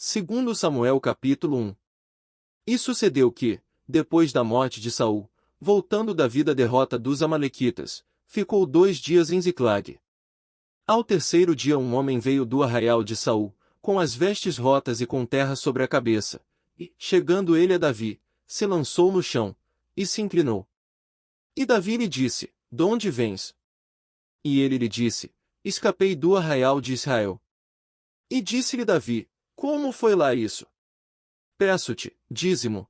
Segundo Samuel capítulo 1. E sucedeu que, depois da morte de Saul, voltando Davi da derrota dos amalequitas, ficou 2 dias em Ziclag. Ao terceiro dia um homem veio do arraial de Saul, com as vestes rotas e com terra sobre a cabeça, e, chegando ele a Davi, se lançou no chão, e se inclinou. E Davi lhe disse, "Donde vens?" E ele lhe disse, "Escapei do arraial de Israel." E disse-lhe Davi, "Como foi lá isso? Peço-te, dize-mo."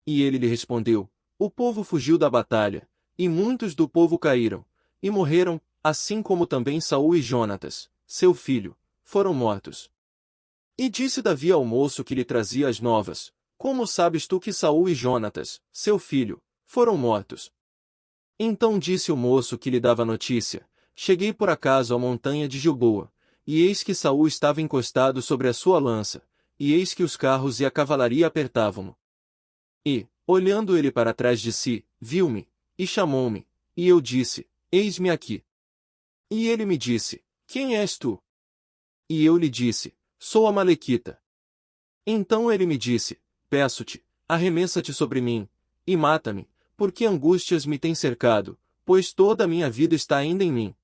E ele lhe respondeu, "O povo fugiu da batalha, e muitos do povo caíram, e morreram, assim como também Saul e Jonatas, seu filho, foram mortos." E disse Davi ao moço que lhe trazia as novas, "Como sabes tu que Saul e Jonatas, seu filho, foram mortos?" Então disse o moço que lhe dava notícia, "Cheguei por acaso à montanha de Gilboa, e eis que Saul estava encostado sobre a sua lança, e eis que os carros e a cavalaria apertavam-no. E, olhando ele para trás de si, viu-me, e chamou-me, e eu disse, Eis-me aqui. E ele me disse, Quem és tu? E eu lhe disse, Sou Amalequita. Então ele me disse, Peço-te, arremessa-te sobre mim, e mata-me, porque angústias me têm cercado, pois toda a minha vida está ainda em mim.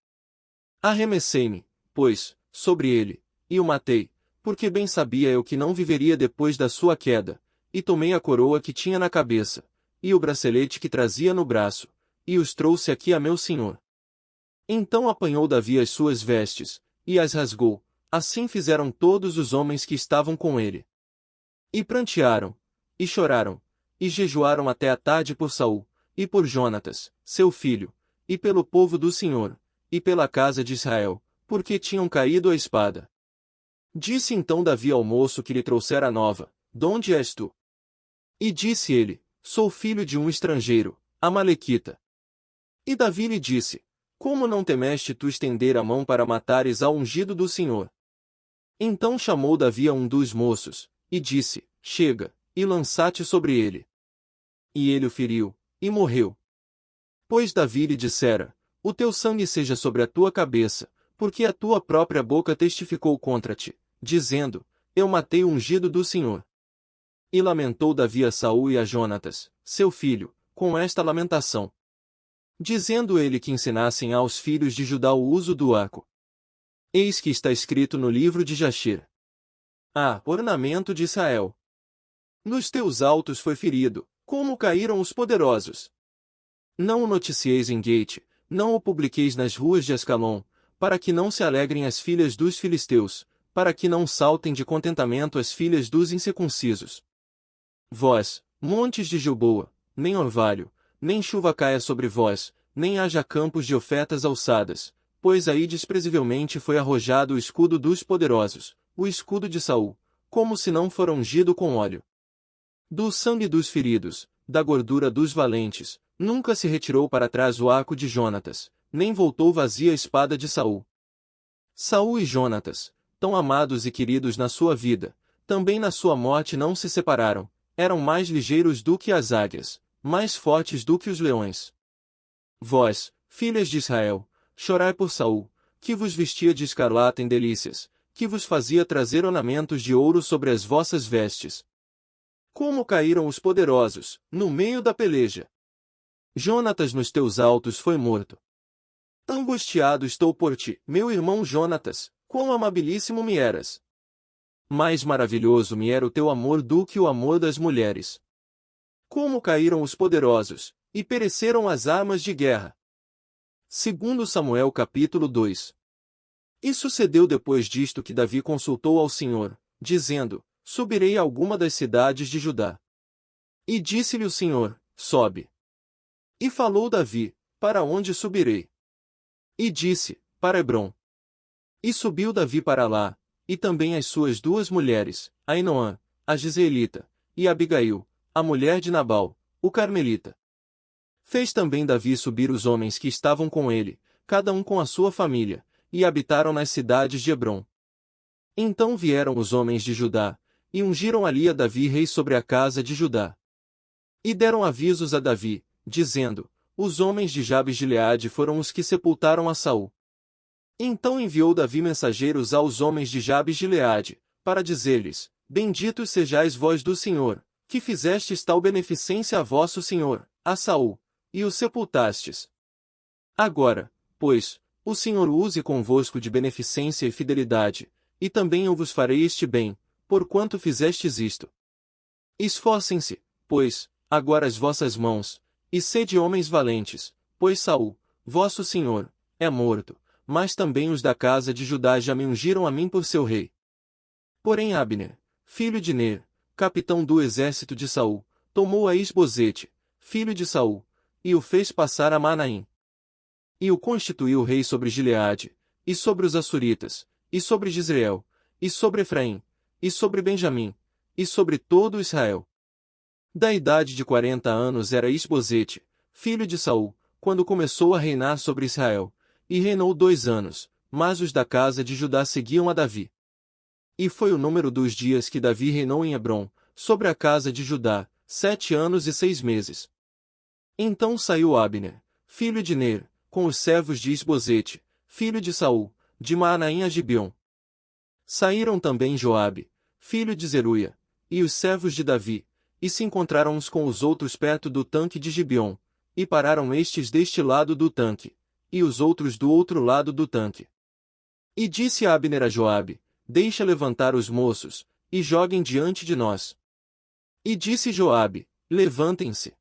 Arremessei-me, pois, sobre ele, e o matei, porque bem sabia eu que não viveria depois da sua queda, e tomei a coroa que tinha na cabeça, e o bracelete que trazia no braço, e os trouxe aqui a meu senhor. Então apanhou Davi as suas vestes, e as rasgou, assim fizeram todos os homens que estavam com ele. E prantearam, e choraram, e jejuaram até a tarde por Saul, e por Jonatas, seu filho, e pelo povo do Senhor, e pela casa de Israel, porque tinham caído à espada. Disse então Davi ao moço que lhe trouxera a nova, Donde és tu? E disse ele, Sou filho de um estrangeiro, Amalequita. E Davi lhe disse, Como não temeste tu estender a mão para matares ao ungido do Senhor? Então chamou Davi a um dos moços, e disse, Chega, e lança-te sobre ele. E ele o feriu, e morreu. Pois Davi lhe dissera, O teu sangue seja sobre a tua cabeça, porque a tua própria boca testificou contra ti, dizendo, Eu matei o ungido do Senhor. E lamentou Davi a Saul e a Jonatas, seu filho, com esta lamentação. Dizendo ele que ensinassem aos filhos de Judá o uso do arco. Eis que está escrito no livro de Jaxer. Ornamento de Israel. Nos teus altos foi ferido, como caíram os poderosos. Não o noticieis em Gate, não o publiqueis nas ruas de Ascalon, para que não se alegrem as filhas dos filisteus, para que não saltem de contentamento as filhas dos incircuncisos. Vós, montes de Gilboa, nem orvalho, nem chuva caia sobre vós, nem haja campos de ofertas alçadas, pois aí desprezivelmente foi arrojado o escudo dos poderosos, o escudo de Saul, como se não fora ungido com óleo. Do sangue dos feridos, da gordura dos valentes, nunca se retirou para trás o arco de Jonatas, nem voltou vazia a espada de Saul. Saul e Jonatas, tão amados e queridos na sua vida, também na sua morte não se separaram, eram mais ligeiros do que as águias, mais fortes do que os leões. Vós, filhas de Israel, chorai por Saul, que vos vestia de escarlata em delícias, que vos fazia trazer ornamentos de ouro sobre as vossas vestes. Como caíram os poderosos, no meio da peleja! Jonatas nos teus altos foi morto. Angustiado estou por ti, meu irmão Jonatas, quão amabilíssimo me eras! Mais maravilhoso me era o teu amor do que o amor das mulheres. Como caíram os poderosos, e pereceram as armas de guerra. Segundo Samuel capítulo 2. E sucedeu depois disto que Davi consultou ao Senhor, dizendo, Subirei a alguma das cidades de Judá. E disse-lhe o Senhor, Sobe. E falou Davi, Para onde subirei? E disse, Para Hebrom. E subiu Davi para lá, e também as suas 2 mulheres, Ainoã, a Gisraelita, e Abigail, a mulher de Nabal, o Carmelita. Fez também Davi subir os homens que estavam com ele, cada um com a sua família, e habitaram nas cidades de Hebrom. Então vieram os homens de Judá, e ungiram ali a Davi rei sobre a casa de Judá. E deram avisos a Davi, dizendo, Os homens de Jabes de Gileade foram os que sepultaram a Saul. Então enviou Davi mensageiros aos homens de Jabes de Gileade, para dizer-lhes, benditos sejais vós do Senhor, que fizestes tal beneficência a vosso senhor, a Saul, e o sepultastes. Agora, pois, o Senhor use convosco de beneficência e fidelidade, e também eu vos farei este bem, porquanto fizestes isto. Esforcem-se, pois, agora as vossas mãos, e sede homens valentes, pois Saul, vosso senhor, é morto, mas também os da casa de Judá já me ungiram a mim por seu rei. Porém Abner, filho de Ner, capitão do exército de Saul, tomou a Isbosete, filho de Saul, e o fez passar a Manaim. E o constituiu rei sobre Gileade, e sobre os Assuritas, e sobre Jezreel, e sobre Efraim, e sobre Benjamim, e sobre todo Israel. Da idade de 40 anos era Isbosete, filho de Saul, quando começou a reinar sobre Israel, e reinou 2 anos, mas os da casa de Judá seguiam a Davi. E foi o número dos dias que Davi reinou em Hebrom, sobre a casa de Judá, 7 anos e 6 meses. Então saiu Abner, filho de Ner, com os servos de Isbosete, filho de Saul, de Maanaim a Gibeon. Saíram também Joabe, filho de Zeruia, e os servos de Davi, e se encontraram uns com os outros perto do tanque de Gibeon, e pararam estes deste lado do tanque, e os outros do outro lado do tanque. E disse Abner a Joabe, deixa levantar os moços, e joguem diante de nós. E disse Joabe, levantem-se.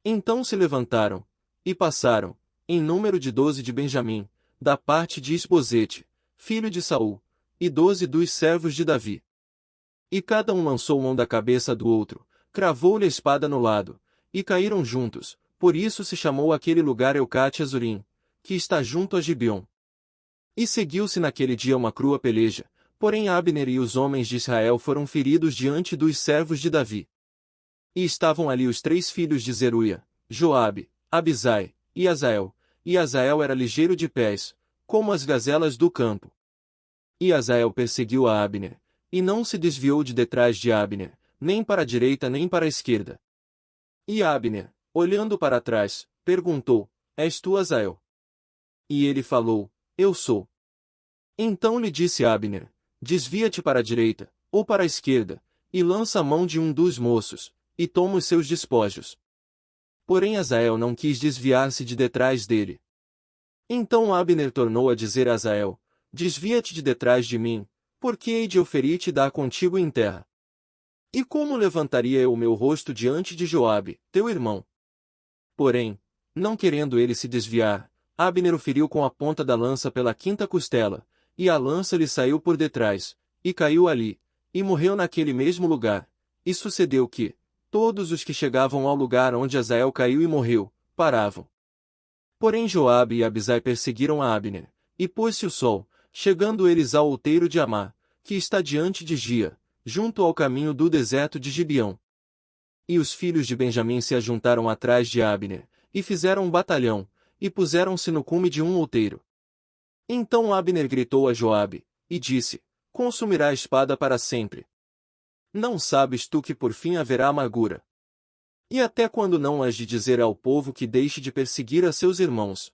Então se levantaram, e passaram, em número de 12 de Benjamim, da parte de Isbosete, filho de Saul, e 12 dos servos de Davi. E cada um lançou mão da cabeça do outro, cravou-lhe a espada no lado, e caíram juntos, por isso se chamou aquele lugar Eucate Azurim, que está junto a Gibeon. E seguiu-se naquele dia uma crua peleja, porém Abner e os homens de Israel foram feridos diante dos servos de Davi. E estavam ali os 3 filhos de Zeruia, Joabe, Abisai, e Azael era ligeiro de pés, como as gazelas do campo. E Azael perseguiu a Abner, e não se desviou de detrás de Abner, nem para a direita nem para a esquerda. E Abner, olhando para trás, perguntou, és tu Azael? E ele falou, eu sou. Então lhe disse Abner, desvia-te para a direita, ou para a esquerda, e lança a mão de um dos moços, e toma os seus despojos. Porém Azael não quis desviar-se de detrás dele. Então Abner tornou a dizer a Azael, desvia-te de detrás de mim, porque hei de eu ferir-te e dar contigo em terra. E como levantaria eu o meu rosto diante de Joabe, teu irmão? Porém, não querendo ele se desviar, Abner o feriu com a ponta da lança pela 5ª costela, e a lança lhe saiu por detrás, e caiu ali, e morreu naquele mesmo lugar. E sucedeu que, todos os que chegavam ao lugar onde Azael caiu e morreu, paravam. Porém Joabe e Abisai perseguiram a Abner, e pôs-se o sol, chegando eles ao outeiro de Amá, que está diante de Gia, junto ao caminho do deserto de Gibeão. E os filhos de Benjamim se ajuntaram atrás de Abner, e fizeram um batalhão, e puseram-se no cume de um outeiro. Então Abner gritou a Joabe, e disse, consumirá a espada para sempre. Não sabes tu que por fim haverá amargura? E até quando não has de dizer ao povo que deixe de perseguir a seus irmãos?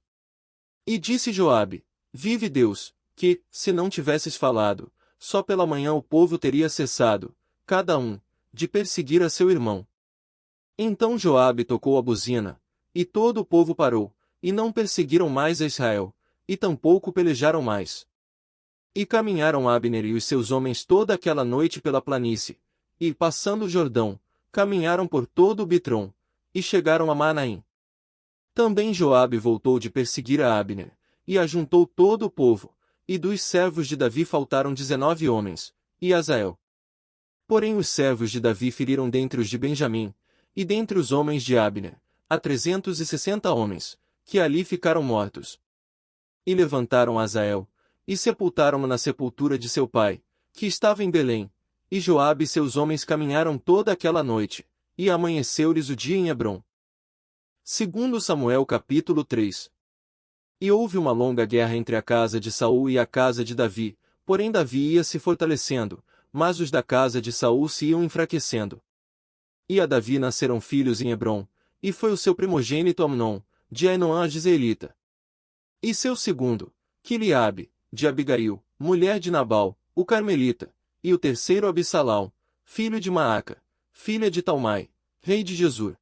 E disse Joabe, vive Deus, que, se não tivesses falado, só pela manhã o povo teria cessado, cada um, de perseguir a seu irmão. Então Joabe tocou a buzina, e todo o povo parou, e não perseguiram mais a Israel, e tampouco pelejaram mais. E caminharam Abner e os seus homens toda aquela noite pela planície, e, passando o Jordão, caminharam por todo o Bitrom, e chegaram a Manaim. Também Joabe voltou de perseguir a Abner, e ajuntou todo o povo, e dos servos de Davi faltaram 19 homens, e Azael. Porém os servos de Davi feriram dentre os de Benjamim, e dentre os homens de Abner, a 360 homens, que ali ficaram mortos. E levantaram Azael, e sepultaram-no na sepultura de seu pai, que estava em Belém, e Joabe e seus homens caminharam toda aquela noite, e amanheceu-lhes o dia em Hebrom. Segundo Samuel capítulo 3. E houve uma longa guerra entre a casa de Saul e a casa de Davi, porém Davi ia se fortalecendo, mas os da casa de Saul se iam enfraquecendo. E a Davi nasceram filhos em Hebrom, e foi o seu primogênito Amnon, de Ainoã a Gizeelita. E seu segundo, Quiliabe, de Abigail, mulher de Nabal, o Carmelita, e o terceiro Abissalão, filho de Maaca, filha de Talmai, rei de Gesur.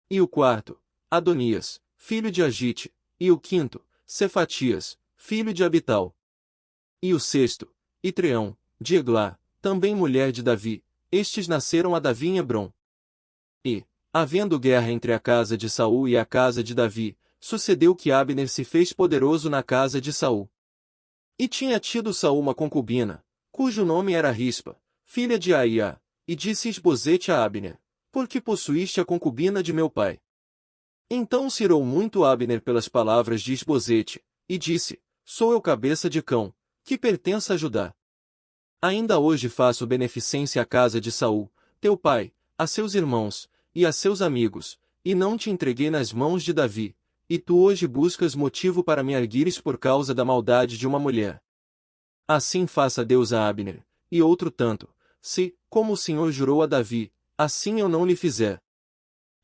E o quarto, Adonias, filho de Agite, e o quinto, Cefatias, filho de Abital. E o sexto, Itreão, de Eglá, também mulher de Davi, estes nasceram a Davi em Hebrom. E, havendo guerra entre a casa de Saul e a casa de Davi, sucedeu que Abner se fez poderoso na casa de Saul. E tinha tido Saul uma concubina, cujo nome era Rispa, filha de Aia, e disse Isbosete a Abner: por que possuíste a concubina de meu pai? Então se irou muito Abner pelas palavras de Isbosete, e disse: sou eu cabeça de cão, que pertence a Judá. Ainda hoje faço beneficência à casa de Saul, teu pai, a seus irmãos, e a seus amigos, e não te entreguei nas mãos de Davi, e tu hoje buscas motivo para me arguires por causa da maldade de uma mulher. Assim faça Deus a Abner, e outro tanto, se, como o Senhor jurou a Davi, assim eu não lhe fizer.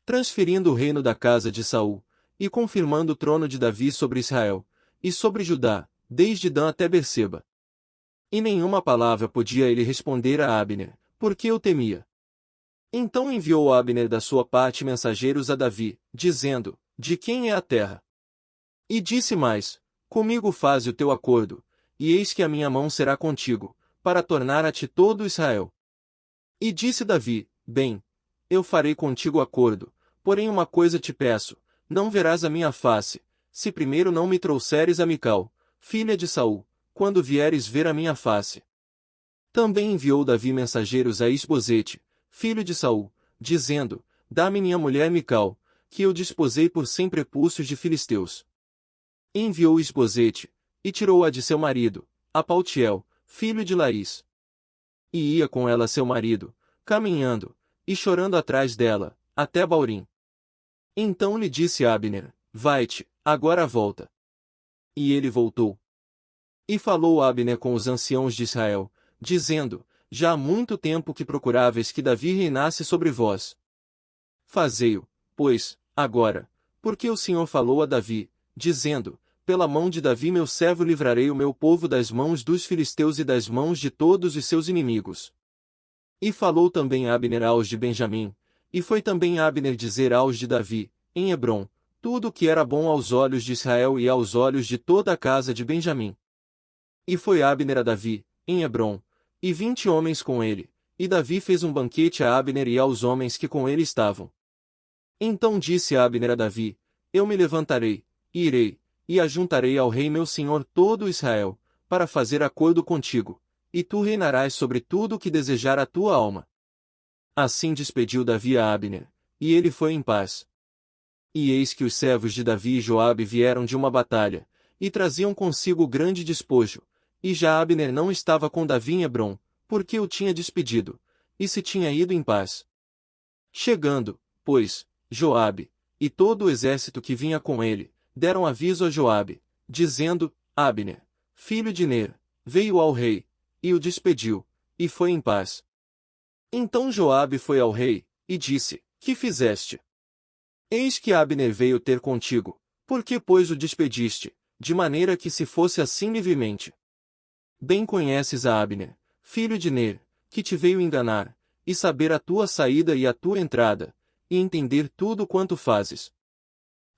Transferindo o reino da casa de Saul, e confirmando o trono de Davi sobre Israel, e sobre Judá, desde Dan até Berseba. E nenhuma palavra podia ele responder a Abner, porque o temia. Então enviou Abner da sua parte mensageiros a Davi, dizendo: de quem é a terra? E disse mais: comigo faze o teu acordo, e eis que a minha mão será contigo, para tornar a ti todo Israel. E disse Davi: bem, eu farei contigo acordo, porém uma coisa te peço, não verás a minha face, se primeiro não me trouxeres a Mical, filha de Saul, quando vieres ver a minha face. Também enviou Davi mensageiros a Isbosete, filho de Saul, dizendo: dá-me minha mulher Mical, que eu desposei por 100 prepúcios de filisteus. Enviou Isbosete, e tirou-a de seu marido, a Paltiel, filho de Laís. E ia com ela seu marido, caminhando, e chorando atrás dela, até Baurim. Então lhe disse Abner: vai-te, agora volta. E ele voltou. E falou Abner com os anciãos de Israel, dizendo: já há muito tempo que procuráveis que Davi reinasse sobre vós. Fazei-o, pois, agora, porque o Senhor falou a Davi, dizendo: pela mão de Davi meu servo livrarei o meu povo das mãos dos filisteus e das mãos de todos os seus inimigos. E falou também Abner aos de Benjamim, e foi também Abner dizer aos de Davi, em Hebrom, tudo o que era bom aos olhos de Israel e aos olhos de toda a casa de Benjamim. E foi Abner a Davi, em Hebrom, e 20 homens com ele, e Davi fez um banquete a Abner e aos homens que com ele estavam. Então disse Abner a Davi: eu me levantarei, e irei, e ajuntarei ao rei meu senhor todo Israel, para fazer acordo contigo, e tu reinarás sobre tudo o que desejar a tua alma. Assim despediu Davi a Abner, e ele foi em paz. E eis que os servos de Davi e Joabe vieram de uma batalha, e traziam consigo grande despojo, e já Abner não estava com Davi em Hebrom, porque o tinha despedido, e se tinha ido em paz. Chegando, pois, Joabe, e todo o exército que vinha com ele, deram aviso a Joabe, dizendo: Abner, filho de Ner, veio ao rei, e o despediu, e foi em paz. Então Joabe foi ao rei, e disse: que fizeste? Eis que Abner veio ter contigo, por que pois o despediste, de maneira que se fosse assim livremente? Bem conheces a Abner, filho de Ner, que te veio enganar, e saber a tua saída e a tua entrada, e entender tudo quanto fazes.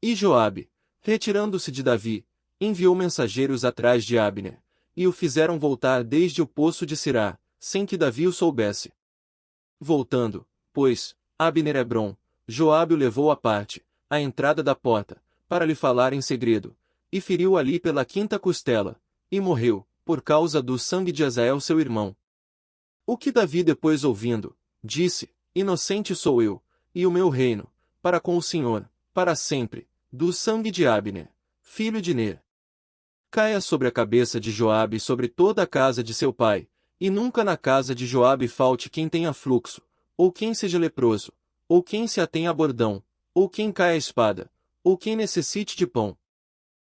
E Joabe, retirando-se de Davi, enviou mensageiros atrás de Abner, e o fizeram voltar desde o poço de Sirá, sem que Davi o soubesse. Voltando, pois, Abner a Hebrom, Joabe o levou à parte, à entrada da porta, para lhe falar em segredo, e feriu ali pela quinta costela, e morreu, por causa do sangue de Azael seu irmão. O que Davi depois ouvindo, disse: inocente sou eu, e o meu reino, para com o Senhor, para sempre, do sangue de Abner, filho de Ner. Caia sobre a cabeça de Joabe e sobre toda a casa de seu pai, e nunca na casa de Joabe falte quem tenha fluxo, ou quem seja leproso, ou quem se atenha a bordão, ou quem caia a espada, ou quem necessite de pão.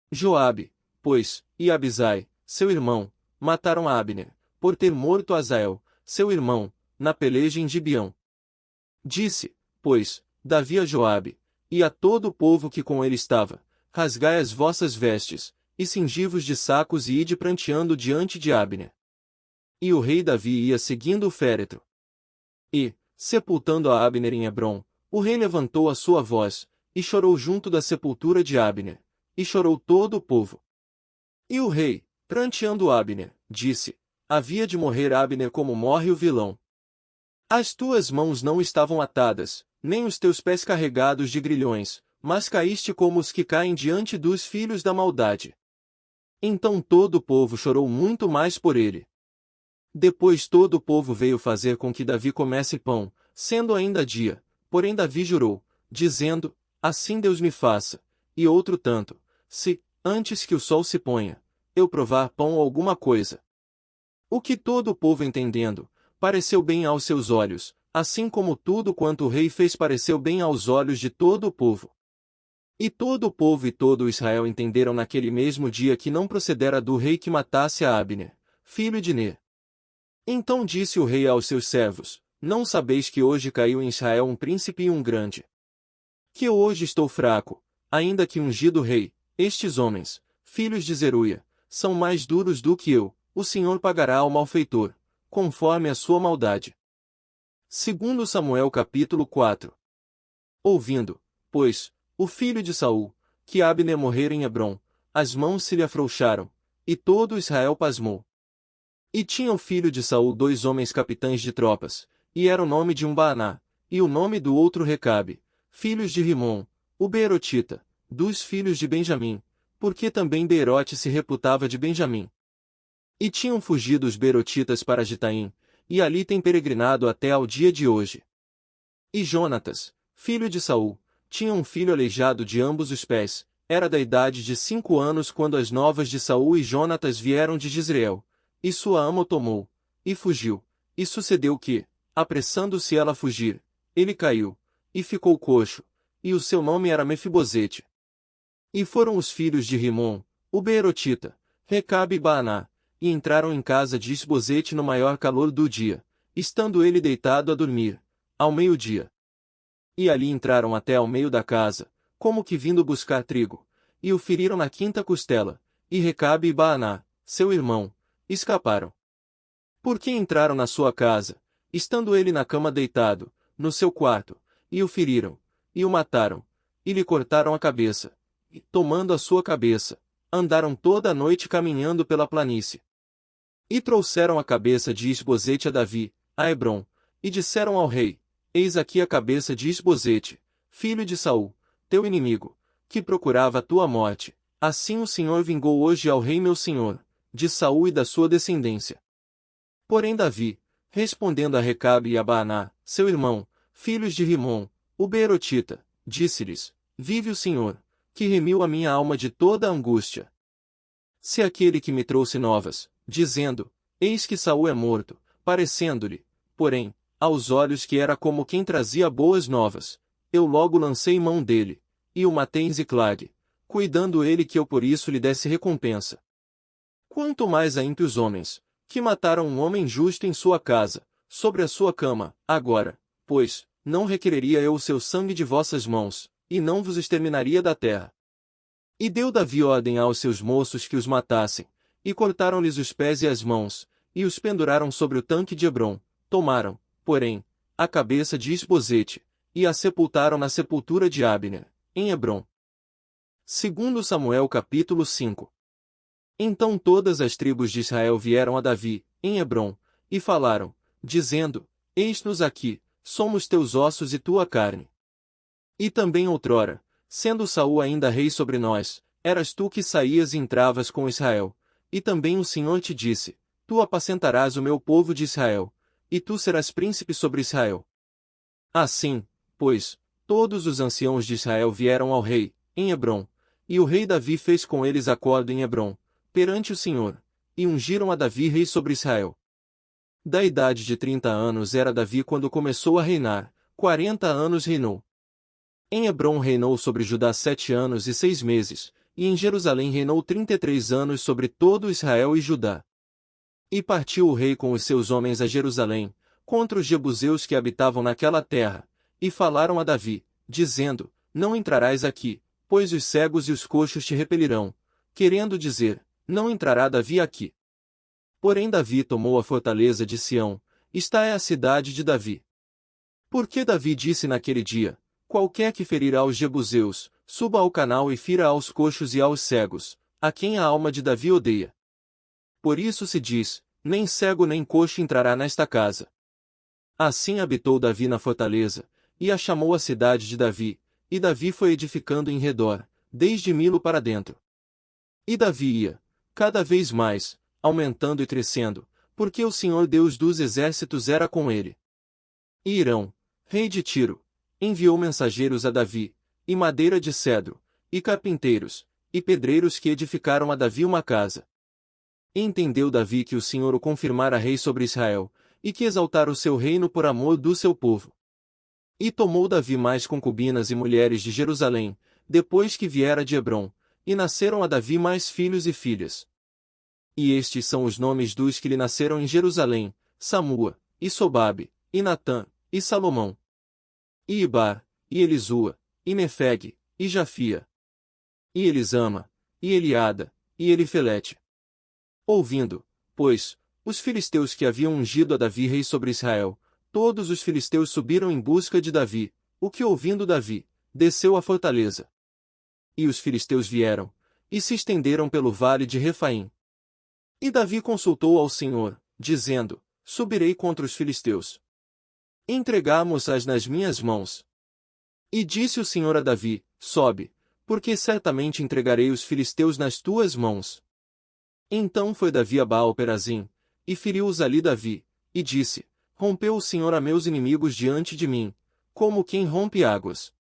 Joabe, pois, e Abisai, seu irmão, mataram Abner, por ter morto Azael, seu irmão, na peleja em Gibeão. Disse, pois, Davi a Joabe, e a todo o povo que com ele estava: rasgai as vossas vestes, e cingi-vos de sacos e ide pranteando diante de Abner. E o rei Davi ia seguindo o féretro. E, sepultando a Abner em Hebrom, o rei levantou a sua voz, e chorou junto da sepultura de Abner, e chorou todo o povo. E o rei, pranteando Abner, disse: Havia de morrer Abner como morre o vilão. As tuas mãos não estavam atadas, nem os teus pés carregados de grilhões, mas caíste como os que caem diante dos filhos da maldade. Então todo o povo chorou muito mais por ele. Depois todo o povo veio fazer com que Davi comesse pão, sendo ainda dia, porém Davi jurou, dizendo: Assim Deus me faça, e outro tanto, se, antes que o sol se ponha, eu provar pão ou alguma coisa. O que todo o povo entendendo, pareceu bem aos seus olhos, assim como tudo quanto o rei fez pareceu bem aos olhos de todo o povo. E todo o povo e todo Israel entenderam naquele mesmo dia que não procedera do rei que matasse a Abner, filho de Ner. Então disse o rei aos seus servos: Não sabeis que hoje caiu em Israel um príncipe e um grande? Que eu hoje estou fraco, ainda que ungido rei, estes homens, filhos de Zeruia, são mais duros do que eu, o Senhor pagará ao malfeitor, conforme a sua maldade. Segundo Samuel capítulo 4. Ouvindo, pois, o filho de Saul, que Abner morrera em Hebrom, as mãos se lhe afrouxaram, e todo Israel pasmou. E tinha o filho de Saul 2 homens capitães de tropas, e era o nome de um Baaná, e o nome do outro Recabe, filhos de Rimom, o Beerotita, dos filhos de Benjamim, porque também Beerote se reputava de Benjamim. E tinham fugido os Beerotitas para Gitaim, e ali têm peregrinado até ao dia de hoje. E Jonatas, filho de Saul, tinha um filho aleijado de ambos os pés, era da idade de 5 anos quando as novas de Saul e Jonatas vieram de Jezreel, e sua ama o tomou, e fugiu, e sucedeu que, apressando-se ela a fugir, ele caiu, e ficou coxo, e o seu nome era Mefibosete. E foram os filhos de Rimom, o Beerotita, Recabe e Baaná, e entraram em casa de Isbosete no maior calor do dia, estando ele deitado a dormir, ao meio-dia. E ali entraram até ao meio da casa, como que vindo buscar trigo, e o feriram na quinta costela, e Recabe e Baaná, seu irmão, escaparam. Porque entraram na sua casa, estando ele na cama deitado, no seu quarto, e o feriram, e o mataram, e lhe cortaram a cabeça, e, tomando a sua cabeça, andaram toda a noite caminhando pela planície. E trouxeram a cabeça de Isbosete a Davi, a Hebrom, e disseram ao rei: Eis aqui a cabeça de Isbosete, filho de Saul, teu inimigo, que procurava a tua morte. Assim o Senhor vingou hoje ao rei meu senhor, de Saul e da sua descendência. Porém Davi, respondendo a Recabe e a Baaná, seu irmão, filhos de Rimom, o Beerotita, disse-lhes: Vive o Senhor, que remiu a minha alma de toda a angústia. Se aquele que me trouxe novas, dizendo: Eis que Saul é morto, parecendo-lhe, porém, aos olhos que era como quem trazia boas novas, eu logo lancei mão dele, e o matei em Ziclag, cuidando ele que eu por isso lhe desse recompensa. Quanto mais a ímpios homens, que mataram um homem justo em sua casa, sobre a sua cama, agora, pois, não requereria eu o seu sangue de vossas mãos, e não vos exterminaria da terra. E deu Davi ordem aos seus moços que os matassem, e cortaram-lhes os pés e as mãos, e os penduraram sobre o tanque de Hebrom, tomaram, porém, a cabeça de Isbosete, e a sepultaram na sepultura de Abner, em Hebrom. Segundo Samuel capítulo 5. Então todas as tribos de Israel vieram a Davi, em Hebrom, e falaram, dizendo: Eis-nos aqui, somos teus ossos e tua carne. E também outrora, sendo Saul ainda rei sobre nós, eras tu que saías e entravas com Israel, e também o Senhor te disse: Tu apacentarás o meu povo de Israel, e tu serás príncipe sobre Israel. Assim, pois, todos os anciãos de Israel vieram ao rei, em Hebrom, e o rei Davi fez com eles acordo em Hebrom, perante o Senhor, e ungiram a Davi rei sobre Israel. Da idade de 30 anos era Davi quando começou a reinar, 40 anos reinou. Em Hebrom reinou sobre Judá 7 anos e 6 meses, e em Jerusalém reinou 33 anos sobre todo Israel e Judá. E partiu o rei com os seus homens a Jerusalém, contra os jebuseus que habitavam naquela terra, e falaram a Davi, dizendo: Não entrarás aqui, pois os cegos e os coxos te repelirão, querendo dizer: Não entrará Davi aqui. Porém Davi tomou a fortaleza de Sião, esta é a cidade de Davi. Porque Davi disse naquele dia: qualquer que ferir aos jebuseus, suba ao canal e fira aos coxos e aos cegos, a quem a alma de Davi odeia. Por isso se diz: nem cego nem coxo entrará nesta casa. Assim habitou Davi na fortaleza, e a chamou a cidade de Davi, e Davi foi edificando em redor, desde Milo para dentro. E Davi ia, cada vez mais, aumentando e crescendo, porque o Senhor Deus dos exércitos era com ele. E Hirão, rei de Tiro, enviou mensageiros a Davi, e madeira de cedro, e carpinteiros, e pedreiros que edificaram a Davi uma casa. E entendeu Davi que o Senhor o confirmara rei sobre Israel, e que exaltara o seu reino por amor do seu povo. E tomou Davi mais concubinas e mulheres de Jerusalém, depois que viera de Hebrom, e nasceram a Davi mais filhos e filhas. E estes são os nomes dos que lhe nasceram em Jerusalém: Samua, e Sobabe, e Natã, e Salomão, e Ibar, e Elisua, e Nefeg, e Jafia, e Elisama, e Eliada, e Elifelete. Ouvindo, pois, os filisteus que haviam ungido a Davi rei sobre Israel, todos os filisteus subiram em busca de Davi, o que ouvindo Davi, desceu à fortaleza. E os filisteus vieram, e se estenderam pelo vale de Refaim. E Davi consultou ao Senhor, dizendo: subirei contra os filisteus. Entregamos-as nas minhas mãos. E disse o Senhor a Davi: sobe, porque certamente entregarei os filisteus nas tuas mãos. Então foi Davi a Baal-Perazim, e feriu-os ali Davi, e disse: rompeu o Senhor a meus inimigos diante de mim, como quem rompe águas.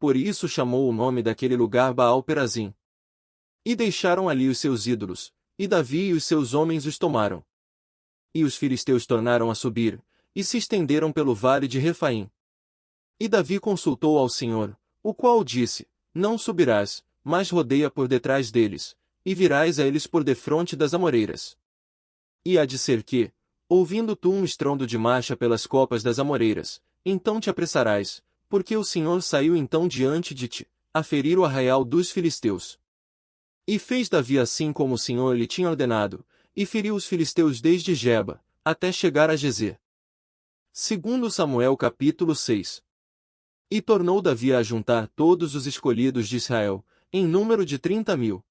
Por isso chamou o nome daquele lugar Baal-Perazim. E deixaram ali os seus ídolos, e Davi e os seus homens os tomaram. E os filisteus tornaram a subir, e se estenderam pelo vale de Refaim. E Davi consultou ao Senhor, o qual disse: não subirás, mas rodeia por detrás deles, e virás a eles por defronte das amoreiras. E há de ser que, ouvindo tu um estrondo de marcha pelas copas das amoreiras, então te apressarás, porque o Senhor saiu então diante de ti, a ferir o arraial dos filisteus. E fez Davi assim como o Senhor lhe tinha ordenado, e feriu os filisteus desde Geba, até chegar a Gezer. Segundo Samuel capítulo 6. E tornou Davi a juntar todos os escolhidos de Israel, em número de 30.000.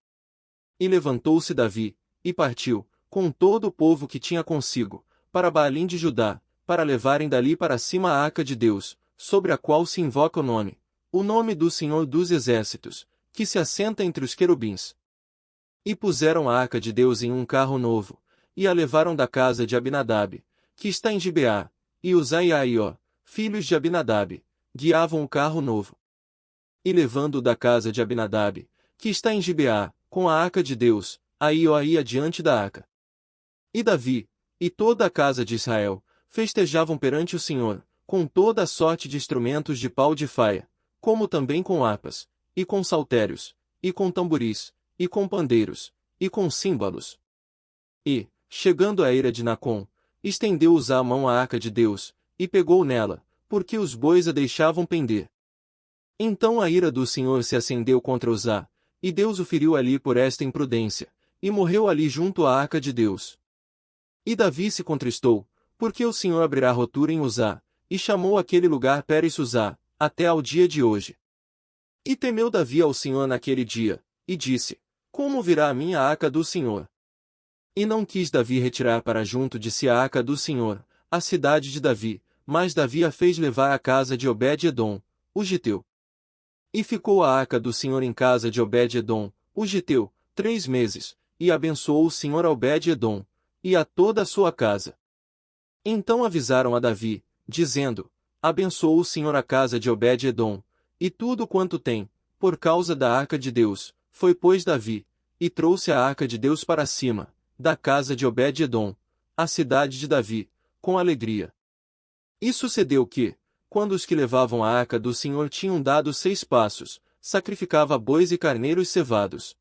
E levantou-se Davi, e partiu, com todo o povo que tinha consigo, para Baalim de Judá, para levarem dali para cima a arca de Deus, sobre a qual se invoca o nome do Senhor dos Exércitos, que se assenta entre os querubins. E puseram a arca de Deus em um carro novo, e a levaram da casa de Abinadab, que está em Gibeá, e Uzai e Aió, filhos de Abinadab, guiavam o carro novo. E levando-o da casa de Abinadab, que está em Gibeá, com a arca de Deus, Aió ia diante da arca. E Davi, e toda a casa de Israel, festejavam perante o Senhor, com toda a sorte de instrumentos de pau de faia, como também com harpas, e com saltérios, e com tamboris, e com pandeiros, e com símbolos. E, chegando à eira de Nacon, estendeu Uzá a mão à arca de Deus, e pegou nela, porque os bois a deixavam pender. Então a ira do Senhor se acendeu contra Uzá, e Deus o feriu ali por esta imprudência, e morreu ali junto à arca de Deus. E Davi se contristou, porque o Senhor abrirá rotura em Uzá, e chamou aquele lugar Peres-Uzá, até ao dia de hoje. E temeu Davi ao Senhor naquele dia, e disse: como virá a minha arca do Senhor? E não quis Davi retirar para junto de si a arca do Senhor, a cidade de Davi, mas Davi a fez levar à casa de Obed-edom, o giteu. E ficou a arca do Senhor em casa de Obed-edom, o giteu, 3 meses, e abençoou o Senhor a Obed-edom, e a toda a sua casa. Então avisaram a Davi, dizendo: abençoou o Senhor a casa de Obed-edom, e tudo quanto tem, por causa da arca de Deus. Foi pois Davi, e trouxe a arca de Deus para cima, da casa de Obed-edom, a cidade de Davi, com alegria. E sucedeu que, quando os que levavam a arca do Senhor tinham dado 6 passos, sacrificava bois e carneiros cevados.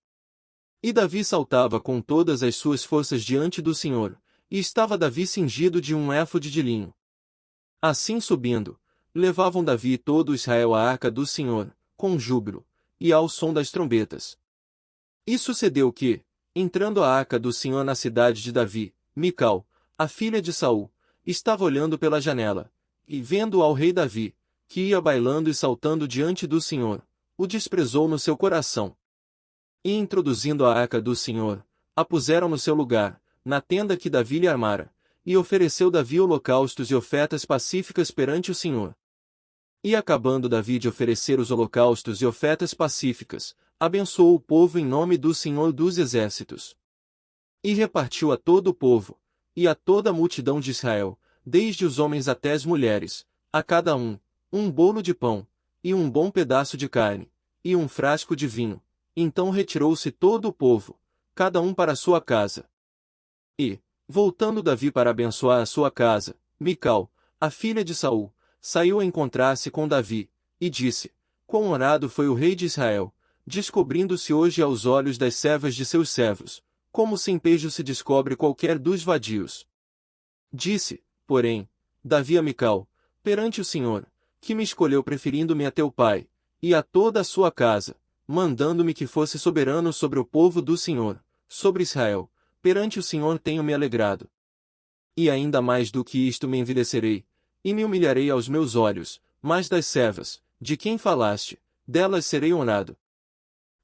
E Davi saltava com todas as suas forças diante do Senhor, e estava Davi cingido de um éfode de linho. Assim subindo, levavam Davi e todo Israel a arca do Senhor, com júbilo, e ao som das trombetas. E sucedeu que, entrando a arca do Senhor na cidade de Davi, Mical, a filha de Saul, estava olhando pela janela, e vendo ao rei Davi, que ia bailando e saltando diante do Senhor, o desprezou no seu coração. E introduzindo a arca do Senhor, a puseram no seu lugar, na tenda que Davi lhe armara, e ofereceu Davi holocaustos e ofertas pacíficas perante o Senhor. E acabando Davi de oferecer os holocaustos e ofertas pacíficas, abençoou o povo em nome do Senhor dos Exércitos. E repartiu a todo o povo, e a toda a multidão de Israel, desde os homens até as mulheres, a cada um bolo de pão, e um bom pedaço de carne, e um frasco de vinho. Então retirou-se todo o povo, cada um para a sua casa. E, voltando Davi para abençoar a sua casa, Mical, a filha de Saul, saiu a encontrar-se com Davi, e disse: Quão honrado foi o rei de Israel, descobrindo-se hoje aos olhos das servas de seus servos, como sem pejo se descobre qualquer dos vadios. Disse, porém, Davi a Mical, perante o Senhor, que me escolheu preferindo-me a teu pai, e a toda a sua casa, mandando-me que fosse soberano sobre o povo do Senhor, sobre Israel, perante o Senhor tenho-me alegrado. E ainda mais do que isto me envilecerei, e me humilharei aos meus olhos, mas das servas, de quem falaste, delas serei honrado.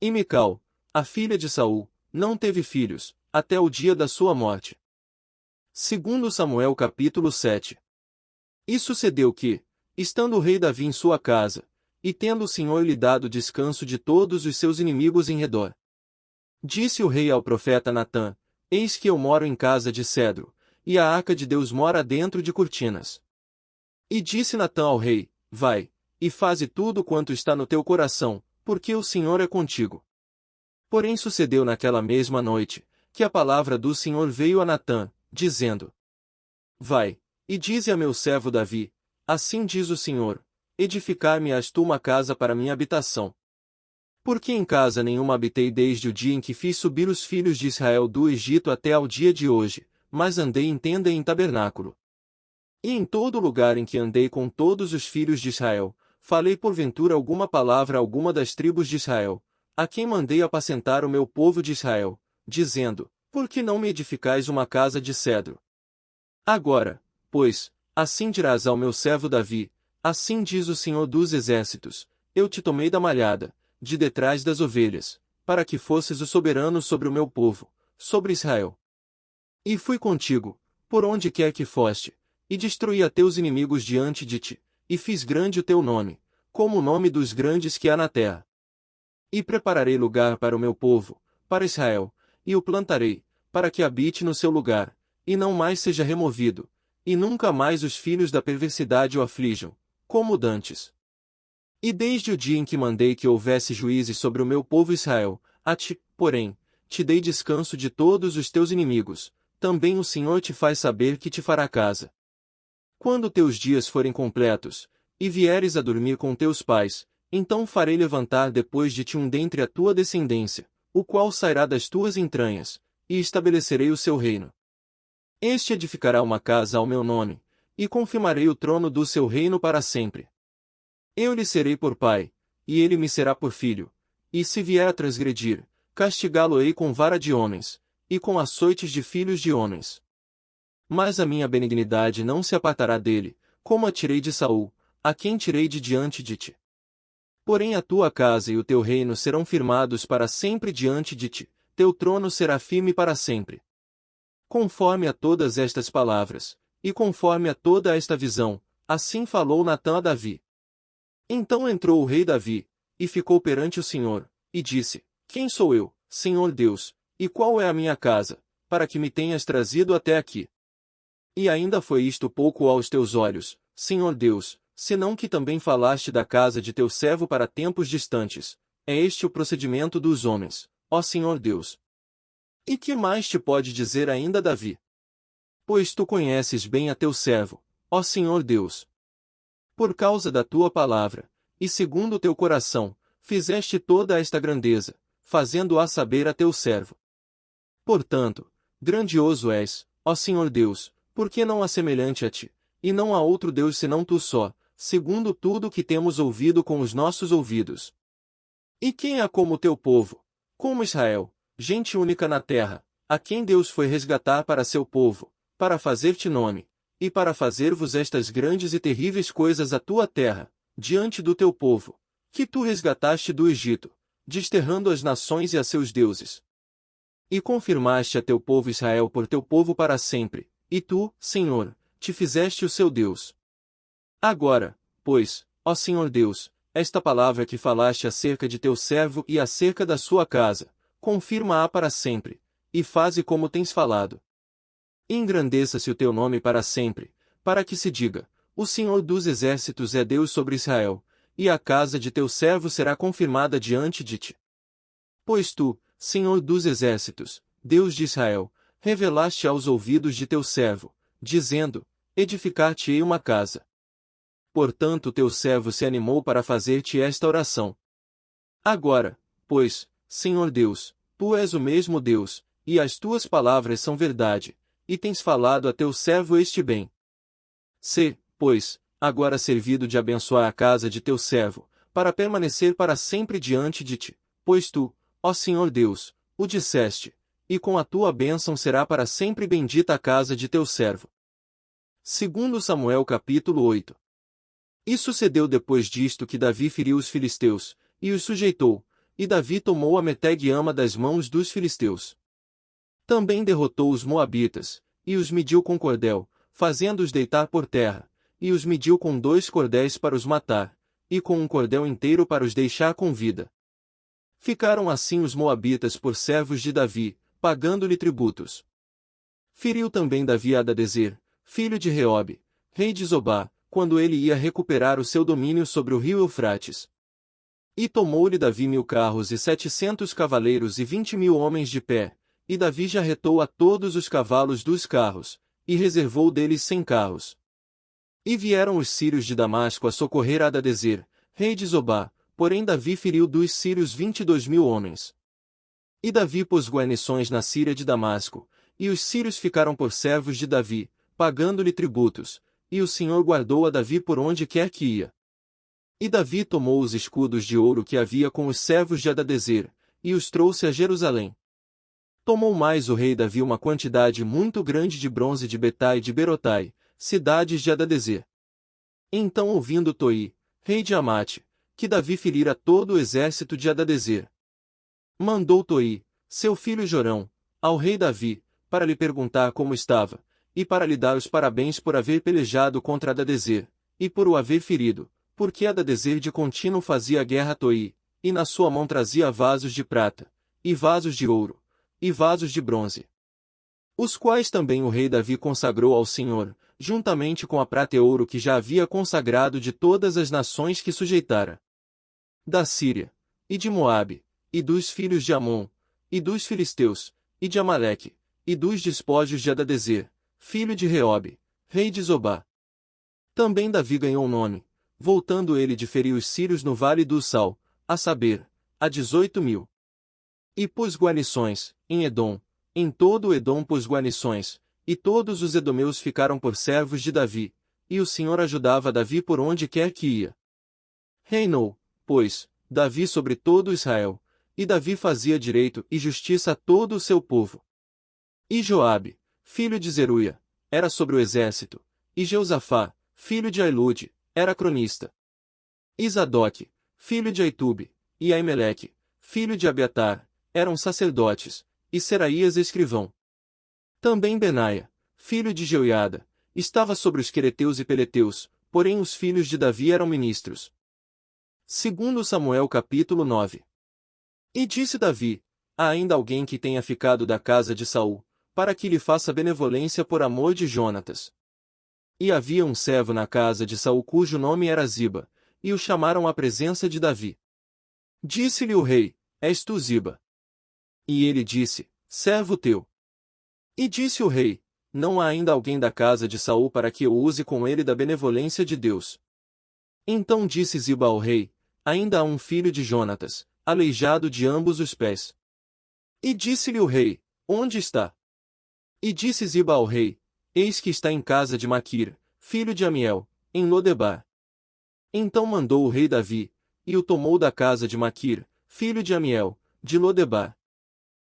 E Mical, a filha de Saul, não teve filhos, até o dia da sua morte. Segundo Samuel capítulo 7. E sucedeu que, estando o rei Davi em sua casa, e tendo o Senhor lhe dado descanso de todos os seus inimigos em redor, disse o rei ao profeta Natã: Eis que eu moro em casa de cedro, e a arca de Deus mora dentro de cortinas. E disse Natã ao rei: Vai, e faze tudo quanto está no teu coração, porque o Senhor é contigo. Porém sucedeu naquela mesma noite, que a palavra do Senhor veio a Natã, dizendo: Vai, e dize a meu servo Davi: Assim diz o Senhor, edificar-me-ás tu uma casa para minha habitação. Porque em casa nenhuma habitei desde o dia em que fiz subir os filhos de Israel do Egito até ao dia de hoje, mas andei em tenda e em tabernáculo. E em todo lugar em que andei com todos os filhos de Israel, falei porventura alguma palavra a alguma das tribos de Israel, a quem mandei apacentar o meu povo de Israel, dizendo: Por que não me edificais uma casa de cedro? Agora, pois, assim dirás ao meu servo Davi: Assim diz o Senhor dos Exércitos: Eu te tomei da malhada, de detrás das ovelhas, para que fosses o soberano sobre o meu povo, sobre Israel. E fui contigo, por onde quer que foste, e destruí a teus inimigos diante de ti, e fiz grande o teu nome, como o nome dos grandes que há na terra. E prepararei lugar para o meu povo, para Israel, e o plantarei, para que habite no seu lugar, e não mais seja removido, e nunca mais os filhos da perversidade o aflijam, como dantes. E desde o dia em que mandei que houvesse juízes sobre o meu povo Israel, a ti, porém, te dei descanso de todos os teus inimigos, também o Senhor te faz saber que te fará casa. Quando teus dias forem completos, e vieres a dormir com teus pais, então farei levantar depois de ti um dentre a tua descendência, o qual sairá das tuas entranhas, e estabelecerei o seu reino. Este edificará uma casa ao meu nome, e confirmarei o trono do seu reino para sempre. Eu lhe serei por pai, e ele me será por filho, e se vier a transgredir, castigá-lo-ei com vara de homens, e com açoites de filhos de homens. Mas a minha benignidade não se apartará dele, como a tirei de Saul, a quem tirei de diante de ti. Porém a tua casa e o teu reino serão firmados para sempre diante de ti, teu trono será firme para sempre. Conforme a todas estas palavras, e conforme a toda esta visão, assim falou Natã a Davi. Então entrou o rei Davi, e ficou perante o Senhor, e disse: Quem sou eu, Senhor Deus, e qual é a minha casa, para que me tenhas trazido até aqui? E ainda foi isto pouco aos teus olhos, Senhor Deus, senão que também falaste da casa de teu servo para tempos distantes. É este o procedimento dos homens, ó Senhor Deus. E que mais te pode dizer ainda Davi? Pois tu conheces bem a teu servo, ó Senhor Deus. Por causa da tua palavra, e segundo o teu coração, fizeste toda esta grandeza, fazendo-a saber a teu servo. Portanto, grandioso és, ó Senhor Deus, porque não há semelhante a ti, e não há outro Deus senão tu só, segundo tudo o que temos ouvido com os nossos ouvidos. E quem há como teu povo, como Israel, gente única na terra, a quem Deus foi resgatar para seu povo, para fazer-te nome, e para fazer-vos estas grandes e terríveis coisas à tua terra, diante do teu povo, que tu resgataste do Egito, desterrando as nações e a seus deuses. E confirmaste a teu povo Israel por teu povo para sempre, e tu, Senhor, te fizeste o seu Deus. Agora, pois, ó Senhor Deus, esta palavra que falaste acerca de teu servo e acerca da sua casa, confirma-a para sempre, e faze como tens falado. Engrandeça-se o teu nome para sempre, para que se diga, o Senhor dos exércitos é Deus sobre Israel, e a casa de teu servo será confirmada diante de ti. Pois tu, Senhor dos exércitos, Deus de Israel, revelaste aos ouvidos de teu servo, dizendo, edificar-te-ei uma casa. Portanto teu servo se animou para fazer-te esta oração. Agora, pois, Senhor Deus, tu és o mesmo Deus, e as tuas palavras são verdade, e tens falado a teu servo este bem. Sê, pois, agora servido de abençoar a casa de teu servo, para permanecer para sempre diante de ti, pois tu, ó Senhor Deus, o disseste, e com a tua bênção será para sempre bendita a casa de teu servo. Segundo Samuel capítulo 8. E sucedeu depois disto que Davi feriu os filisteus, e os sujeitou, e Davi tomou a Meteg-ama das mãos dos filisteus. Também derrotou os moabitas, e os mediu com cordel, fazendo-os deitar por terra, e os mediu com 2 cordéis para os matar, e com um cordel inteiro para os deixar com vida. Ficaram assim os moabitas por servos de Davi, pagando-lhe tributos. Feriu também Davi Hadadezer, filho de Reobe, rei de Zobá, quando ele ia recuperar o seu domínio sobre o rio Eufrates. E tomou-lhe Davi 1000 carros e 700 cavaleiros e 20.000 homens de pé, e Davi jarretou a todos os cavalos dos carros, e reservou deles 100 carros. E vieram os sírios de Damasco a socorrer Hadadezer, rei de Zobá, porém Davi feriu dos sírios 22.000 homens. E Davi pôs guarnições na Síria de Damasco, e os sírios ficaram por servos de Davi, pagando-lhe tributos, e o Senhor guardou a Davi por onde quer que ia. E Davi tomou os escudos de ouro que havia com os servos de Hadadezer, e os trouxe a Jerusalém. Tomou mais o rei Davi uma quantidade muito grande de bronze de Betai e de Berotai, cidades de Hadadezer. Então ouvindo Toi, rei de Amate, que Davi ferira todo o exército de Hadadezer, mandou Toi, seu filho Jorão, ao rei Davi, para lhe perguntar como estava, e para lhe dar os parabéns por haver pelejado contra Hadadezer, e por o haver ferido, porque Hadadezer de contínuo fazia guerra a Toi, e na sua mão trazia vasos de prata, e vasos de ouro, e vasos de bronze, os quais também o rei Davi consagrou ao Senhor, juntamente com a prata e ouro que já havia consagrado de todas as nações que sujeitara. Da Síria, e de Moabe, e dos filhos de Amon, e dos filisteus, e de Amaleque, e dos despojos de Hadadezer, filho de Reobe, rei de Zobá. Também Davi ganhou nome, voltando ele de ferir os sírios no vale do Sal, a saber, a 18.000. E pôs guarnições, em Edom, em todo o Edom pôs guarnições, e todos os edomeus ficaram por servos de Davi, e o Senhor ajudava Davi por onde quer que ia. Reinou, pois, Davi sobre todo Israel, e Davi fazia direito e justiça a todo o seu povo. E Joabe, filho de Zeruia, era sobre o exército, e Jeosafá, filho de Ailude, era cronista. E Zadoque, filho de Aitube, e Aimeleque, filho de Abiatar, eram sacerdotes, e Seraías escrivão. Também Benaia, filho de Jeoiada, estava sobre os quereteus e peleteus, porém os filhos de Davi eram ministros. Segundo Samuel capítulo 9. E disse Davi, há ainda alguém que tenha ficado da casa de Saul, para que lhe faça benevolência por amor de Jonatas. E havia um servo na casa de Saul cujo nome era Ziba, e o chamaram à presença de Davi. Disse-lhe o rei, és tu Ziba? E ele disse, servo teu. E disse o rei, não há ainda alguém da casa de Saul para que eu use com ele da benevolência de Deus. Então disse Ziba ao rei, ainda há um filho de Jonatas, aleijado de ambos os pés. E disse-lhe o rei, onde está? E disse Ziba ao rei, eis que está em casa de Maquir, filho de Amiel, em Lodebar. Então mandou o rei Davi, e o tomou da casa de Maquir, filho de Amiel, de Lodebar.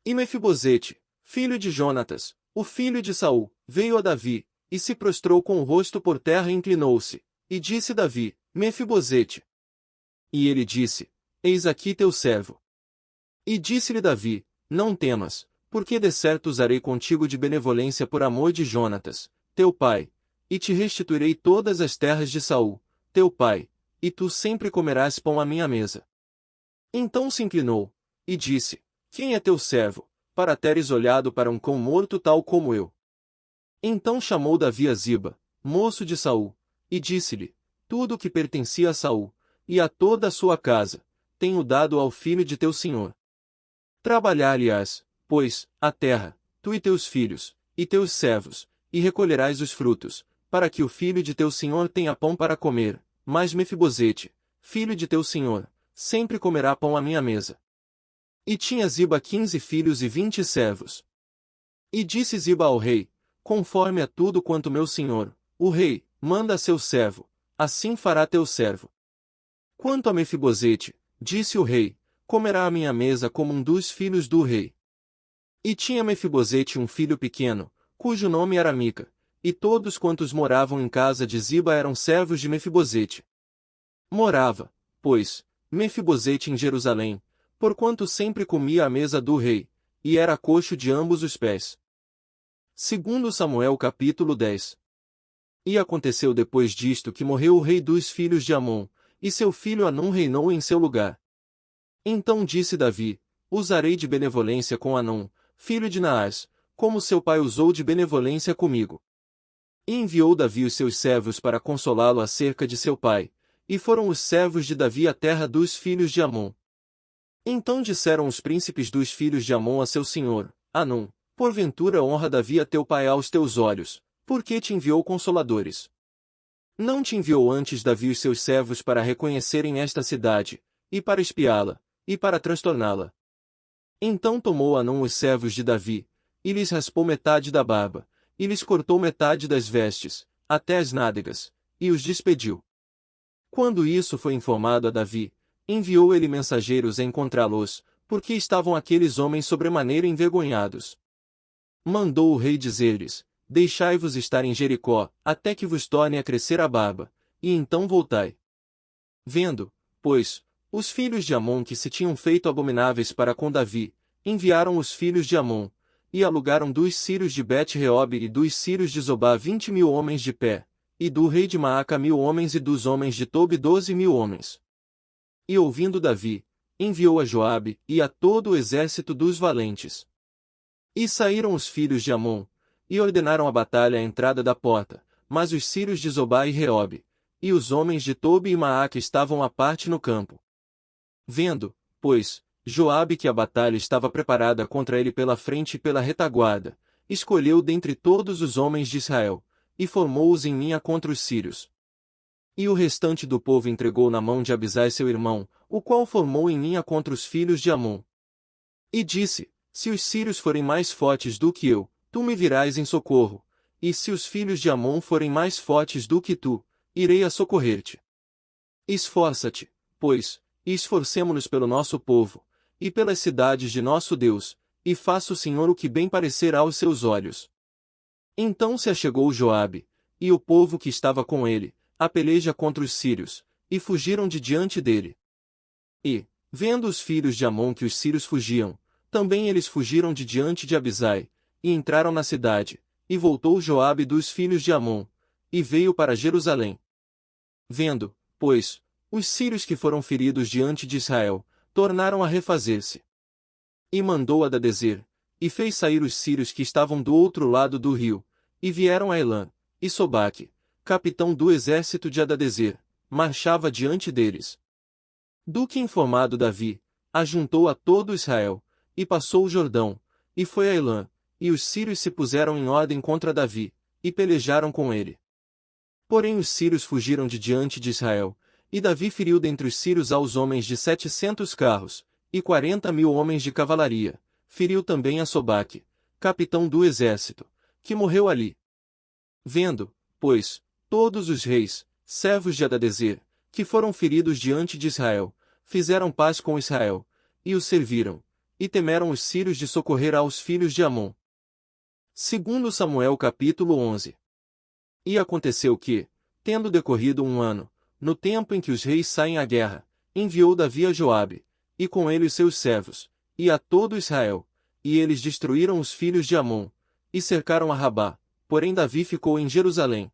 E Mefibosete, filho de Jonatas, o filho de Saul, veio a Davi, e se prostrou com o rosto por terra e inclinou-se, e disse Davi, Mefibosete. E ele disse, Eis aqui teu servo. E disse-lhe Davi, Não temas, porque de certo usarei contigo de benevolência por amor de Jonatas, teu pai, e te restituirei todas as terras de Saul, teu pai, e tu sempre comerás pão à minha mesa. Então se inclinou, e disse, Quem é teu servo, para teres olhado para um cão morto tal como eu? Então chamou Davi a Ziba, moço de Saul, e disse-lhe, Tudo o que pertencia a Saul, e a toda a sua casa, tenho dado ao filho de teu senhor. Trabalhar-lhe-ás, pois, a terra, tu e teus filhos, e teus servos, e recolherás os frutos, para que o filho de teu senhor tenha pão para comer, mas Mefibosete, filho de teu senhor, sempre comerá pão à minha mesa. E tinha Ziba 15 filhos e 20 servos. E disse Ziba ao rei, Conforme a tudo quanto meu senhor, o rei, manda a seu servo, assim fará teu servo. Quanto a Mefibosete, disse o rei, comerá à minha mesa como um dos filhos do rei. E tinha Mefibosete um filho pequeno, cujo nome era Mica, e todos quantos moravam em casa de Ziba eram servos de Mefibosete. Morava, pois, Mefibosete em Jerusalém, porquanto sempre comia à mesa do rei, e era coxo de ambos os pés. Segundo Samuel capítulo 10. E aconteceu depois disto que morreu o rei dos filhos de Amon, e seu filho Hanum reinou em seu lugar. Então disse Davi, Usarei de benevolência com Hanum, filho de Naás, como seu pai usou de benevolência comigo. E enviou Davi os seus servos para consolá-lo acerca de seu pai, e foram os servos de Davi à terra dos filhos de Amon. Então disseram os príncipes dos filhos de Amon a seu senhor, Hanum, porventura honra Davi a teu pai aos teus olhos, porque te enviou consoladores. Não te enviou antes Davi os seus servos para reconhecerem esta cidade, e para espiá-la, e para transtorná-la. Então tomou Hanum os servos de Davi, e lhes raspou metade da barba, e lhes cortou metade das vestes, até as nádegas, e os despediu. Quando isso foi informado a Davi, enviou ele mensageiros a encontrá-los, porque estavam aqueles homens sobremaneira envergonhados. Mandou o rei dizer-lhes, Deixai-vos estar em Jericó, até que vos torne a crescer a barba, e então voltai. Vendo, pois, os filhos de Amon que se tinham feito abomináveis para com Davi, enviaram os filhos de Amon, e alugaram dos sírios de Bet-Reob e dos sírios de Zobá 20.000 homens de pé, e do rei de Maaca 1.000 homens e dos homens de Tobi 12.000 homens. E ouvindo Davi, enviou a Joabe e a todo o exército dos valentes. E saíram os filhos de Amon, e ordenaram a batalha à entrada da porta, mas os sírios de Zobá e Reob, e os homens de Tobi e Maaca estavam à parte no campo. Vendo, pois, Joabe que a batalha estava preparada contra ele pela frente e pela retaguarda, escolheu dentre todos os homens de Israel, e formou-os em linha contra os sírios. E o restante do povo entregou na mão de Abisai seu irmão, o qual formou em linha contra os filhos de Amon. E disse, Se os sírios forem mais fortes do que eu, tu me virás em socorro, e se os filhos de Amon forem mais fortes do que tu, irei a socorrer-te. Esforça-te, pois, e esforcemo-nos pelo nosso povo, e pelas cidades de nosso Deus, e faça o Senhor o que bem parecer aos seus olhos. Então se achegou Joabe, e o povo que estava com ele, a peleja contra os sírios, e fugiram de diante dele. E, vendo os filhos de Amon que os sírios fugiam, também eles fugiram de diante de Abisai, e entraram na cidade, e voltou Joabe dos filhos de Amon, e veio para Jerusalém. Vendo, pois, os sírios que foram feridos diante de Israel, tornaram a refazer-se. E mandou Hadadezer, e fez sair os sírios que estavam do outro lado do rio, e vieram a Elã, e Sobaque, capitão do exército de Hadadezer, marchava diante deles. Do que informado Davi, ajuntou a todo Israel, e passou o Jordão, e foi a Elã, e os sírios se puseram em ordem contra Davi, e pelejaram com ele. Porém os sírios fugiram de diante de Israel, e Davi feriu dentre os sírios aos homens de 700 carros, e 40.000 homens de cavalaria, feriu também a Sobaque, capitão do exército, que morreu ali. Vendo, pois, todos os reis, servos de Hadadezer, que foram feridos diante de Israel, fizeram paz com Israel, e os serviram, e temeram os sírios de socorrer aos filhos de Amon. Segundo Samuel capítulo 11. E aconteceu que, tendo decorrido 1 ano, no tempo em que os reis saem à guerra, enviou Davi a Joabe, e com ele os seus servos, e a todo Israel, e eles destruíram os filhos de Amon, e cercaram a Rabá, porém Davi ficou em Jerusalém.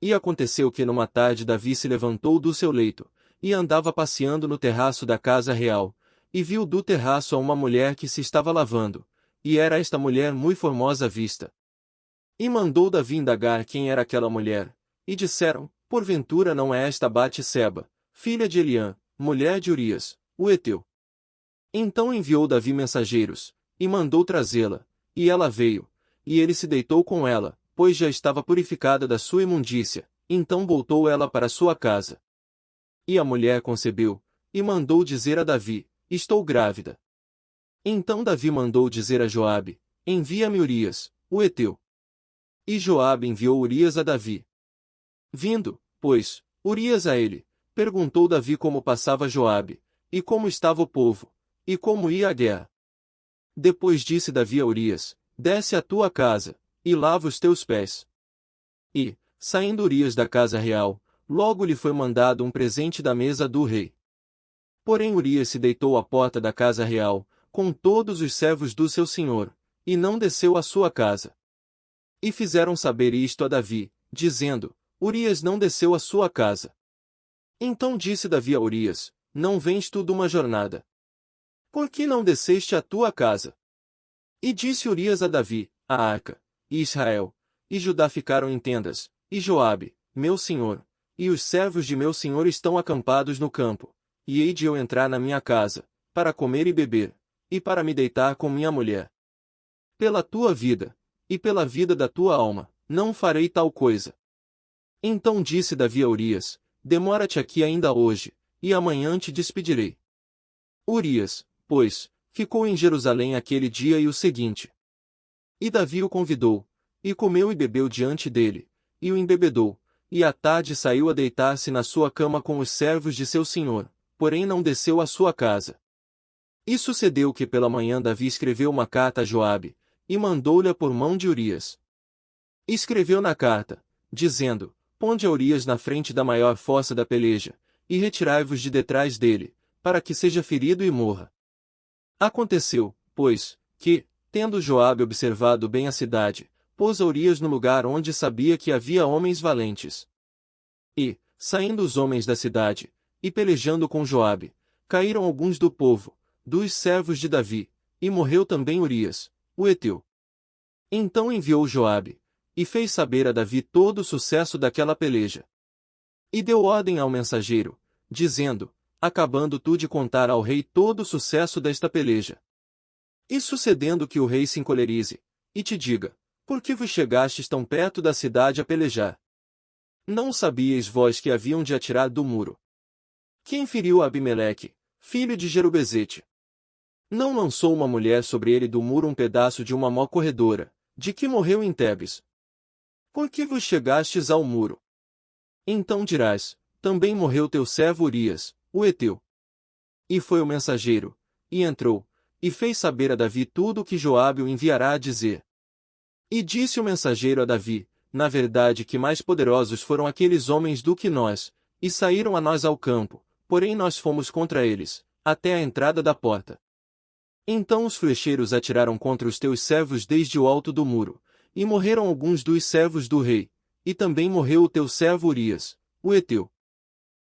E aconteceu que numa tarde Davi se levantou do seu leito, e andava passeando no terraço da casa real, e viu do terraço a uma mulher que se estava lavando, e era esta mulher muito formosa à vista. E mandou Davi indagar quem era aquela mulher, e disseram, porventura não é esta Batseba, filha de Eliã, mulher de Urias, o heteu. Então enviou Davi mensageiros, e mandou trazê-la, e ela veio, e ele se deitou com ela, pois já estava purificada da sua imundícia, então voltou ela para sua casa. E a mulher concebeu, e mandou dizer a Davi, estou grávida. Então Davi mandou dizer a Joabe, envia-me Urias, o heteu. E Joabe enviou Urias a Davi. Vindo, pois, Urias a ele, perguntou Davi como passava Joabe, e como estava o povo, e como ia a guerra. Depois disse Davi a Urias, desce à tua casa, e lava os teus pés. E, saindo Urias da casa real, logo lhe foi mandado um presente da mesa do rei. Porém Urias se deitou à porta da casa real, com todos os servos do seu senhor, e não desceu à sua casa. E fizeram saber isto a Davi, dizendo, Urias não desceu à sua casa. Então disse Davi a Urias, não vens tu de uma jornada? Por que não desceste à tua casa? E disse Urias a Davi, a Arca, e Israel, e Judá ficaram em tendas, e Joabe, meu senhor, e os servos de meu senhor estão acampados no campo, e hei de eu entrar na minha casa, para comer e beber, e para me deitar com minha mulher. Pela tua vida, e pela vida da tua alma, não farei tal coisa. Então disse Davi a Urias, demora-te aqui ainda hoje, e amanhã te despedirei. Urias, pois, ficou em Jerusalém aquele dia e o seguinte. E Davi o convidou, e comeu e bebeu diante dele, e o embebedou, e à tarde saiu a deitar-se na sua cama com os servos de seu senhor, porém não desceu à sua casa. E sucedeu que pela manhã Davi escreveu uma carta a Joabe, e mandou-lhe por mão de Urias. Escreveu na carta, dizendo, ponde a Urias na frente da maior fossa da peleja, e retirai-vos de detrás dele, para que seja ferido e morra. Aconteceu, pois, que, tendo Joabe observado bem a cidade, pôs a Urias no lugar onde sabia que havia homens valentes. E, saindo os homens da cidade, e pelejando com Joabe, caíram alguns do povo, dos servos de Davi, e morreu também Urias, o heteu. Então enviou Joabe, e fez saber a Davi todo o sucesso daquela peleja. E deu ordem ao mensageiro, dizendo, acabando tu de contar ao rei todo o sucesso desta peleja. E sucedendo que o rei se encolerize, e te diga, por que vos chegastes tão perto da cidade a pelejar? Não sabíeis vós que haviam de atirar do muro? Quem feriu Abimeleque, filho de Jerubezete? Não lançou uma mulher sobre ele do muro um pedaço de uma mó corredora, de que morreu em Tebes? Por que vos chegastes ao muro? Então dirás, também morreu teu servo Urias, o heteu. E foi o mensageiro, e entrou, e fez saber a Davi tudo o que Joabe o enviará a dizer. E disse o mensageiro a Davi, na verdade que mais poderosos foram aqueles homens do que nós, e saíram a nós ao campo, porém nós fomos contra eles, até a entrada da porta. Então os flecheiros atiraram contra os teus servos desde o alto do muro, e morreram alguns dos servos do rei, e também morreu o teu servo Urias, o heteu.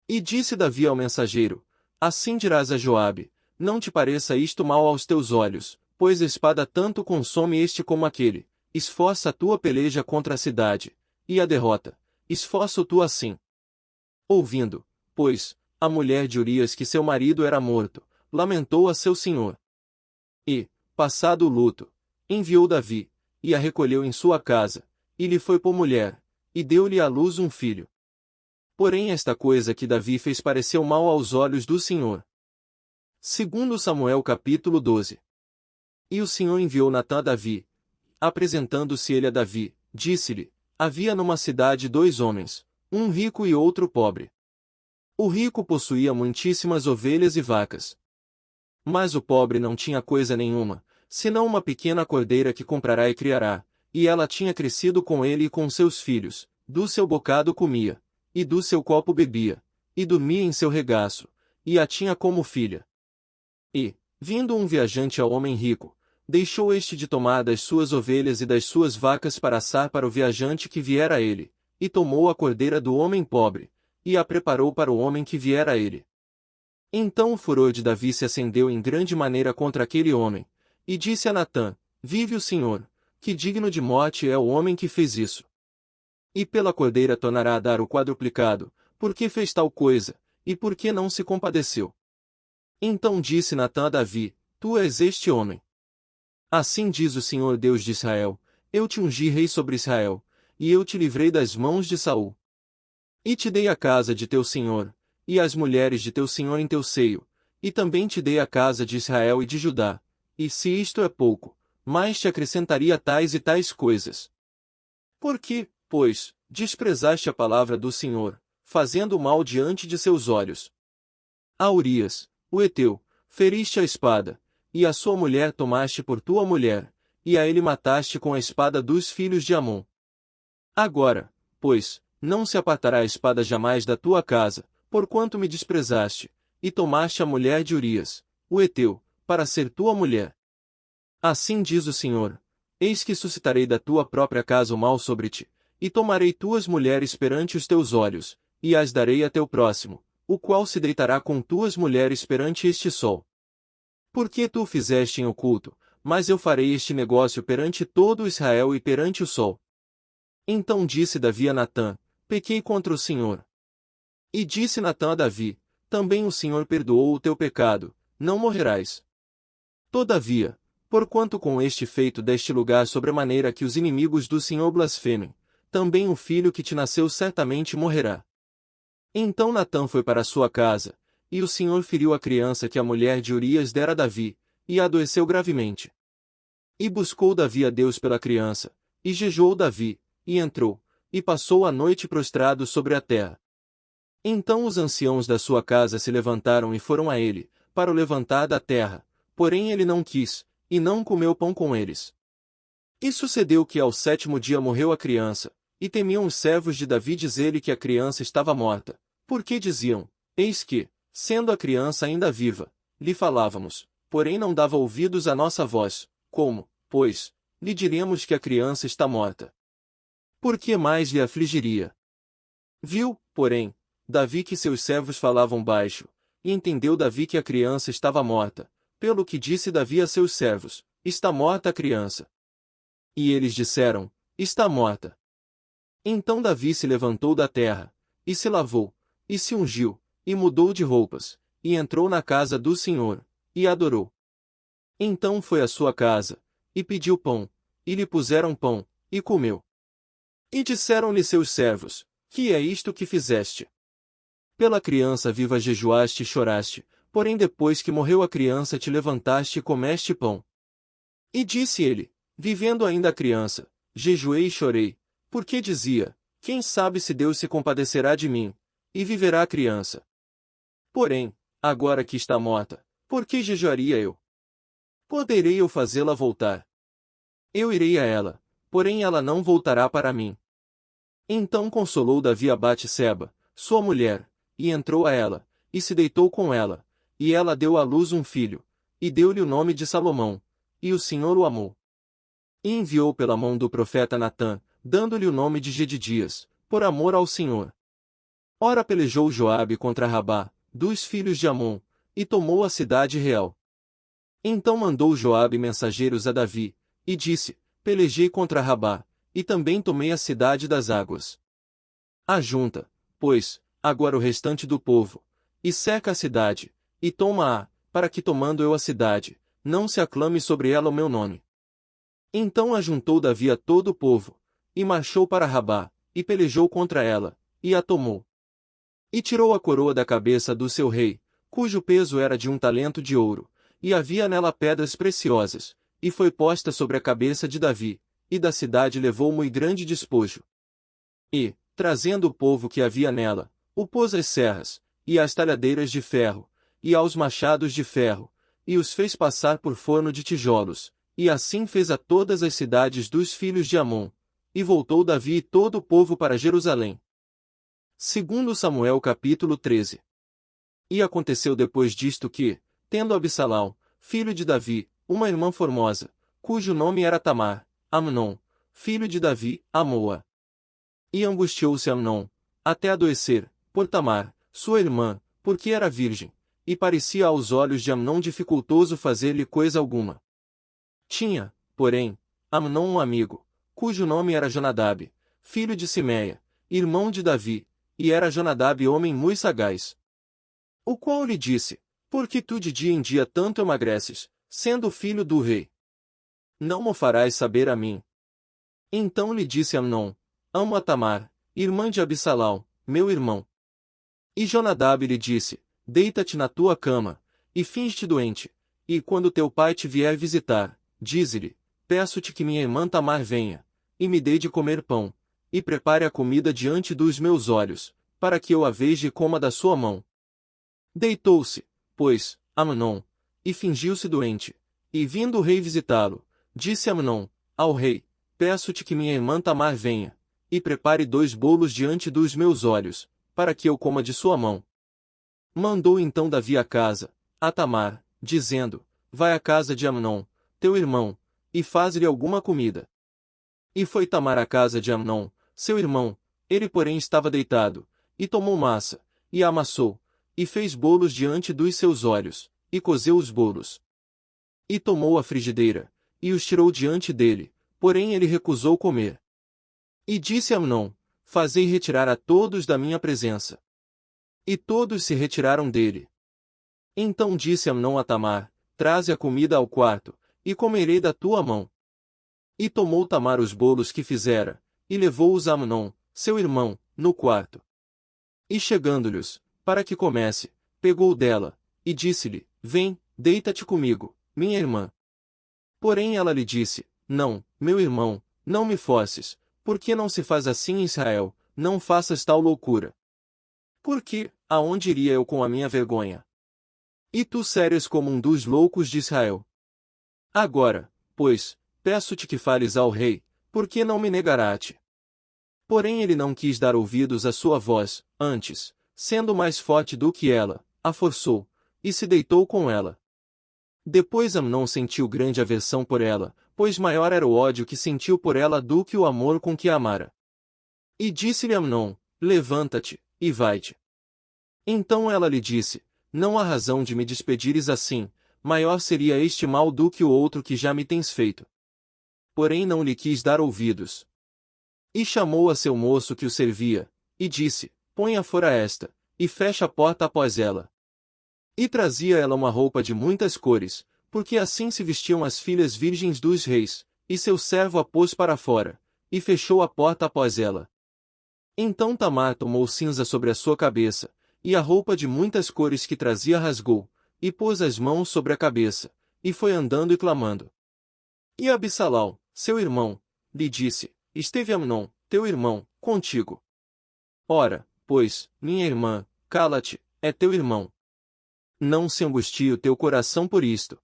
E disse Davi ao mensageiro, assim dirás a Joabe, não te pareça isto mal aos teus olhos, pois a espada tanto consome este como aquele, esforça a tua peleja contra a cidade, e a derrota, esforça tu assim. Ouvindo, pois, a mulher de Urias que seu marido era morto, lamentou a seu senhor. E, passado o luto, enviou Davi, e a recolheu em sua casa, e lhe foi por mulher, e deu-lhe à luz um filho. Porém esta coisa que Davi fez pareceu mal aos olhos do Senhor. Segundo Samuel capítulo 12. E o Senhor enviou Natã a Davi. Apresentando-se ele a Davi, disse-lhe, havia numa cidade 2 homens, um rico e outro pobre. O rico possuía muitíssimas ovelhas e vacas. Mas o pobre não tinha coisa nenhuma, senão uma pequena cordeira que comprará e criará, e ela tinha crescido com ele e com seus filhos, do seu bocado comia, e do seu copo bebia, e dormia em seu regaço, e a tinha como filha. E, vindo um viajante ao homem rico, deixou este de tomar das suas ovelhas e das suas vacas para assar para o viajante que viera a ele, e tomou a cordeira do homem pobre, e a preparou para o homem que viera a ele. Então o furor de Davi se acendeu em grande maneira contra aquele homem, e disse a Natã: Vive o Senhor, que digno de morte é o homem que fez isso. E pela cordeira tornará a dar o quadruplicado, porque fez tal coisa, e porque não se compadeceu. Então disse Natã a Davi: Tu és este homem. Assim diz o Senhor Deus de Israel: Eu te ungi rei sobre Israel, e eu te livrei das mãos de Saul. E te dei a casa de teu senhor, e as mulheres de teu senhor em teu seio, e também te dei a casa de Israel e de Judá, e se isto é pouco, mais te acrescentaria tais e tais coisas. Por que, pois, desprezaste a palavra do Senhor, fazendo mal diante de seus olhos? A Urias, o heteu, feriste a espada, e a sua mulher tomaste por tua mulher, e a ele mataste com a espada dos filhos de Amon. Agora, pois, não se apartará a espada jamais da tua casa, porquanto me desprezaste, e tomaste a mulher de Urias, o heteu, para ser tua mulher. Assim diz o Senhor: Eis que suscitarei da tua própria casa o mal sobre ti, e tomarei tuas mulheres perante os teus olhos, e as darei a teu próximo, o qual se deitará com tuas mulheres perante este sol. Porque tu o fizeste em oculto, mas eu farei este negócio perante todo Israel e perante o sol. Então disse Davi a Natã: Pequei contra o Senhor. E disse Natã a Davi: Também o Senhor perdoou o teu pecado, não morrerás. Todavia, porquanto com este feito deste lugar sobremaneira que os inimigos do Senhor blasfemem, também o filho que te nasceu certamente morrerá. Então Natã foi para sua casa, e o Senhor feriu a criança que a mulher de Urias dera a Davi, e adoeceu gravemente. E buscou Davi a Deus pela criança, e jejuou Davi, e entrou, e passou a noite prostrado sobre a terra. Então os anciãos da sua casa se levantaram e foram a ele, para o levantar da terra, porém ele não quis, e não comeu pão com eles. E sucedeu que ao 7º dia morreu a criança, e temiam os servos de Davi dizer-lhe que a criança estava morta, porque diziam: Eis que, sendo a criança ainda viva, lhe falávamos, porém não dava ouvidos à nossa voz, como, pois, lhe diríamos que a criança está morta? Por que mais lhe afligiria? Viu, porém, Davi que seus servos falavam baixo, e entendeu Davi que a criança estava morta, pelo que disse Davi a seus servos: Está morta a criança. E eles disseram: Está morta. Então Davi se levantou da terra, e se lavou, e se ungiu, e mudou de roupas, e entrou na casa do Senhor, e adorou. Então foi à sua casa, e pediu pão, e lhe puseram pão, e comeu. E disseram-lhe seus servos: Que é isto que fizeste? Pela criança viva jejuaste e choraste, porém depois que morreu a criança te levantaste e comeste pão. E disse ele: Vivendo ainda a criança, jejuei e chorei, porque dizia: Quem sabe se Deus se compadecerá de mim, e viverá a criança. Porém, agora que está morta, por que jejuaria eu? Poderei eu fazê-la voltar? Eu irei a ela, porém ela não voltará para mim. Então consolou Davi a Batseba, sua mulher, e entrou a ela, e se deitou com ela, e ela deu à luz um filho, e deu-lhe o nome de Salomão, e o Senhor o amou. E enviou pela mão do profeta Natã, dando-lhe o nome de Jedidias, por amor ao Senhor. Ora pelejou Joabe contra Rabá, dos filhos de Amon, e tomou a cidade real. Então mandou Joabe mensageiros a Davi, e disse: Pelejei contra Rabá, e também tomei a cidade das águas. Ajunta, pois, agora o restante do povo, e cerca a cidade, e toma-a, para que tomando eu a cidade, não se aclame sobre ela o meu nome. Então ajuntou Davi a todo o povo, e marchou para Rabá, e pelejou contra ela, e a tomou. E tirou a coroa da cabeça do seu rei, cujo peso era de 1 talento de ouro, e havia nela pedras preciosas, e foi posta sobre a cabeça de Davi, e da cidade levou muito grande despojo. E, trazendo o povo que havia nela, o pôs às serras, e às talhadeiras de ferro, e aos machados de ferro, e os fez passar por forno de tijolos, e assim fez a todas as cidades dos filhos de Amon. E voltou Davi e todo o povo para Jerusalém. Segundo Samuel capítulo 13. E aconteceu depois disto que, tendo Absalão, filho de Davi, uma irmã formosa, cujo nome era Tamar, Amnon, filho de Davi, amou-a. E angustiou-se Amnon, até adoecer, por Tamar, sua irmã, porque era virgem, e parecia aos olhos de Amnon dificultoso fazer-lhe coisa alguma. Tinha, porém, Amnon um amigo, cujo nome era Jonadab, filho de Simeia, irmão de Davi, e era Jonadab homem muito sagaz. O qual lhe disse: Por que tu de dia em dia tanto emagreces, sendo filho do rei? Não mo farás saber a mim. Então lhe disse Amnon: Amo a Tamar, irmã de Absalão, meu irmão. E Jonadab lhe disse: Deita-te na tua cama, e finge-te doente, e quando teu pai te vier visitar, dize-lhe: Peço-te que minha irmã Tamar venha, e me dê de comer pão, e prepare a comida diante dos meus olhos, para que eu a veja e coma da sua mão. Deitou-se, pois, Amnon, e fingiu-se doente, e vindo o rei visitá-lo, disse Amnon ao rei: Peço-te que minha irmã Tamar venha, e prepare 2 bolos diante dos meus olhos, para que eu coma de sua mão. Mandou então Davi a casa, a Tamar, dizendo: Vai à casa de Amnon, teu irmão, e faz-lhe alguma comida. E foi Tamar à casa de Amnon, seu irmão, ele porém estava deitado, e tomou massa, e a amassou, e fez bolos diante dos seus olhos, e cozeu os bolos. E tomou a frigideira, e os tirou diante dele, porém ele recusou comer. E disse a Amnon: Fazei retirar a todos da minha presença. E todos se retiraram dele. Então disse Amnon a Tamar: Traze a comida ao quarto, e comerei da tua mão. E tomou Tamar os bolos que fizera, e levou-os a Amnon, seu irmão, no quarto. E chegando-lhes, para que comesse, pegou dela, e disse-lhe: Vem, deita-te comigo, minha irmã. Porém ela lhe disse: Não, meu irmão, não me forces, porque não se faz assim em Israel, não faças tal loucura. Porque, aonde iria eu com a minha vergonha? E tu seres como um dos loucos de Israel. Agora, pois, peço-te que fales ao rei, porque não me negará-te. Porém ele não quis dar ouvidos à sua voz, antes, sendo mais forte do que ela, a forçou, e se deitou com ela. Depois Amnon sentiu grande aversão por ela, pois maior era o ódio que sentiu por ela do que o amor com que a amara. E disse-lhe Amnon: Levanta-te, e vai-te. Então ela lhe disse: Não há razão de me despedires assim, maior seria este mal do que o outro que já me tens feito. Porém não lhe quis dar ouvidos. E chamou a seu moço que o servia, e disse: Ponha fora esta, e fecha a porta após ela. E trazia ela uma roupa de muitas cores, porque assim se vestiam as filhas virgens dos reis, e seu servo a pôs para fora, e fechou a porta após ela. Então Tamar tomou cinza sobre a sua cabeça, e a roupa de muitas cores que trazia rasgou, e pôs as mãos sobre a cabeça, e foi andando e clamando. E Absalão, seu irmão, lhe disse: Esteve Amnon, teu irmão, contigo. Ora, pois, minha irmã, cala-te, é teu irmão. Não se angustie o teu coração por isto.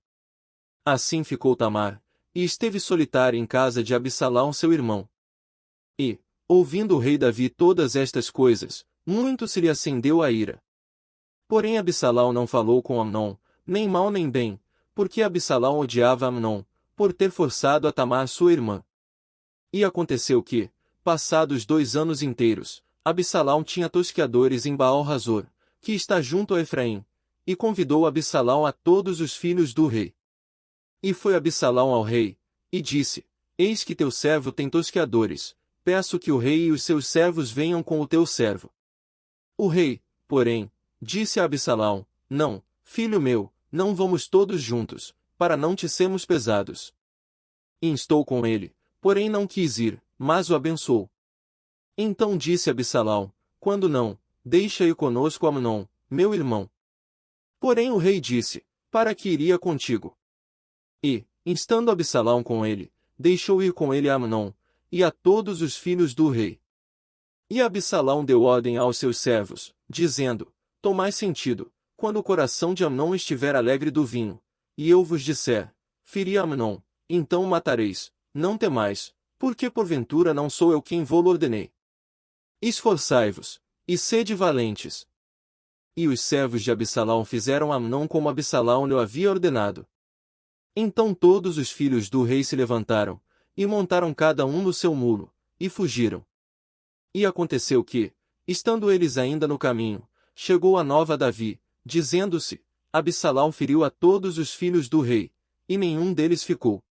Assim ficou Tamar, e esteve solitária em casa de Absalão seu irmão. E, ouvindo o rei Davi todas estas coisas, muito se lhe acendeu a ira. Porém Absalão não falou com Amnon, nem mal nem bem, porque Absalão odiava Amnon, por ter forçado a Tamar sua irmã. E aconteceu que, passados 2 anos inteiros, Absalão tinha tosqueadores em Baal-Razor, que está junto a Efraim, e convidou Absalão a todos os filhos do rei. E foi Absalão ao rei, e disse: Eis que teu servo tem tosqueadores, peço que o rei e os seus servos venham com o teu servo. O rei, porém, disse a Absalão: Não, filho meu, não vamos todos juntos, para não te sermos pesados. Instou com ele, porém não quis ir, mas o abençoou. Então disse Absalão: Quando não, deixa ir conosco Amnon, meu irmão. Porém o rei disse: Para que iria contigo? E, estando Absalão com ele, deixou ir com ele a Amnon, e a todos os filhos do rei. E Absalão deu ordem aos seus servos, dizendo: Tomai sentido, quando o coração de Amnon estiver alegre do vinho, e eu vos disser: Feri Amnon, então o matareis, não temais, porque porventura não sou eu quem vô-lo ordenei. Esforçai-vos, e sede valentes. E os servos de Absalão fizeram a Amnão como Absalão lhe havia ordenado. Então todos os filhos do rei se levantaram, e montaram cada um no seu mulo, e fugiram. E aconteceu que, estando eles ainda no caminho, chegou a nova a Davi, dizendo-se, Absalão feriu a todos os filhos do rei, e nenhum deles ficou.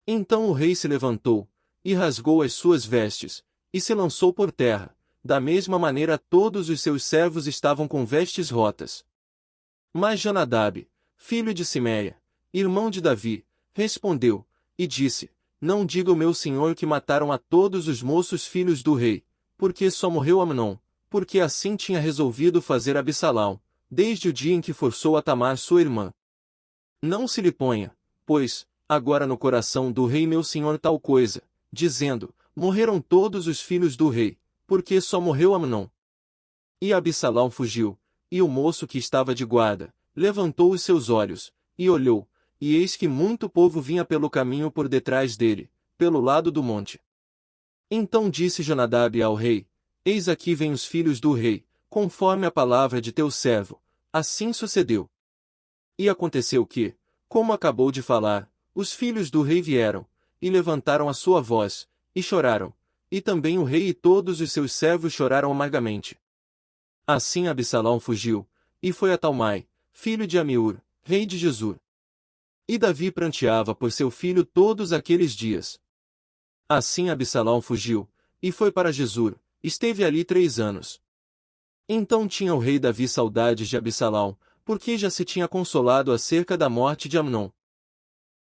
Então o rei se levantou, e rasgou as suas vestes, e se lançou por terra, da mesma maneira todos os seus servos estavam com vestes rotas. Mas Jonadab, filho de Simeia, irmão de Davi, respondeu, e disse, não diga o meu senhor que mataram a todos os moços filhos do rei, porque só morreu Amnon, porque assim tinha resolvido fazer Absalão, desde o dia em que forçou a Tamar sua irmã. Não se lhe ponha, pois, agora no coração do rei meu senhor tal coisa, dizendo, morreram todos os filhos do rei, porque só morreu Amnon. E Absalão fugiu, e o moço que estava de guarda, levantou os seus olhos, e olhou, e eis que muito povo vinha pelo caminho por detrás dele, pelo lado do monte. Então disse Jonadab ao rei, eis aqui vêm os filhos do rei, conforme a palavra de teu servo. Assim sucedeu. E aconteceu que, como acabou de falar, os filhos do rei vieram, e levantaram a sua voz, e choraram, e também o rei e todos os seus servos choraram amargamente. Assim Absalão fugiu, e foi a Talmai, filho de Amiur, rei de Gesur. E Davi pranteava por seu filho todos aqueles dias. Assim Absalão fugiu, e foi para Gesur, esteve ali 3 anos. Então tinha o rei Davi saudades de Absalão, porque já se tinha consolado acerca da morte de Amnon.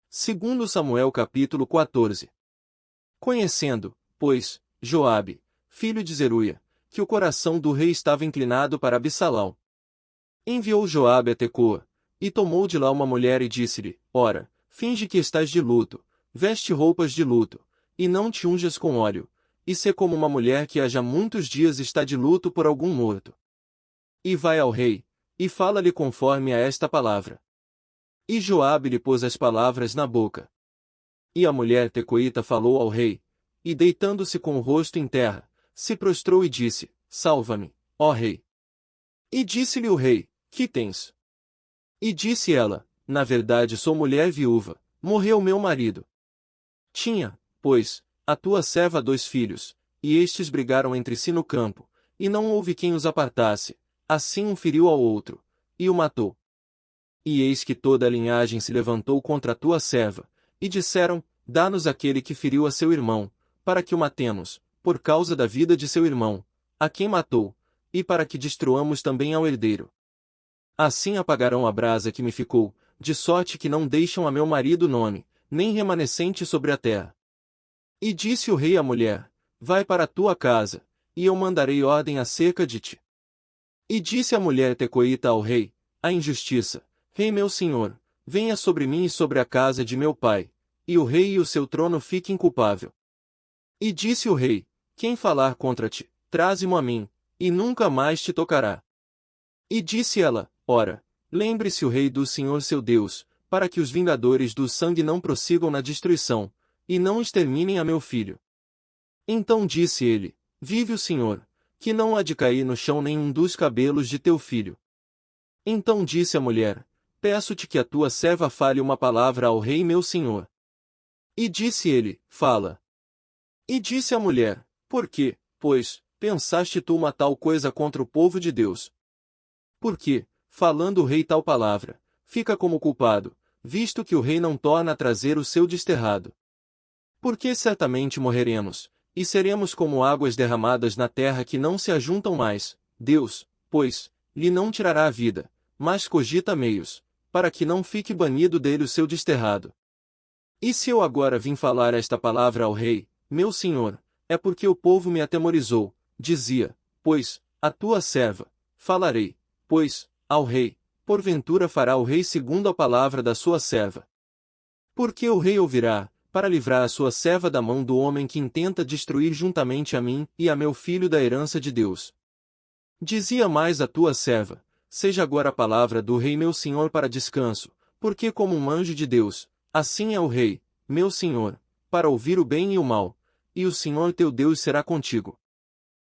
Segundo Samuel capítulo 14. Conhecendo, pois, Joabe, filho de Zeruia, que o coração do rei estava inclinado para Absalão, enviou Joabe a Tecoa, e tomou de lá uma mulher e disse-lhe, ora, finge que estás de luto, veste roupas de luto, e não te unjas com óleo, e sê como uma mulher que há já muitos dias está de luto por algum morto. E vai ao rei, e fala-lhe conforme a esta palavra. E Joabe lhe pôs as palavras na boca. E a mulher tecoíta falou ao rei, e deitando-se com o rosto em terra, se prostrou e disse, salva-me, ó rei. E disse-lhe o rei, que tens? E disse ela, na verdade sou mulher viúva, morreu meu marido. Tinha, pois, a tua serva 2 filhos, e estes brigaram entre si no campo, e não houve quem os apartasse, assim um feriu ao outro, e o matou. E eis que toda a linhagem se levantou contra a tua serva, e disseram, dá-nos aquele que feriu a seu irmão, para que o matemos, por causa da vida de seu irmão, a quem matou, e para que destruamos também ao herdeiro. Assim apagarão a brasa que me ficou, de sorte que não deixam a meu marido nome, nem remanescente sobre a terra. E disse o rei à mulher, vai para a tua casa, e eu mandarei ordem acerca de ti. E disse a mulher tecoíta ao rei, a injustiça, rei meu senhor, venha sobre mim e sobre a casa de meu pai, e o rei e o seu trono fiquem culpável. E disse o rei, quem falar contra ti, traze-mo a mim, e nunca mais te tocará. E disse ela, ora, lembre-se o rei do Senhor seu Deus, para que os vingadores do sangue não prossigam na destruição, e não exterminem a meu filho. Então disse ele, vive o Senhor, que não há de cair no chão nenhum dos cabelos de teu filho. Então disse a mulher, peço-te que a tua serva fale uma palavra ao rei meu senhor. E disse ele, fala. E disse a mulher, por quê, pois, pensaste tu uma tal coisa contra o povo de Deus? Porque, falando o rei tal palavra, fica como culpado, visto que o rei não torna a trazer o seu desterrado. Porque certamente morreremos, e seremos como águas derramadas na terra que não se ajuntam mais. Deus, pois, lhe não tirará a vida, mas cogita meios, para que não fique banido dele o seu desterrado. E se eu agora vim falar esta palavra ao rei, meu senhor, é porque o povo me atemorizou, dizia, pois, a tua serva, falarei, pois, ao rei, porventura fará o rei segundo a palavra da sua serva. Porque o rei ouvirá, para livrar a sua serva da mão do homem que intenta destruir juntamente a mim e a meu filho da herança de Deus. Dizia mais a tua serva, seja agora a palavra do rei meu senhor para descanso, porque como um anjo de Deus, assim é o rei, meu senhor, para ouvir o bem e o mal, e o Senhor teu Deus será contigo.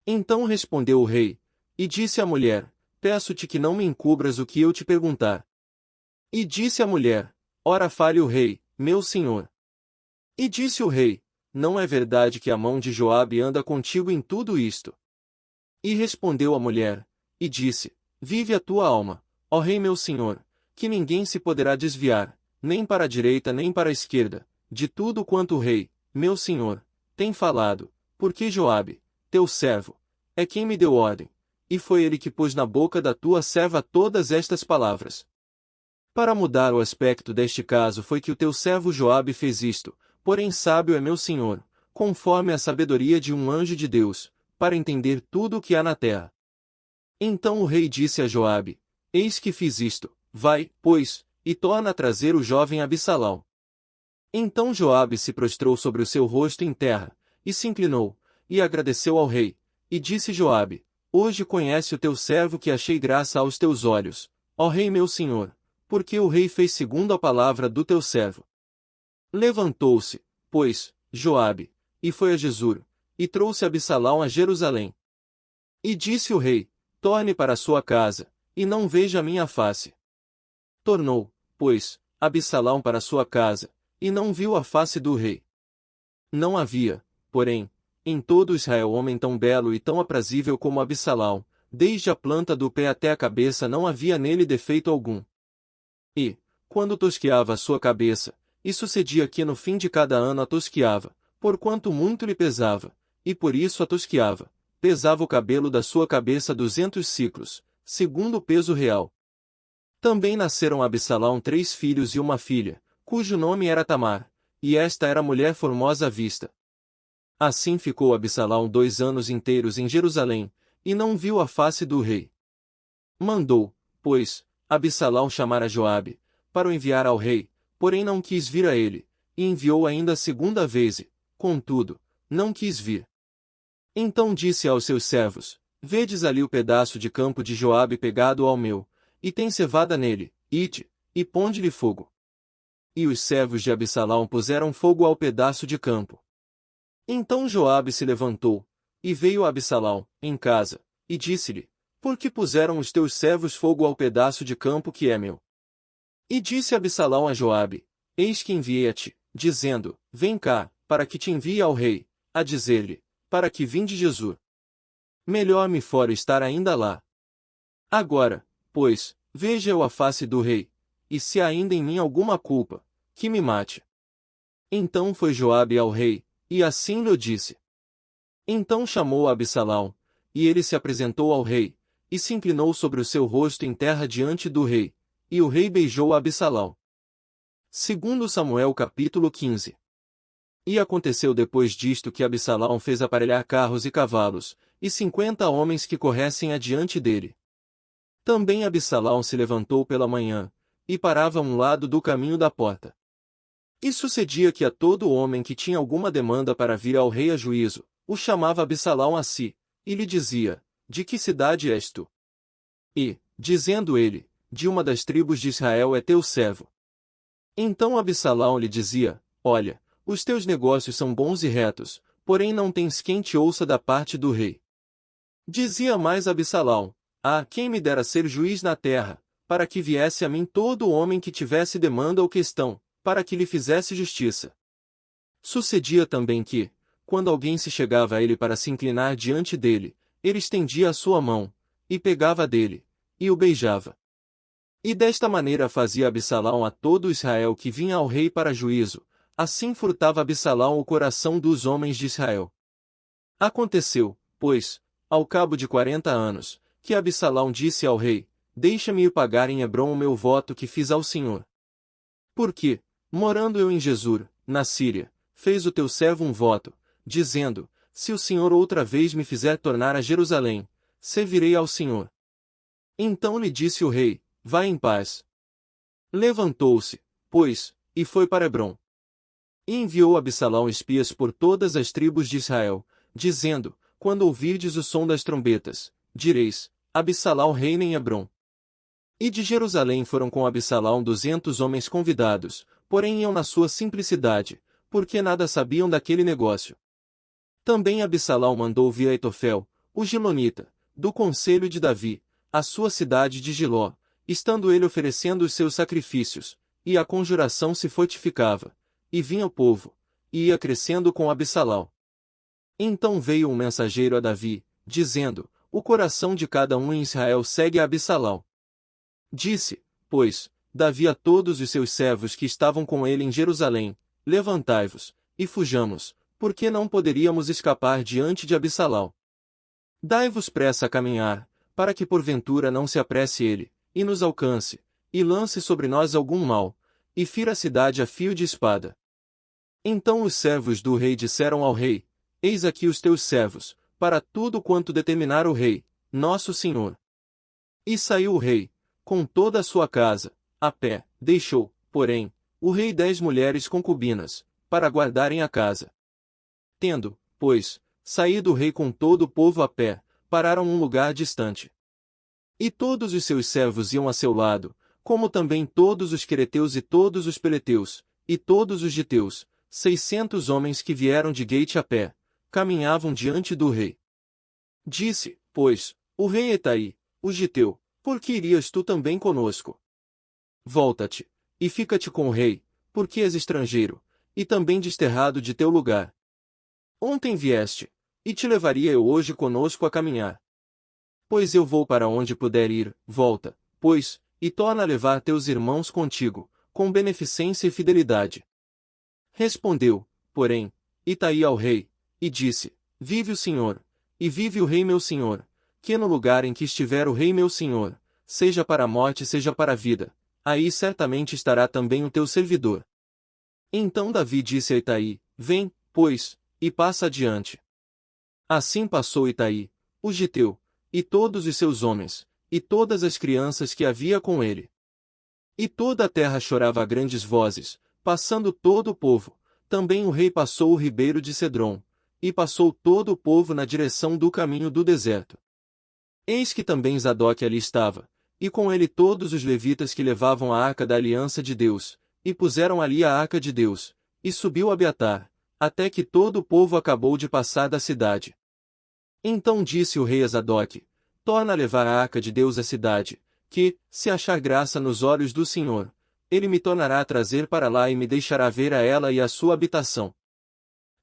Então respondeu o rei, e disse à mulher, peço-te que não me encubras o que eu te perguntar. E disse a mulher, ora fale o rei, meu senhor. E disse o rei, não é verdade que a mão de Joabe anda contigo em tudo isto? E respondeu a mulher, e disse, vive a tua alma, ó rei meu senhor, que ninguém se poderá desviar, nem para a direita nem para a esquerda, de tudo quanto o rei, meu senhor, tem falado, porque Joabe, teu servo, é quem me deu ordem, e foi ele que pôs na boca da tua serva todas estas palavras. Para mudar o aspecto deste caso foi que o teu servo Joabe fez isto, porém sábio é meu senhor, conforme a sabedoria de um anjo de Deus, para entender tudo o que há na terra. Então o rei disse a Joabe, eis que fiz isto, vai, pois, e torna a trazer o jovem Absalão. Então Joabe se prostrou sobre o seu rosto em terra, e se inclinou, e agradeceu ao rei, e disse Joabe, hoje conhece o teu servo que achei graça aos teus olhos, ó rei meu senhor, porque o rei fez segundo a palavra do teu servo. Levantou-se, pois, Joabe, e foi a Jesur, e trouxe Absalão a Jerusalém. E disse o rei, torne para a sua casa, e não veja a minha face. Tornou, pois, Absalão para a sua casa, e não viu a face do rei. Não havia, porém, em todo Israel homem tão belo e tão aprazível como Absalão, desde a planta do pé até a cabeça não havia nele defeito algum. E, quando tosqueava a sua cabeça, e sucedia que no fim de cada ano a tosqueava, porquanto muito lhe pesava, e por isso a tosqueava, pesava o cabelo da sua cabeça 200 siclos, segundo o peso real. Também nasceram a Absalão 3 filhos e uma filha, cujo nome era Tamar, e esta era mulher formosa à vista. Assim ficou Absalão 2 anos inteiros em Jerusalém, e não viu a face do rei. Mandou, pois, Absalão chamar a Joabe, para o enviar ao rei, porém não quis vir a ele, e enviou ainda a segunda vez e, contudo, não quis vir. Então disse aos seus servos, vedes ali o pedaço de campo de Joabe pegado ao meu, e tem cevada nele, ide, e ponde-lhe fogo. E os servos de Absalão puseram fogo ao pedaço de campo. Então Joabe se levantou, e veio a Absalão, em casa, e disse-lhe, por que puseram os teus servos fogo ao pedaço de campo que é meu? E disse Absalão a Joabe, eis que enviei a ti, dizendo, vem cá, para que te envie ao rei, a dizer-lhe, para que vinde Jesur. Melhor me fora estar ainda lá. Agora, pois, veja eu a face do rei, e se há ainda em mim alguma culpa, que me mate. Então foi Joabe ao rei, e assim lhe disse. Então chamou Absalão, e ele se apresentou ao rei, e se inclinou sobre o seu rosto em terra diante do rei, e o rei beijou Absalão. Segundo Samuel capítulo 15. E aconteceu depois disto que Absalão fez aparelhar carros e cavalos, e 50 homens que corressem adiante dele. Também Absalão se levantou pela manhã, e parava a um lado do caminho da porta. E sucedia que a todo homem que tinha alguma demanda para vir ao rei a juízo, o chamava Absalão a si, e lhe dizia, de que cidade és tu? E, dizendo ele, de uma das tribos de Israel é teu servo. Então Absalão lhe dizia, olha, os teus negócios são bons e retos, porém não tens quem te ouça da parte do rei. Dizia mais Absalão, quem me dera ser juiz na terra, para que viesse a mim todo homem que tivesse demanda ou questão, para que lhe fizesse justiça. Sucedia também que, quando alguém se chegava a ele para se inclinar diante dele, ele estendia a sua mão, e pegava dele, e o beijava. E desta maneira fazia Absalão a todo Israel que vinha ao rei para juízo, assim furtava Absalão o coração dos homens de Israel. Aconteceu, pois, ao cabo de 40 anos, que Absalão disse ao rei, deixa-me ir pagar em Hebrom o meu voto que fiz ao Senhor. Porque, morando eu em Jesur, na Síria, fez o teu servo um voto, dizendo, se o Senhor outra vez me fizer tornar a Jerusalém, servirei ao Senhor. Então lhe disse o rei, vai em paz. Levantou-se, pois, e foi para Hebrom. E enviou Absalão espias por todas as tribos de Israel, dizendo, quando ouvirdes o som das trombetas, direis, Absalão reina em Hebrom. E de Jerusalém foram com Absalão 200 homens convidados, porém iam na sua simplicidade, porque nada sabiam daquele negócio. Também Absalão mandou vir Aitofel, o Gilonita, do conselho de Davi, à sua cidade de Giló, estando ele oferecendo os seus sacrifícios, e a conjuração se fortificava, e vinha o povo, e ia crescendo com Absalão. Então veio um mensageiro a Davi, dizendo: o coração de cada um em Israel segue a Absalão. Disse, pois, Davi a todos os seus servos que estavam com ele em Jerusalém: levantai-vos, e fujamos, porque não poderíamos escapar diante de Absalão. Dai-vos pressa a caminhar, para que porventura não se apresse ele, e nos alcance, e lance sobre nós algum mal, e fira a cidade a fio de espada. Então os servos do rei disseram ao rei: eis aqui os teus servos, para tudo quanto determinar o rei, nosso senhor. E saiu o rei, com toda a sua casa, a pé, deixou, porém, o rei 10 mulheres concubinas, para guardarem a casa. Tendo, pois, saído o rei com todo o povo a pé, pararam num lugar distante. E todos os seus servos iam a seu lado, como também todos os quereteus e todos os peleteus, e todos os giteus, 600 homens que vieram de Gate a pé, caminhavam diante do rei. Disse, pois, o rei Etai, o giteu: por que irias tu também conosco? Volta-te, e fica-te com o rei, porque és estrangeiro, e também desterrado de teu lugar. Ontem vieste, e te levaria eu hoje conosco a caminhar. Pois eu vou para onde puder ir, volta, pois, e torna a levar teus irmãos contigo, com beneficência e fidelidade. Respondeu, porém, Itai ao rei, e disse: vive o Senhor, e vive o rei meu senhor, que no lugar em que estiver o rei meu senhor, seja para a morte seja para a vida, aí certamente estará também o teu servidor. Então Davi disse a Itai: vem, pois, e passa adiante. Assim passou Itai, o giteu, e todos os seus homens, e todas as crianças que havia com ele. E toda a terra chorava a grandes vozes, passando todo o povo. Também o rei passou o ribeiro de Cedron, e passou todo o povo na direção do caminho do deserto. Eis que também Zadok ali estava, e com ele todos os levitas que levavam a arca da aliança de Deus, e puseram ali a arca de Deus, e subiu Abiatar, até que todo o povo acabou de passar da cidade. Então disse o rei a Zadok: torna a levar a arca de Deus à cidade, que, se achar graça nos olhos do Senhor, ele me tornará a trazer para lá e me deixará ver a ela e a sua habitação.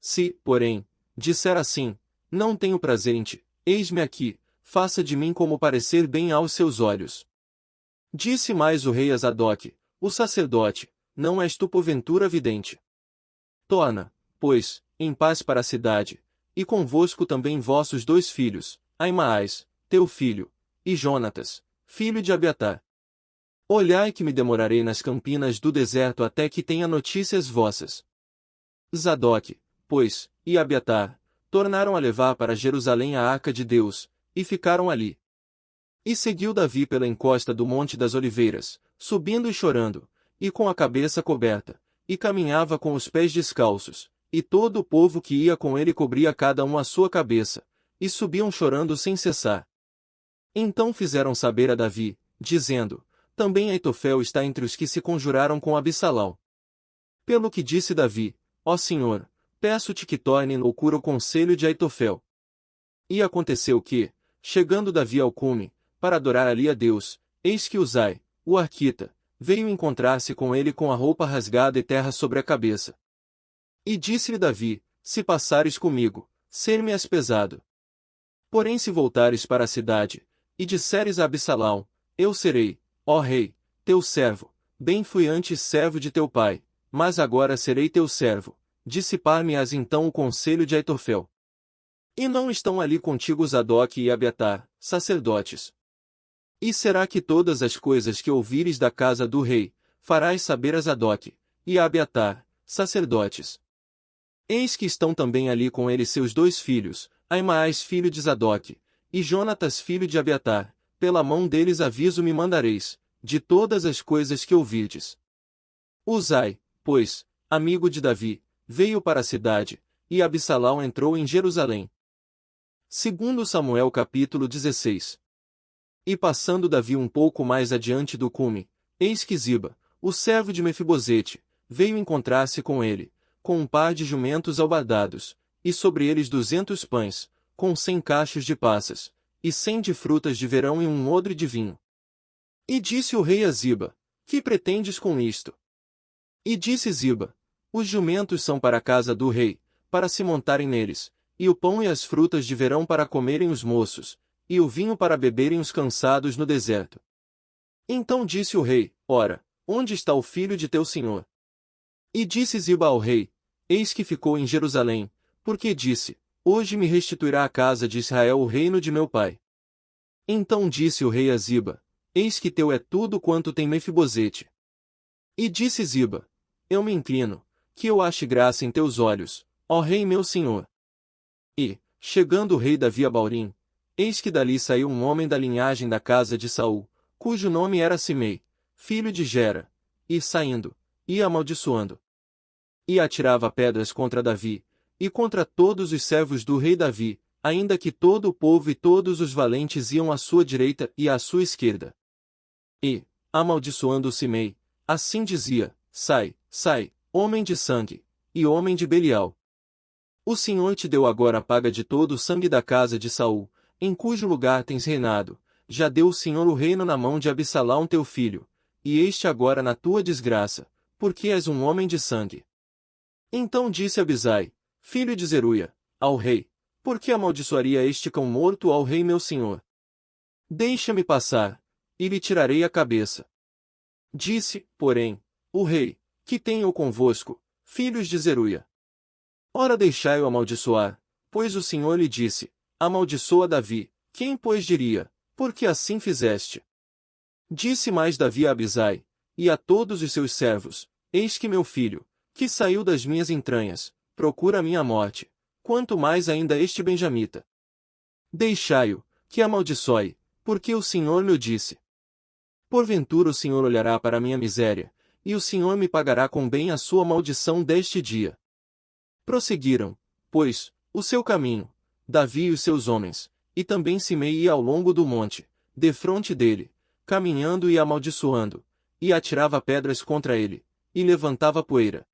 Se, porém, disser assim: não tenho prazer em ti, eis-me aqui, faça de mim como parecer bem aos seus olhos. Disse mais o rei a Zadok, o sacerdote: não és tu porventura vidente? Torna, pois, em paz para a cidade, e convosco também vossos 2 filhos, Aimaas, teu filho, e Jonatas, filho de Abiatar. Olhai que me demorarei nas campinas do deserto até que tenha notícias vossas. Zadok, pois, e Abiatar, tornaram a levar para Jerusalém a arca de Deus, e ficaram ali. E seguiu Davi pela encosta do Monte das Oliveiras, subindo e chorando, e com a cabeça coberta, e caminhava com os pés descalços, e todo o povo que ia com ele cobria cada um a sua cabeça, e subiam chorando sem cessar. Então fizeram saber a Davi, dizendo: também Aitofel está entre os que se conjuraram com Absalão. Pelo que disse Davi: ó Senhor, peço-te que torne em loucura o conselho de Aitofel. E aconteceu que, chegando Davi ao cume, para adorar ali a Deus, eis que Uzai, o arquita, veio encontrar-se com ele com a roupa rasgada e terra sobre a cabeça. E disse-lhe Davi: se passares comigo, ser-me-ás pesado. Porém se voltares para a cidade, e disseres a Absalão: eu serei, ó rei, teu servo, bem fui antes servo de teu pai, mas agora serei teu servo, dissipar-me-ás então o conselho de Aitofel. E não estão ali contigo Zadok e Abiatar, sacerdotes. E será que todas as coisas que ouvires da casa do rei, farás saber a Zadok, e a Abiatar, sacerdotes? Eis que estão também ali com ele seus 2 filhos, Aimaas filho de Zadok, e Jonatas filho de Abiatar, pela mão deles aviso me mandareis, de todas as coisas que ouvirdes. Uzai, pois, amigo de Davi, veio para a cidade, e Absalão entrou em Jerusalém. Segundo Samuel capítulo 16. E passando Davi um pouco mais adiante do cume, eis que Ziba, o servo de Mefibosete, veio encontrar-se com ele, com um par de jumentos albardados, e sobre eles 200 pães, com 100 cachos de passas, e 100 de frutas de verão e um odre de vinho. E disse o rei a Ziba: Que pretendes com isto? E disse Ziba: Os jumentos são para a casa do rei, para se montarem neles, e o pão e as frutas de verão para comerem os moços, e o vinho para beberem os cansados no deserto. Então disse o rei: Ora, onde está o filho de teu senhor? E disse Ziba ao rei: Eis que ficou em Jerusalém, porque disse: Hoje me restituirá a casa de Israel o reino de meu pai. Então disse o rei a Ziba: Eis que teu é tudo quanto tem Mefibosete. E disse Ziba: Eu me inclino, que eu ache graça em teus olhos, ó rei meu senhor. E, chegando o rei Davi a Baurim, eis que dali saiu um homem da linhagem da casa de Saul, cujo nome era Simei, filho de Gera, e saindo, ia amaldiçoando. E atirava pedras contra Davi, e contra todos os servos do rei Davi, ainda que todo o povo e todos os valentes iam à sua direita e à sua esquerda. E, amaldiçoando Simei, assim dizia: Sai, sai, homem de sangue, e homem de Belial. O Senhor te deu agora a paga de todo o sangue da casa de Saul, em cujo lugar tens reinado, já deu o Senhor o reino na mão de Absalão teu filho, e este agora na tua desgraça, porque és um homem de sangue. Então disse Abisai, filho de Zeruia, ao rei: Por que amaldiçoaria este cão morto ao rei meu senhor? Deixa-me passar, e lhe tirarei a cabeça. Disse, porém, o rei: Que tenho eu convosco, filhos de Zeruia? Ora deixai-o amaldiçoar, pois o Senhor lhe disse: Amaldiçoa Davi. Quem pois diria: Porque assim fizeste? Disse mais Davi a Abisai, e a todos os seus servos: Eis que meu filho, que saiu das minhas entranhas, procura a minha morte, quanto mais ainda este benjamita. Deixai-o, que amaldiçoe, porque o Senhor me o disse. Porventura o Senhor olhará para a minha miséria, e o Senhor me pagará com bem a sua maldição deste dia. Prosseguiram, pois, o seu caminho, Davi e os seus homens, e também Simei ia ao longo do monte, defronte dele, caminhando e amaldiçoando, e atirava pedras contra ele, e levantava poeira.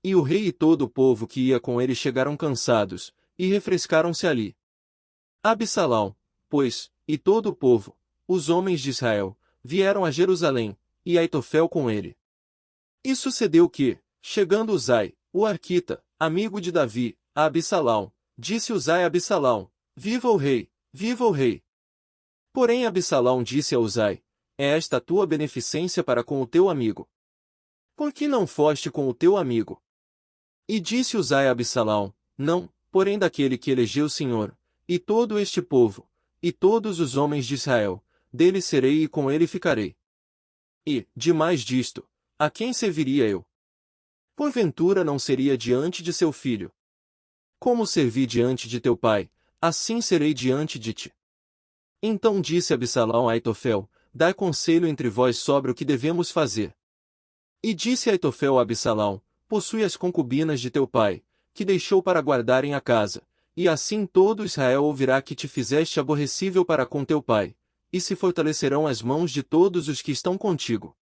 E o rei e todo o povo que ia com ele chegaram cansados, e refrescaram-se ali. Absalão, pois, e todo o povo, os homens de Israel, vieram a Jerusalém, e Aitofel com ele. E sucedeu que, chegando Uzai, o arquita, amigo de Davi, a Absalão, disse Uzai a Absalão: Viva o rei, viva o rei! Porém Absalão disse a Uzai: É esta a tua beneficência para com o teu amigo? Por que não foste com o teu amigo? E disse Uzai a Absalão: Não, porém daquele que elegeu o Senhor, e todo este povo, e todos os homens de Israel, dele serei e com ele ficarei. E, demais disto, a quem serviria eu? Porventura não seria diante de seu filho? Como servi diante de teu pai, assim serei diante de ti. Então disse Absalão a Aitofel: Dai conselho entre vós sobre o que devemos fazer. E disse Aitofel a Absalão: Possui as concubinas de teu pai, que deixou para guardarem a casa, e assim todo Israel ouvirá que te fizeste aborrecível para com teu pai, e se fortalecerão as mãos de todos os que estão contigo.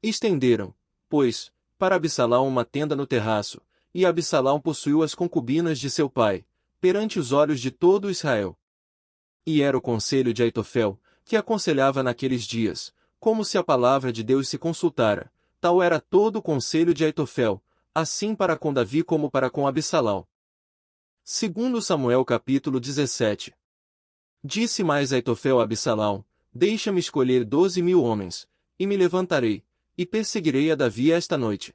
Estenderam, pois, para Absalão uma tenda no terraço, e Absalão possuiu as concubinas de seu pai, perante os olhos de todo Israel. E era o conselho de Aitofel, que aconselhava naqueles dias, como se a palavra de Deus se consultara, tal era todo o conselho de Aitofel, assim para com Davi como para com Absalão. Segundo Samuel capítulo 17. Disse mais Aitofel a Absalão: Deixa-me escolher 12.000 homens, e me levantarei, e perseguirei a Davi esta noite.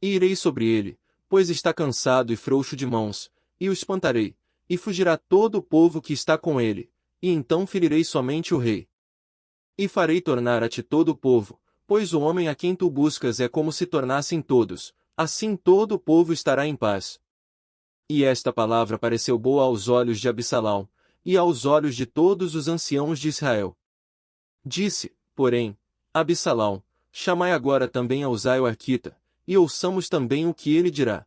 E irei sobre ele, pois está cansado e frouxo de mãos, e o espantarei, e fugirá todo o povo que está com ele, e então ferirei somente o rei. E farei tornar a ti todo o povo, pois o homem a quem tu buscas é como se tornassem todos, assim todo o povo estará em paz. E esta palavra pareceu boa aos olhos de Absalão, e aos olhos de todos os anciãos de Israel. Disse, porém, Absalão: Chamai agora também a Uzai o arquita, e ouçamos também o que ele dirá.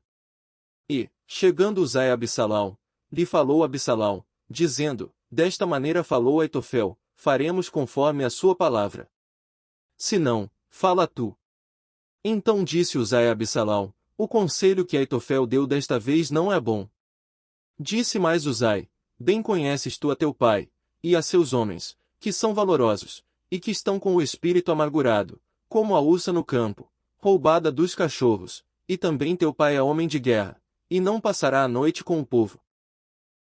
E, chegando Uzai a Absalão, lhe falou Absalão, dizendo: Desta maneira falou Aitofel, faremos conforme a sua palavra. Se não, fala tu. Então disse Uzai a Absalão: o conselho que Aitofel deu desta vez não é bom. Disse mais Uzai: bem conheces tu a teu pai, e a seus homens, que são valorosos, e que estão com o espírito amargurado, como a ursa no campo, roubada dos cachorros, e também teu pai é homem de guerra, e não passará a noite com o povo.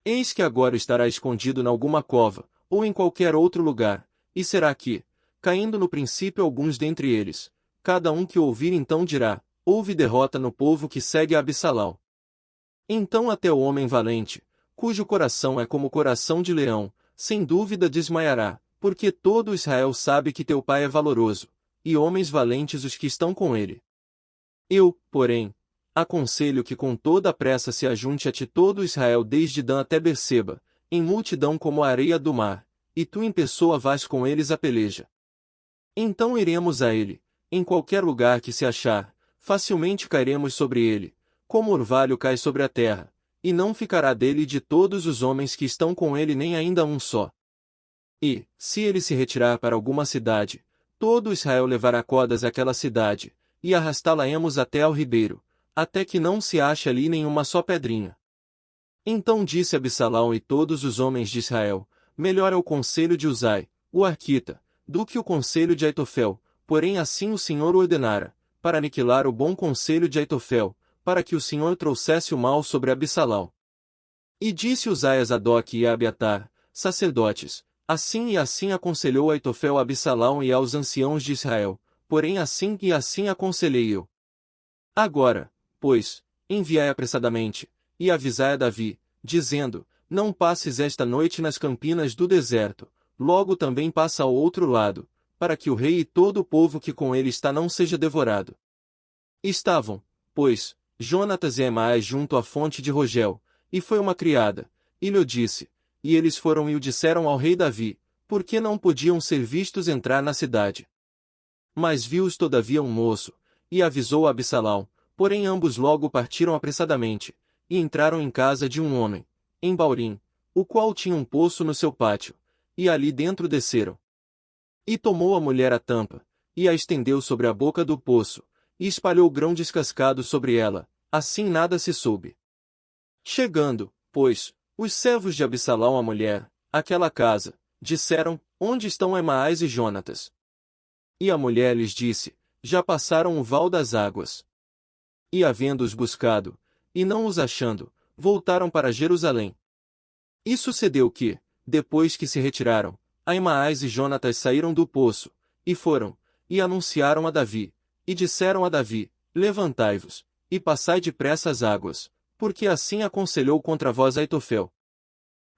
Eis que agora estará escondido em alguma cova, ou em qualquer outro lugar, e será que, caindo no princípio alguns dentre eles, cada um que ouvir então dirá: houve derrota no povo que segue a Abissalau. Então até o homem valente, cujo coração é como o coração de leão, sem dúvida desmaiará, porque todo Israel sabe que teu pai é valoroso, e homens valentes os que estão com ele. Eu, porém, aconselho que com toda a pressa se ajunte a ti todo Israel desde Dan até Berseba, em multidão como a areia do mar, e tu em pessoa vás com eles a peleja. Então iremos a ele, em qualquer lugar que se achar, facilmente cairemos sobre ele, como orvalho cai sobre a terra, e não ficará dele e de todos os homens que estão com ele nem ainda um só. E, se ele se retirar para alguma cidade, todo Israel levará cordas àquela cidade, e arrastá-la-emos até ao ribeiro, até que não se ache ali nenhuma só pedrinha. Então disse Absalão e todos os homens de Israel: melhor é o conselho de Uzai, o arquita, do que o conselho de Aitofel, porém assim o Senhor ordenara, para aniquilar o bom conselho de Aitofel, para que o Senhor trouxesse o mal sobre Absalão. E disse Uzai a Zadok e a Abiatar, sacerdotes: assim e assim aconselhou Aitofel a Absalão e aos anciãos de Israel, porém assim e assim aconselhei eu. Agora, pois, enviai apressadamente, e avisai a Davi, dizendo: não passes esta noite nas campinas do deserto, logo também passa ao outro lado, para que o rei e todo o povo que com ele está não seja devorado. Estavam, pois, Jonatas e Aimai junto à fonte de Rogel, e foi uma criada, e lhe disse, e eles foram e o disseram ao rei Davi, porque não podiam ser vistos entrar na cidade. Mas viu-os todavia um moço, e avisou a Absalão, porém ambos logo partiram apressadamente, e entraram em casa de um homem, em Baurim, o qual tinha um poço no seu pátio, e ali dentro desceram. E tomou a mulher a tampa, e a estendeu sobre a boca do poço, e espalhou grão descascado sobre ela, assim nada se soube. Chegando, pois, os servos de Absalão à mulher, àquela casa, disseram: onde estão Aimais e Jonatas? E a mulher lhes disse: já passaram o val das águas. E havendo-os buscado, e não os achando, voltaram para Jerusalém. E sucedeu que, depois que se retiraram, Aimais e Jonatas saíram do poço, e foram, e anunciaram a Davi, e disseram a Davi: levantai-vos, e passai depressa as águas, porque assim aconselhou contra vós Aitofel.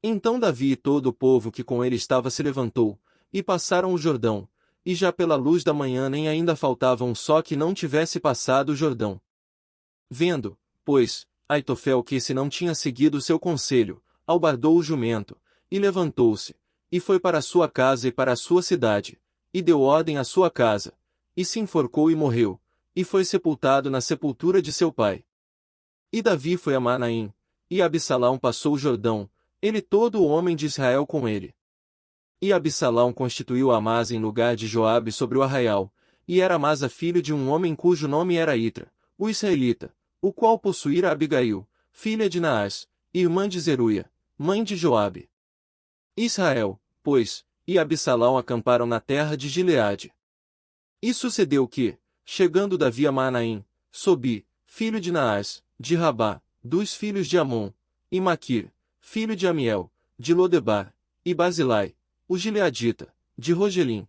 Então Davi e todo o povo que com ele estava se levantou, e passaram o Jordão, e já pela luz da manhã nem ainda faltava um só que não tivesse passado o Jordão. Vendo, pois, Aitofel que se não tinha seguido o seu conselho, albardou o jumento, e levantou-se, e foi para a sua casa e para a sua cidade, e deu ordem à sua casa, e se enforcou e morreu, e foi sepultado na sepultura de seu pai. E Davi foi a Manaim, e Absalão passou o Jordão, ele todo o homem de Israel com ele. E Absalão constituiu Amasa em lugar de Joabe sobre o arraial, e era Amasa filho de um homem cujo nome era Itra, o israelita, o qual possuíra Abigail, filha de Naás, irmã de Zeruia, mãe de Joabe. Israel, pois, e Absalão acamparam na terra de Gileade. E sucedeu que, chegando Davi a Manaim, Sobi, filho de Naás, de Rabá, dos filhos de Amon, e Maquir, filho de Amiel, de Lodebar, e Basilai, o gileadita, de Rogelim.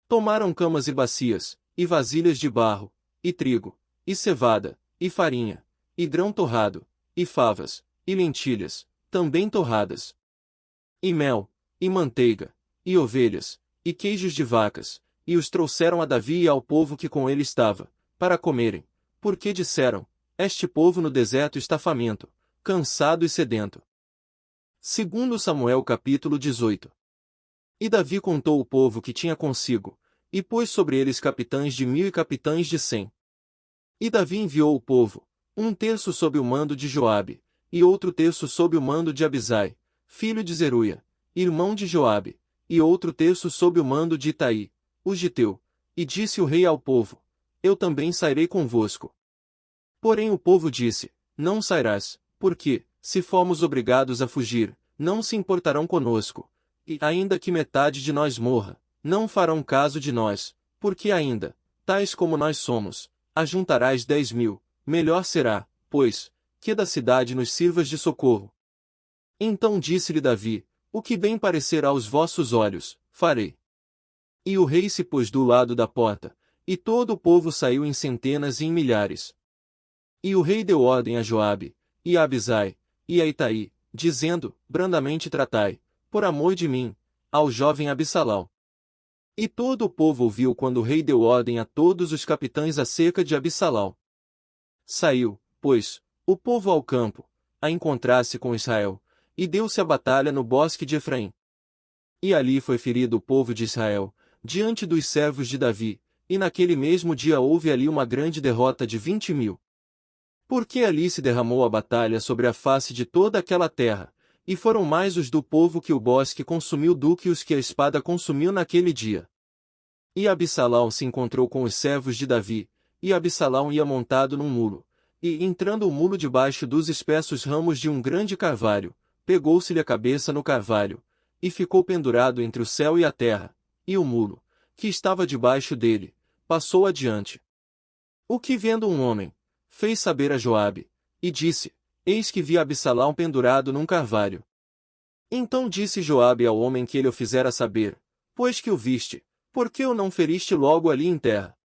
Tomaram camas e bacias, e vasilhas de barro, e trigo, e cevada, e farinha, e grão torrado, e favas, e lentilhas, também torradas, e mel, e manteiga, e ovelhas, e queijos de vacas, e os trouxeram a Davi e ao povo que com ele estava, para comerem, porque disseram: este povo no deserto está faminto, cansado e sedento. Segundo Samuel capítulo 18. E Davi contou o povo que tinha consigo, e pôs sobre eles capitães de 1000 e capitães de 100. E Davi enviou o povo, um terço sob o mando de Joabe, e outro terço sob o mando de Abisai, filho de Zeruia, irmão de Joabe, e outro terço sob o mando de Itaí, o giteu. E disse o rei ao povo: eu também sairei convosco. Porém o povo disse, não sairás, porque, se formos obrigados a fugir, não se importarão conosco, e, ainda que metade de nós morra, não farão caso de nós, porque ainda, tais como nós somos, ajuntarás 10.000, melhor será, pois, que da cidade nos sirvas de socorro. Então disse-lhe Davi, o que bem parecer aos vossos olhos, farei. E o rei se pôs do lado da porta, e todo o povo saiu em centenas e em milhares. E o rei deu ordem a Joabe, e a Abisai, e a Itai, dizendo, brandamente tratai, por amor de mim, ao jovem Absalão. E todo o povo ouviu quando o rei deu ordem a todos os capitães acerca de Absalão. Saiu, pois, o povo ao campo, a encontrar-se com Israel, e deu-se a batalha no bosque de Efraim. E ali foi ferido o povo de Israel, diante dos servos de Davi, e naquele mesmo dia houve ali uma grande derrota de 20.000. Porque ali se derramou a batalha sobre a face de toda aquela terra, e foram mais os do povo que o bosque consumiu do que os que a espada consumiu naquele dia. E Absalão se encontrou com os servos de Davi, e Absalão ia montado num mulo, e entrando o mulo debaixo dos espessos ramos de um grande carvalho, pegou-se-lhe a cabeça no carvalho, e ficou pendurado entre o céu e a terra, e o mulo, que estava debaixo dele, passou adiante. O que vendo um homem, fez saber a Joabe, e disse, eis que vi Absalão pendurado num carvalho. Então disse Joabe ao homem que ele o fizera saber, pois que o viste, por que o não feriste logo ali em terra?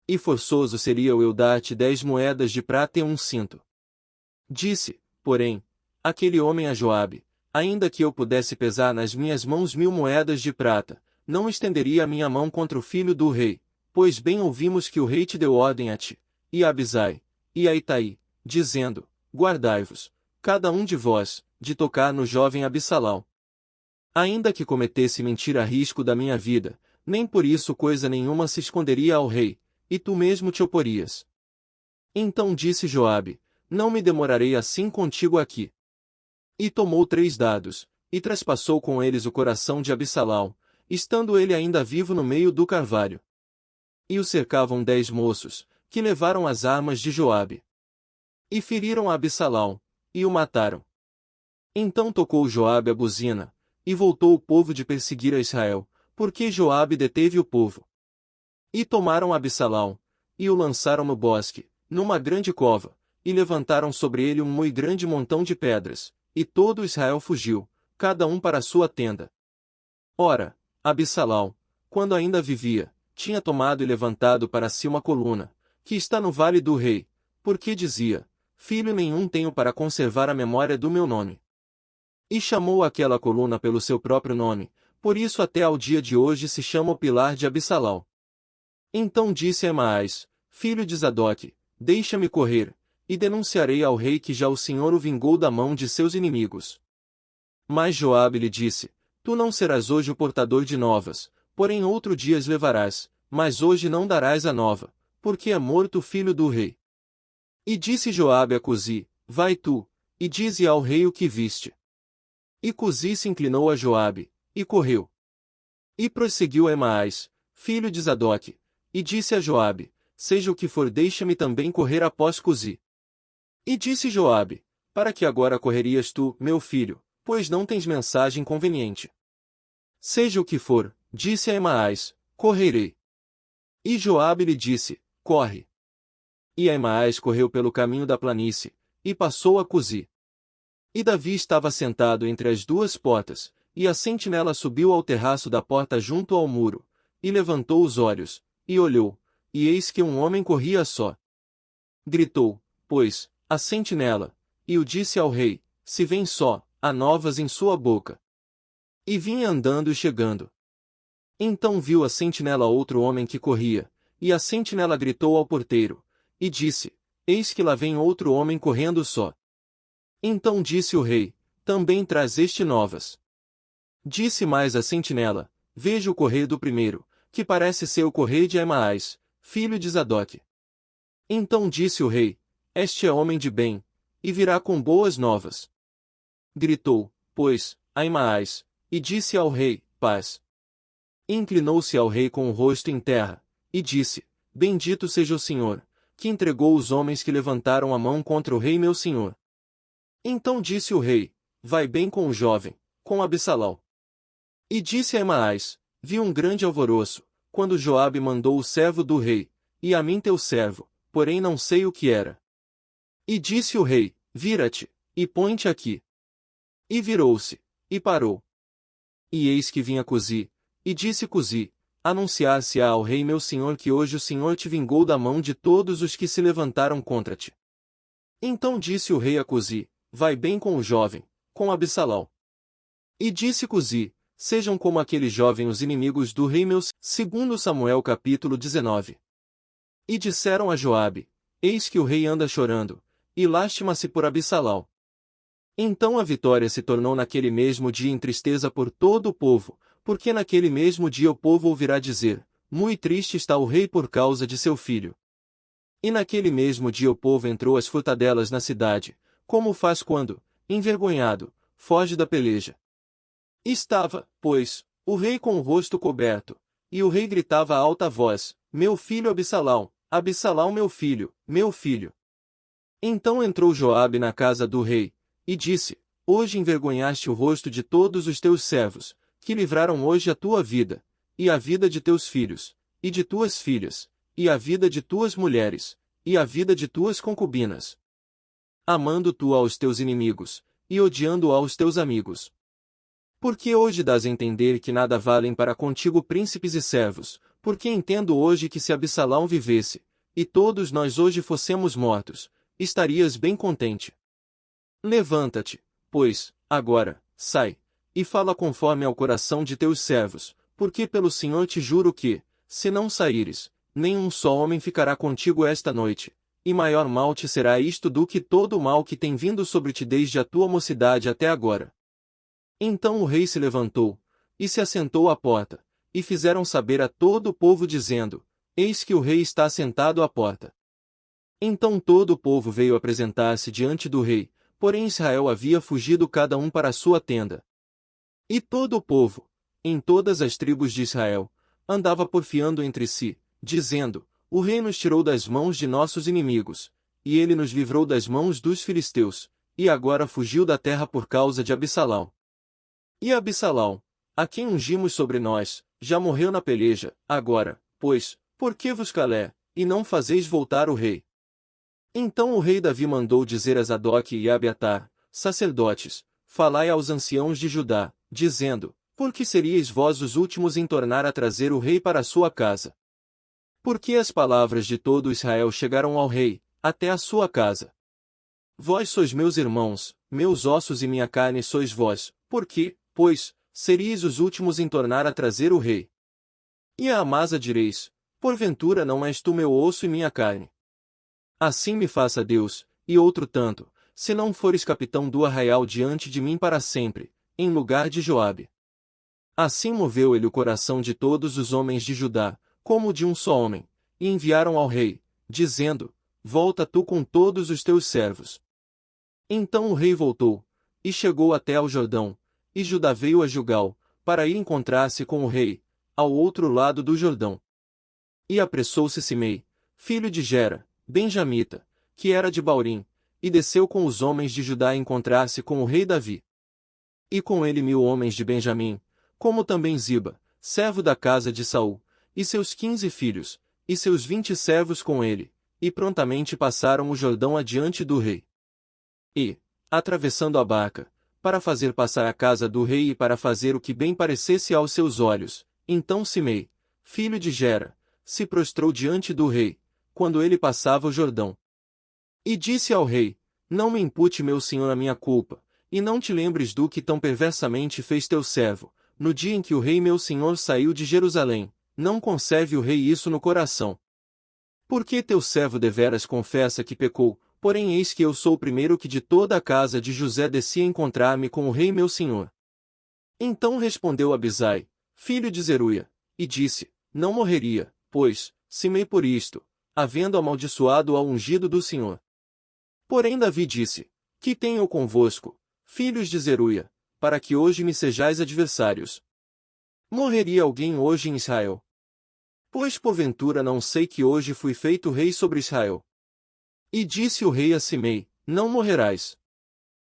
E forçoso seria eu dar-te 10 moedas de prata e um cinto. Disse, porém, aquele homem a Joabe, ainda que eu pudesse pesar nas minhas mãos 1.000 moedas de prata, não estenderia a minha mão contra o filho do rei, pois bem ouvimos que o rei te deu ordem a ti, e a Abisai, e a Itai, dizendo, guardai-vos, cada um de vós, de tocar no jovem Absalão. Ainda que cometesse mentira a risco da minha vida, nem por isso coisa nenhuma se esconderia ao rei, e tu mesmo te oporias. Então disse Joabe, não me demorarei assim contigo aqui. E tomou 3 dados, e traspassou com eles o coração de Absalão, estando ele ainda vivo no meio do carvalho. E o cercavam 10 moços, que levaram as armas de Joabe. E feriram a Absalão, e o mataram. Então tocou Joabe a buzina, e voltou o povo de perseguir a Israel, porque Joabe deteve o povo. E tomaram Absalão, e o lançaram no bosque, numa grande cova, e levantaram sobre ele um muito grande montão de pedras, e todo Israel fugiu, cada um para a sua tenda. Ora, Absalão, quando ainda vivia, tinha tomado e levantado para si uma coluna, que está no vale do rei, porque dizia, filho nenhum tenho para conservar a memória do meu nome. E chamou aquela coluna pelo seu próprio nome, por isso até ao dia de hoje se chama o pilar de Absalão. Então disse Emaás, filho de Zadoque, deixa-me correr, e denunciarei ao rei que já o Senhor o vingou da mão de seus inimigos. Mas Joabe lhe disse, tu não serás hoje o portador de novas, porém outro dia as levarás, mas hoje não darás a nova, porque é morto o filho do rei. E disse Joabe a Cusi, vai tu, e dize ao rei o que viste. E Cusi se inclinou a Joabe, e correu. E prosseguiu Emaás, filho de Zadoque, e disse a Joabe, seja o que for deixa-me também correr após Cusi. E disse Joabe, para que agora correrias tu, meu filho, pois não tens mensagem conveniente. Seja o que for, disse a Emaás, correrei. E Joabe lhe disse, corre. E Emaás correu pelo caminho da planície, e passou a Cusi. E Davi estava sentado entre as 2 portas, e a sentinela subiu ao terraço da porta junto ao muro, e levantou os olhos, e olhou, e eis que um homem corria só. Gritou, pois, a sentinela, e o disse ao rei, se vem só, há novas em sua boca. E vinha andando e chegando. Então viu a sentinela outro homem que corria, e a sentinela gritou ao porteiro, e disse, eis que lá vem outro homem correndo só. Então disse o rei, também traz este novas. Disse mais a sentinela, veja o correr do primeiro, que parece ser o correr de Emaás, filho de Zadoque. Então disse o rei, este é homem de bem, e virá com boas novas. Gritou, pois, a Emaás, e disse ao rei, paz. Inclinou-se ao rei com o rosto em terra, e disse, bendito seja o Senhor, que entregou os homens que levantaram a mão contra o rei meu senhor. Então disse o rei, vai bem com o jovem, com Absalão. E disse a Amaás, vi um grande alvoroço, quando Joabe mandou o servo do rei, e a mim teu servo, porém não sei o que era. E disse o rei, vira-te, e põe-te aqui. E virou-se, e parou. E eis que vinha Cusi, e disse Cusi, anunciar-se-á ao rei meu senhor que hoje o Senhor te vingou da mão de todos os que se levantaram contra ti. Então disse o rei a Cusi, vai bem com o jovem, com Absalão. E disse Cusi, sejam como aquele jovem os inimigos do rei meu, segundo Samuel capítulo 19. E disseram a Joabe, eis que o rei anda chorando, e lastima-se por Absalão. Então a vitória se tornou naquele mesmo dia em tristeza por todo o povo, porque naquele mesmo dia o povo ouvirá dizer, muito triste está o rei por causa de seu filho. E naquele mesmo dia o povo entrou às furtadelas na cidade, como faz quando, envergonhado, foge da peleja. Estava, pois, o rei com o rosto coberto, e o rei gritava a alta voz, meu filho Absalão, Absalão meu filho, meu filho. Então entrou Joabe na casa do rei, e disse, hoje envergonhaste o rosto de todos os teus servos, que livraram hoje a tua vida, e a vida de teus filhos, e de tuas filhas, e a vida de tuas mulheres, e a vida de tuas concubinas. Amando tu aos teus inimigos, e odiando aos teus amigos. Porque hoje dás a entender que nada valem para contigo príncipes e servos, porque entendo hoje que se Absalão vivesse, e todos nós hoje fossemos mortos, estarias bem contente. Levanta-te, pois, agora, sai, e fala conforme ao coração de teus servos, porque pelo Senhor te juro que, se não saíres, nenhum só homem ficará contigo esta noite, e maior mal te será isto do que todo o mal que tem vindo sobre ti desde a tua mocidade até agora. Então o rei se levantou, e se assentou à porta, e fizeram saber a todo o povo dizendo, eis que o rei está sentado à porta. Então todo o povo veio apresentar-se diante do rei, porém Israel havia fugido cada um para a sua tenda. E todo o povo, em todas as tribos de Israel, andava porfiando entre si, dizendo, o rei nos tirou das mãos de nossos inimigos, e ele nos livrou das mãos dos filisteus, e agora fugiu da terra por causa de Absalão. E Absalão, a quem ungimos sobre nós, já morreu na peleja, agora, pois, por que vos calé, e não fazeis voltar o rei? Então o rei Davi mandou dizer a Zadok e Abiatar, sacerdotes, falai aos anciãos de Judá, dizendo, por que seríeis vós os últimos em tornar a trazer o rei para a sua casa? Porque as palavras de todo Israel chegaram ao rei, até a sua casa. Vós sois meus irmãos, meus ossos e minha carne sois vós, porque, pois, seríeis os últimos em tornar a trazer o rei. E a Amasa direis, porventura não és tu meu osso e minha carne? Assim me faça Deus, e outro tanto, se não fores capitão do arraial diante de mim para sempre, em lugar de Joabe. Assim moveu ele o coração de todos os homens de Judá, como de um só homem, e enviaram ao rei, dizendo, volta tu com todos os teus servos. Então o rei voltou, e chegou até ao Jordão, e Judá veio a Gilgal, para ir encontrar-se com o rei, ao outro lado do Jordão. E apressou-se Simei, filho de Gera, benjamita, que era de Baurim, e desceu com os homens de Judá a encontrar-se com o rei Davi. E com ele 1000 homens de Benjamim, como também Ziba, servo da casa de Saul, e seus 15 filhos, e seus 20 servos com ele, e prontamente passaram o Jordão adiante do rei. E, atravessando a barca, para fazer passar a casa do rei e para fazer o que bem parecesse aos seus olhos, então Simei, filho de Gera, se prostrou diante do rei, quando ele passava o Jordão. E disse ao rei, não me impute meu senhor a minha culpa, e não te lembres do que tão perversamente fez teu servo, no dia em que o rei meu senhor saiu de Jerusalém, não conserve o rei isso no coração. Porque teu servo deveras confessa que pecou, porém eis que eu sou o primeiro que de toda a casa de José descia encontrar-me com o rei meu senhor. Então respondeu Abisai, filho de Zeruia, e disse, não morreria, pois, Simei por isto, havendo amaldiçoado ao ungido do Senhor. Porém Davi disse, que tenho eu convosco, filhos de Zeruia, para que hoje me sejais adversários? Morreria alguém hoje em Israel? Pois porventura não sei que hoje fui feito rei sobre Israel. E disse o rei a Simei, não morrerás.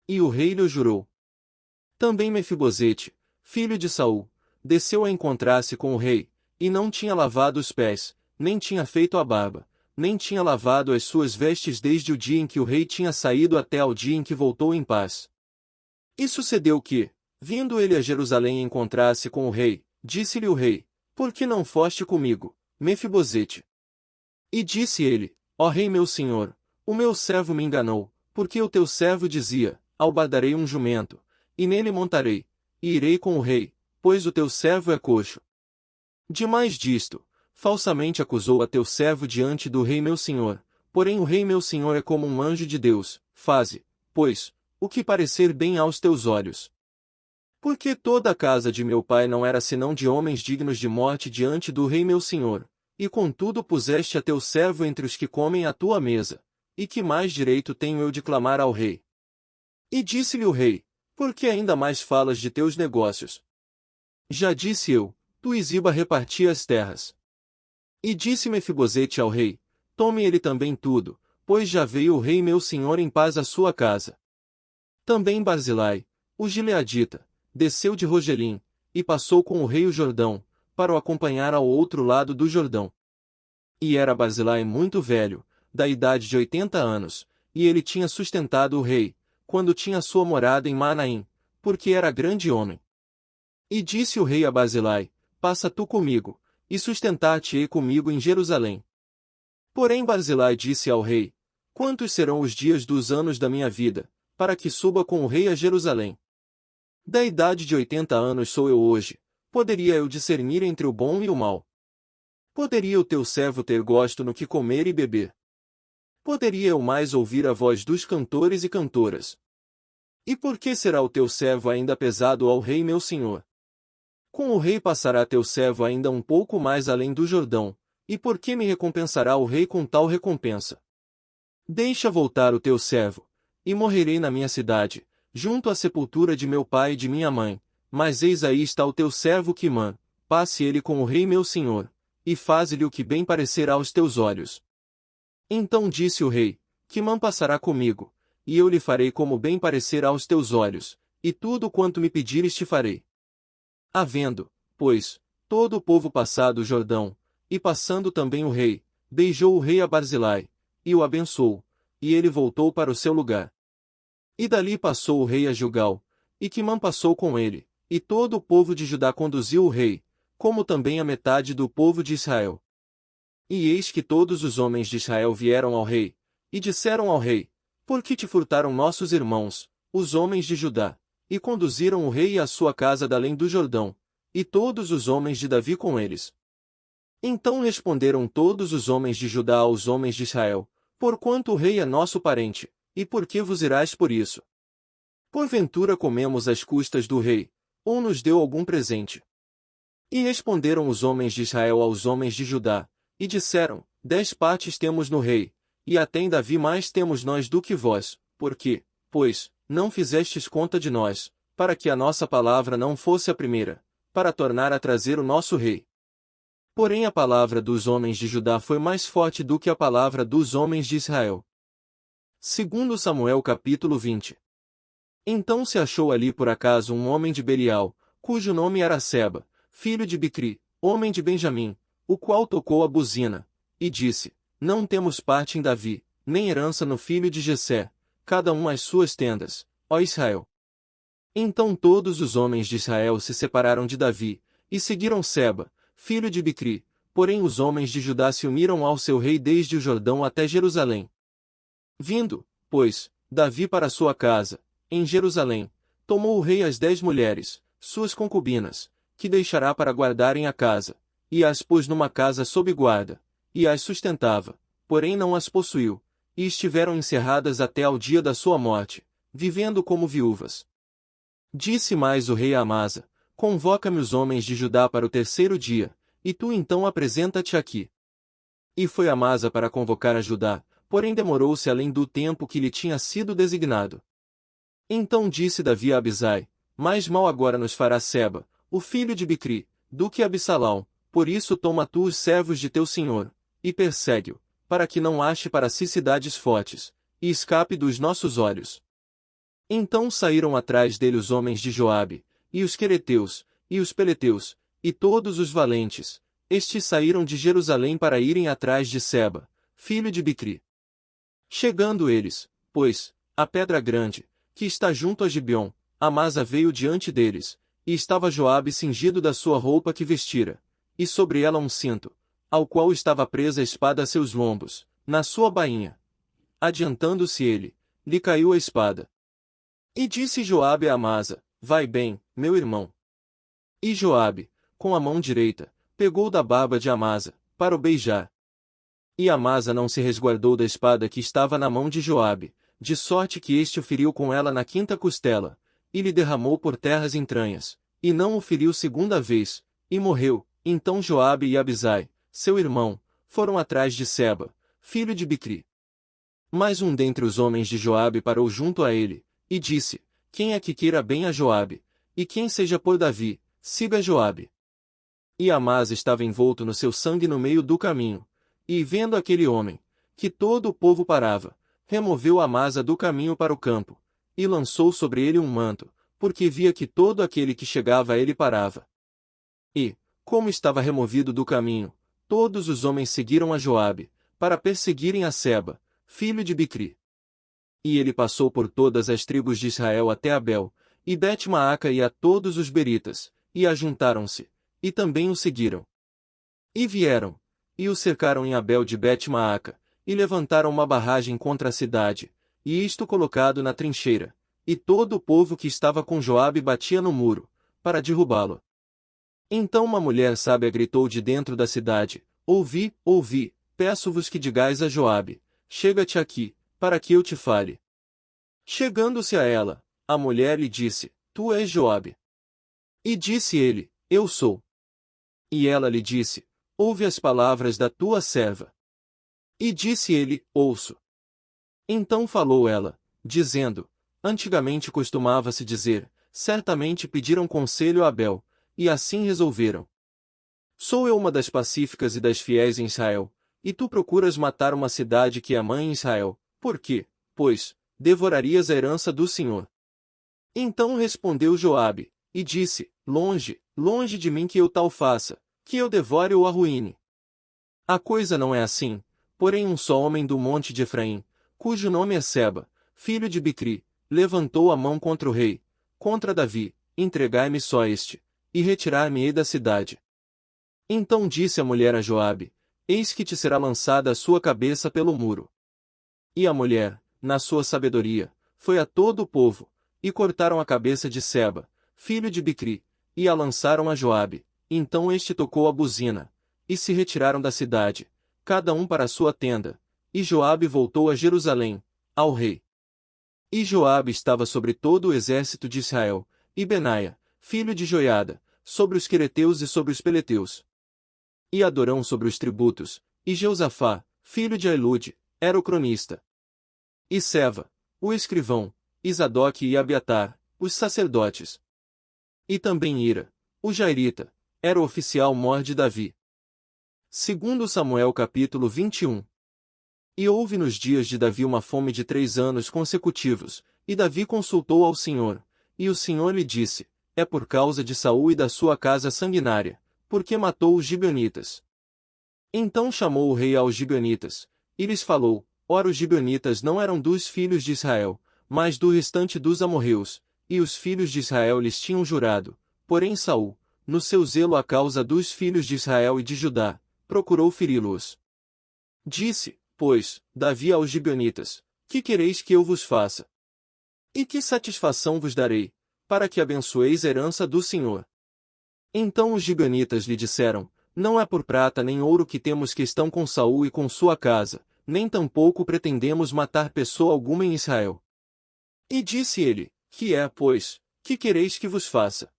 E o rei lhe jurou. Também Mefibosete, filho de Saul, desceu a encontrar-se com o rei, e não tinha lavado os pés, nem tinha feito a barba, nem tinha lavado as suas vestes desde o dia em que o rei tinha saído até ao dia em que voltou em paz. E sucedeu que, vindo ele a Jerusalém encontrar-se com o rei, disse-lhe o rei, por que não foste comigo, Mefibosete? E disse ele, ó rei meu senhor, o meu servo me enganou, porque o teu servo dizia, albardarei um jumento, e nele montarei, e irei com o rei, pois o teu servo é coxo. Demais disto, falsamente acusou a teu servo diante do rei meu senhor, porém o rei meu senhor é como um anjo de Deus, faze, pois, o que parecer bem aos teus olhos. Porque toda a casa de meu pai não era senão de homens dignos de morte diante do rei meu senhor, e contudo puseste a teu servo entre os que comem à tua mesa, e que mais direito tenho eu de clamar ao rei? E disse-lhe o rei, por que ainda mais falas de teus negócios? Já disse eu, tu e Ziba reparti as terras. E disse Mefibosete ao rei, tome ele também tudo, pois já veio o rei meu senhor em paz à sua casa. Também Barzilai, o gileadita, desceu de Rogelim, e passou com o rei o Jordão, para o acompanhar ao outro lado do Jordão. E era Barzilai muito velho, da idade de 80 anos, e ele tinha sustentado o rei, quando tinha sua morada em Manaim, porque era grande homem. E disse o rei a Barzilai, passa tu comigo, e sustentar-te-ei comigo em Jerusalém. Porém Barzilai disse ao rei, quantos serão os dias dos anos da minha vida, para que suba com o rei a Jerusalém? Da idade de 80 anos sou eu hoje, poderia eu discernir entre o bom e o mal? Poderia o teu servo ter gosto no que comer e beber? Poderia eu mais ouvir a voz dos cantores e cantoras? E por que será o teu servo ainda pesado ao rei meu senhor? Com o rei passará teu servo ainda um pouco mais além do Jordão, e por que me recompensará o rei com tal recompensa? Deixa voltar o teu servo, e morrerei na minha cidade, junto à sepultura de meu pai e de minha mãe, mas eis aí está o teu servo Quimã, passe ele com o rei meu senhor, e faze-lhe o que bem parecerá aos teus olhos. Então disse o rei, Quimã passará comigo, e eu lhe farei como bem parecer aos teus olhos, e tudo quanto me pedires te farei. Havendo, pois, todo o povo passado o Jordão, e passando também o rei, beijou o rei a Barzilai, e o abençoou, e ele voltou para o seu lugar. E dali passou o rei a Gilgal, e Quimã passou com ele, e todo o povo de Judá conduziu o rei, como também a metade do povo de Israel. E eis que todos os homens de Israel vieram ao rei, e disseram ao rei, por que te furtaram nossos irmãos, os homens de Judá, e conduziram o rei e a sua casa da além do Jordão, e todos os homens de Davi com eles. Então responderam todos os homens de Judá aos homens de Israel, porquanto o rei é nosso parente, e por que vos irás por isso? Porventura comemos às custas do rei, ou nos deu algum presente? E responderam os homens de Israel aos homens de Judá, e disseram, 10 partes temos no rei, e até em Davi mais temos nós do que vós, porque, pois, não fizestes conta de nós, para que a nossa palavra não fosse a primeira, para tornar a trazer o nosso rei. Porém a palavra dos homens de Judá foi mais forte do que a palavra dos homens de Israel. Segundo Samuel capítulo 20. Então se achou ali por acaso um homem de Belial, cujo nome era Seba, filho de Bicri, homem de Benjamim, o qual tocou a buzina, e disse, não temos parte em Davi, nem herança no filho de Jessé, cada um às suas tendas, ó Israel. Então todos os homens de Israel se separaram de Davi, e seguiram Seba, filho de Bicri, porém os homens de Judá se uniram ao seu rei desde o Jordão até Jerusalém. Vindo, pois, Davi para sua casa, em Jerusalém, tomou o rei as 10 mulheres, suas concubinas, que deixará para guardarem a casa, e as pôs numa casa sob guarda, e as sustentava, porém não as possuiu, e estiveram encerradas até ao dia da sua morte, vivendo como viúvas. Disse mais o rei a Amasa, convoca-me os homens de Judá para o terceiro dia, e tu então apresenta-te aqui. E foi Amasa para convocar a Judá, porém demorou-se além do tempo que lhe tinha sido designado. Então disse Davi a Abisai, mais mal agora nos fará Seba, o filho de Bicri, do que Absalão, por isso toma tu os servos de teu senhor, e persegue-o, para que não ache para si cidades fortes, e escape dos nossos olhos. Então saíram atrás dele os homens de Joabe, e os quereteus, e os peleteus, e todos os valentes. Estes saíram de Jerusalém para irem atrás de Seba, filho de Bicri. Chegando eles, pois, à pedra grande, que está junto a Gibeon, Amasa veio diante deles, e estava Joabe cingido da sua roupa que vestira, e sobre ela um cinto, ao qual estava presa a espada a seus lombos, na sua bainha. Adiantando-se ele, lhe caiu a espada. E disse Joabe a Amasa: Vai bem, meu irmão. E Joabe, com a mão direita, pegou da barba de Amasa, para o beijar. E Amasa não se resguardou da espada que estava na mão de Joabe, de sorte que este o feriu com ela na quinta costela, e lhe derramou por terra as entranhas, e não o feriu segunda vez, e morreu. Então Joabe e Abisai, seu irmão, foram atrás de Seba, filho de Bicri. Mas um dentre os homens de Joabe parou junto a ele, e disse: Quem é que queira bem a Joabe, e quem seja por Davi, siga Joabe. E Amasa estava envolto no seu sangue no meio do caminho, e vendo aquele homem, que todo o povo parava, removeu Amasa do caminho para o campo, e lançou sobre ele um manto, porque via que todo aquele que chegava a ele parava. E, como estava removido do caminho, todos os homens seguiram a Joabe, para perseguirem a Seba, filho de Bicri. E ele passou por todas as tribos de Israel até Abel, e Bet-Maaca e a todos os beritas, e ajuntaram-se, e também o seguiram. E vieram, e o cercaram em Abel de Bet-Maaca, e levantaram uma barragem contra a cidade, e isto colocado na trincheira, e todo o povo que estava com Joabe batia no muro, para derrubá-lo. Então uma mulher sábia gritou de dentro da cidade: Ouvi, ouvi, peço-vos que digais a Joabe: Chega-te aqui, para que eu te fale. Chegando-se a ela, a mulher lhe disse: Tu és Joabe. E disse ele: Eu sou. E ela lhe disse: Ouve as palavras da tua serva. E disse ele: Ouço. Então falou ela, dizendo: Antigamente costumava-se dizer: Certamente pediram conselho a Abel, e assim resolveram. Sou eu uma das pacíficas e das fiéis em Israel, e tu procuras matar uma cidade que é mãe em Israel, por quê? Pois, devorarias a herança do Senhor. Então respondeu Joabe, e disse: Longe, longe de mim que eu tal faça, que eu devore ou arruíne. A coisa não é assim, porém um só homem do monte de Efraim, cujo nome é Seba, filho de Bicri, levantou a mão contra o rei, contra Davi: Entregai-me só este, e retirar-me-ei da cidade. Então disse a mulher a Joabe: Eis que te será lançada a sua cabeça pelo muro. E a mulher, na sua sabedoria, foi a todo o povo, e cortaram a cabeça de Seba, filho de Bicri, e a lançaram a Joabe. Então este tocou a buzina, e se retiraram da cidade, cada um para a sua tenda, e Joabe voltou a Jerusalém, ao rei. E Joabe estava sobre todo o exército de Israel, e Benaia, filho de Joiada, sobre os quereteus e sobre os peleteus. E Adorão sobre os tributos, e Jeusafá, filho de Ailude, era o cronista. E Seva, o escrivão, e Zadoque e Abiatar, os sacerdotes. E também Ira, o jairita, era o oficial mor de Davi. Segundo Samuel capítulo 21. E houve nos dias de Davi uma fome de 3 anos consecutivos, e Davi consultou ao Senhor, e o Senhor lhe disse: É por causa de Saul e da sua casa sanguinária, porque matou os gibeonitas. Então chamou o rei aos gibeonitas, e lhes falou: Ora, os gibeonitas não eram dos filhos de Israel, mas do restante dos amorreus, e os filhos de Israel lhes tinham jurado. Porém Saul, no seu zelo à causa dos filhos de Israel e de Judá, procurou feri-los. Disse, pois, Davi aos gibeonitas: Que quereis que eu vos faça? E que satisfação vos darei, para que abençoeis a herança do Senhor? Então os gibeonitas lhe disseram: Não é por prata nem ouro que temos questão com Saul e com sua casa, nem tampouco pretendemos matar pessoa alguma em Israel. E disse ele: Que é, pois, que quereis que vos faça?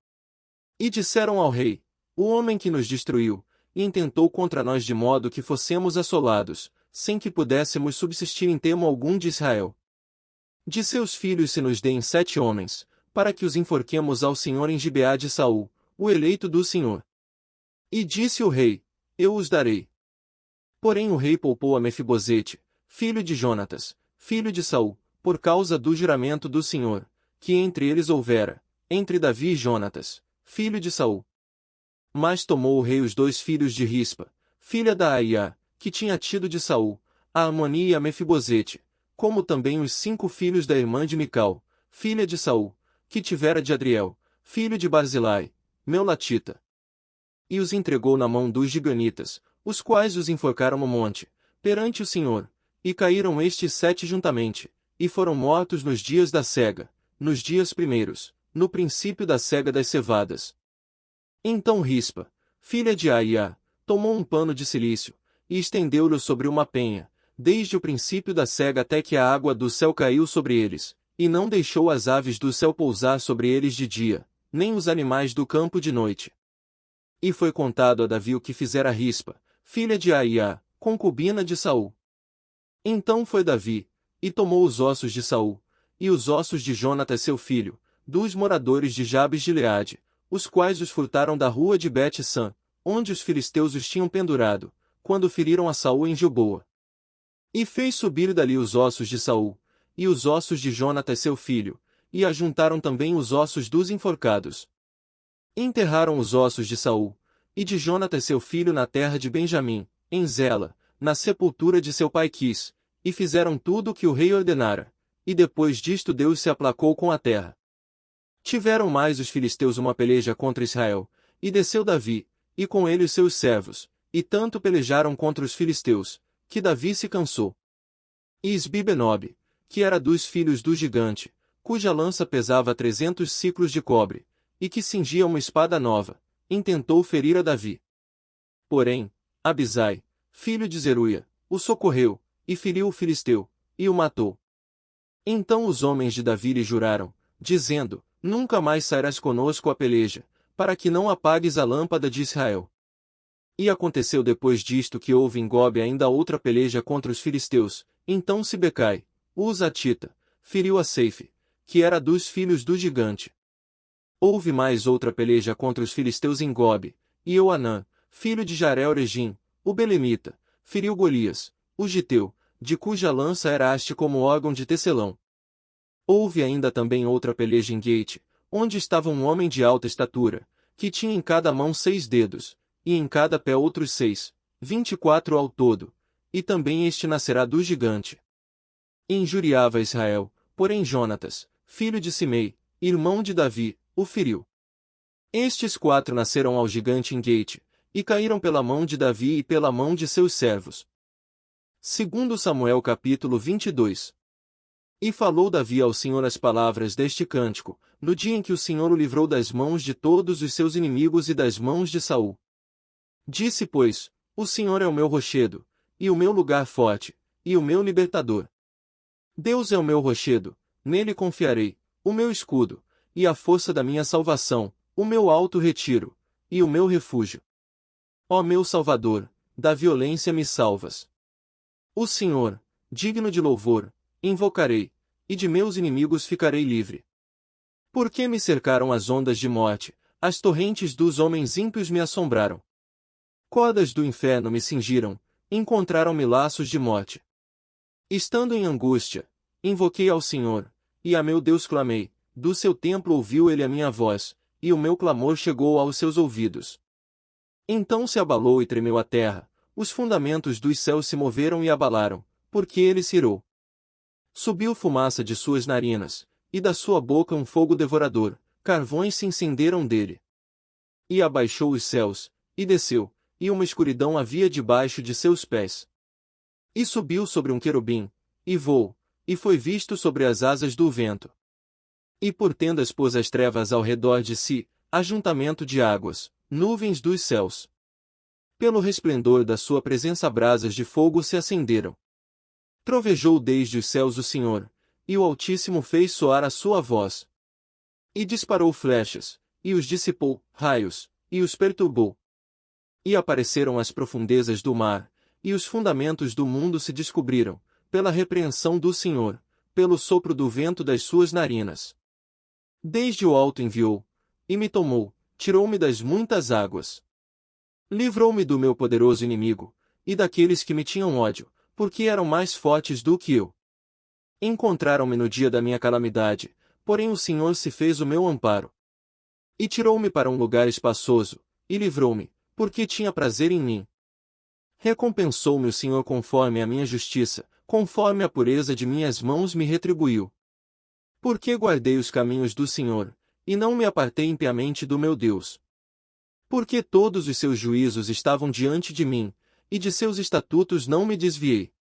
E disseram ao rei: O homem que nos destruiu, e intentou contra nós de modo que fossemos assolados, sem que pudéssemos subsistir em termo algum de Israel. De seus filhos se nos deem 7 homens, para que os enforquemos ao Senhor em Gibeá de Saul, o eleito do Senhor. E disse o rei, eu os darei. Porém o rei poupou a Mefibosete, filho de Jonatas, filho de Saul, por causa do juramento do Senhor, que entre eles houvera, entre Davi e Jonatas, filho de Saul. Mas tomou o rei os 2 filhos de Rispa, filha da Aia, que tinha tido de Saul, a Amoni e a Mefibosete, como também os 5 filhos da irmã de Mical, filha de Saul, que tivera de Adriel, filho de Barzilai, Meulatita. E os entregou na mão dos gibeonitas, os quais os enforcaram no monte, perante o Senhor, e caíram estes 7 juntamente, e foram mortos nos dias da cega, nos dias primeiros, no princípio da cega das cevadas. Então Rispa, filha de Aia, tomou um pano de cilício, e estendeu-lhe sobre uma penha, desde o princípio da cega até que a água do céu caiu sobre eles, e não deixou as aves do céu pousar sobre eles de dia, nem os animais do campo de noite. E foi contado a Davi o que fizera Rispa, filha de Aia, concubina de Saul. Então foi Davi, e tomou os ossos de Saul, e os ossos de Jonatas seu filho, dos moradores de Jabes de Gileade, os quais os furtaram da rua de Bet-San, onde os filisteus os tinham pendurado, quando feriram a Saul em Gilboa. E fez subir dali os ossos de Saul, e os ossos de Jonatas seu filho, e ajuntaram também os ossos dos enforcados. Enterraram os ossos de Saul, e de Jonatas seu filho na terra de Benjamim, em Zela, na sepultura de seu pai Quis, e fizeram tudo o que o rei ordenara, e depois disto Deus se aplacou com a terra. Tiveram mais os filisteus uma peleja contra Israel, e desceu Davi, e com ele os seus servos, e tanto pelejaram contra os filisteus, que Davi se cansou. E Isbi-Benob, que era dos filhos do gigante, cuja lança pesava 300 siclos de cobre, e que cingia uma espada nova, intentou ferir a Davi. Porém, Abisai, filho de Zeruia, o socorreu, e feriu o filisteu, e o matou. Então os homens de Davi lhe juraram, dizendo, nunca mais sairás conosco à peleja, para que não apagues a lâmpada de Israel. E aconteceu depois disto que houve em Gobe ainda outra peleja contra os filisteus, então Sibecai, o Husatita, feriu a Seife, que era dos filhos do gigante. Houve mais outra peleja contra os filisteus em Gobe, e Euanã, filho de Jareel-Regim, o Belemita, feriu Golias, o Giteu, de cuja lança era haste como órgão de tecelão. Houve ainda também outra peleja em Gate, onde estava um homem de alta estatura, que tinha em cada mão 6 dedos, e em cada pé outros 6, 24 ao todo, e também este nascerá do gigante. Injuriava Israel, porém Jonatas, filho de Simei, irmão de Davi, o feriu. Estes 4 nasceram ao gigante em Gate, e caíram pela mão de Davi e pela mão de seus servos. Segundo Samuel capítulo 22. E falou Davi ao Senhor as palavras deste cântico, no dia em que o Senhor o livrou das mãos de todos os seus inimigos e das mãos de Saul. Disse, pois, o Senhor é o meu rochedo, e o meu lugar forte, e o meu libertador. Deus é o meu rochedo, nele confiarei, o meu escudo, e a força da minha salvação, o meu alto retiro, e o meu refúgio. Ó meu Salvador, da violência me salvas. O Senhor, digno de louvor, invocarei, e de meus inimigos ficarei livre. Porque me cercaram as ondas de morte, as torrentes dos homens ímpios me assombraram. Cordas do inferno me cingiram, encontraram-me laços de morte. Estando em angústia, invoquei ao Senhor, e a meu Deus clamei, do seu templo ouviu ele a minha voz, e o meu clamor chegou aos seus ouvidos. Então se abalou e tremeu a terra, os fundamentos dos céus se moveram e abalaram, porque ele se irou. Subiu fumaça de suas narinas, e da sua boca um fogo devorador, carvões se incenderam dele. E abaixou os céus, e desceu, e uma escuridão havia debaixo de seus pés. E subiu sobre um querubim, e voou, e foi visto sobre as asas do vento. E por tendas pôs as trevas ao redor de si, ajuntamento de águas, nuvens dos céus. Pelo resplendor da sua presença brasas de fogo se acenderam. Trovejou desde os céus o Senhor, e o Altíssimo fez soar a sua voz. E disparou flechas, e os dissipou, raios, e os perturbou. E apareceram as profundezas do mar, e os fundamentos do mundo se descobriram, pela repreensão do Senhor, pelo sopro do vento das suas narinas. Desde o alto enviou, e me tomou, tirou-me das muitas águas. Livrou-me do meu poderoso inimigo, e daqueles que me tinham ódio, porque eram mais fortes do que eu. Encontraram-me no dia da minha calamidade, porém o Senhor se fez o meu amparo. E tirou-me para um lugar espaçoso, e livrou-me, porque tinha prazer em mim. Recompensou-me o Senhor conforme a minha justiça, conforme a pureza de minhas mãos me retribuiu. Porque guardei os caminhos do Senhor, e não me apartei impiamente do meu Deus. Porque todos os seus juízos estavam diante de mim, e de seus estatutos não me desviei.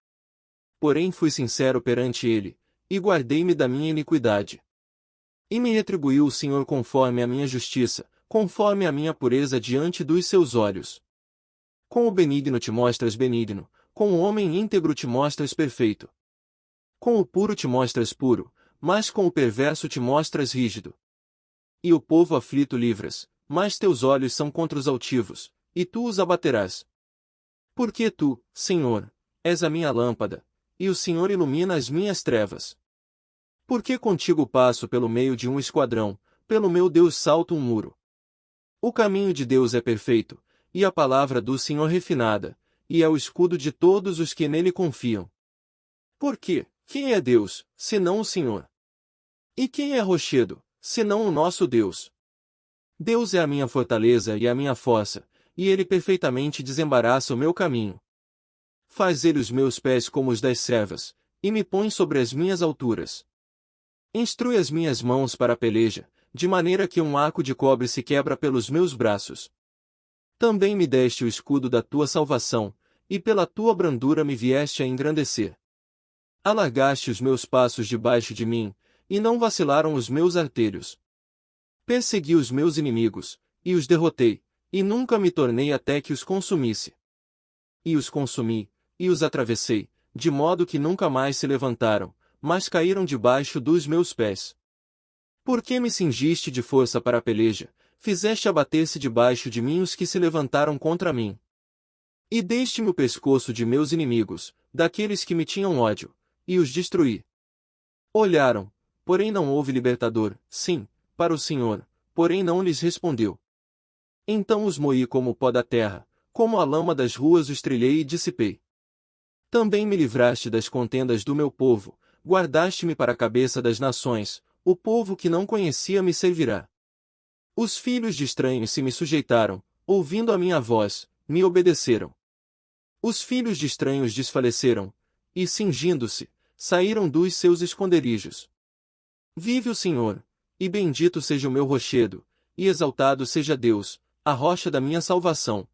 Porém fui sincero perante ele, e guardei-me da minha iniquidade. E me retribuiu o Senhor conforme a minha justiça, conforme a minha pureza diante dos seus olhos. Com o benigno te mostras benigno, com o homem íntegro te mostras perfeito. Com o puro te mostras puro, mas com o perverso te mostras rígido. E o povo aflito livras, mas teus olhos são contra os altivos, e tu os abaterás. Porque tu, Senhor, és a minha lâmpada, e o Senhor ilumina as minhas trevas. Porque contigo passo pelo meio de um esquadrão, pelo meu Deus salto um muro. O caminho de Deus é perfeito, e a palavra do Senhor refinada, e é o escudo de todos os que nele confiam. Porque, quem é Deus, senão o Senhor? E quem é rochedo, senão o nosso Deus? Deus é a minha fortaleza e a minha força, e ele perfeitamente desembaraça o meu caminho. Faz ele os meus pés como os das servas, e me põe sobre as minhas alturas. Instrui as minhas mãos para a peleja, de maneira que um arco de cobre se quebra pelos meus braços. Também me deste o escudo da tua salvação, e pela tua brandura me vieste a engrandecer. Alargaste os meus passos debaixo de mim, e não vacilaram os meus artelhos. Persegui os meus inimigos, e os derrotei, e nunca me tornei até que os consumisse. E os consumi, e os atravessei, de modo que nunca mais se levantaram, mas caíram debaixo dos meus pés. Porque me cingiste de força para a peleja, fizeste abater-se debaixo de mim os que se levantaram contra mim. E deste-me o pescoço de meus inimigos, daqueles que me tinham ódio, e os destruí. Olharam, porém não houve libertador, sim, para o Senhor, porém não lhes respondeu. Então os moí como o pó da terra, como a lama das ruas os trilhei e dissipei. Também me livraste das contendas do meu povo, guardaste-me para a cabeça das nações, o povo que não conhecia me servirá. Os filhos de estranhos se me sujeitaram, ouvindo a minha voz, me obedeceram. Os filhos de estranhos desfaleceram, e cingindo-se, saíram dos seus esconderijos. Vive o Senhor, e bendito seja o meu rochedo, e exaltado seja Deus, a rocha da minha salvação.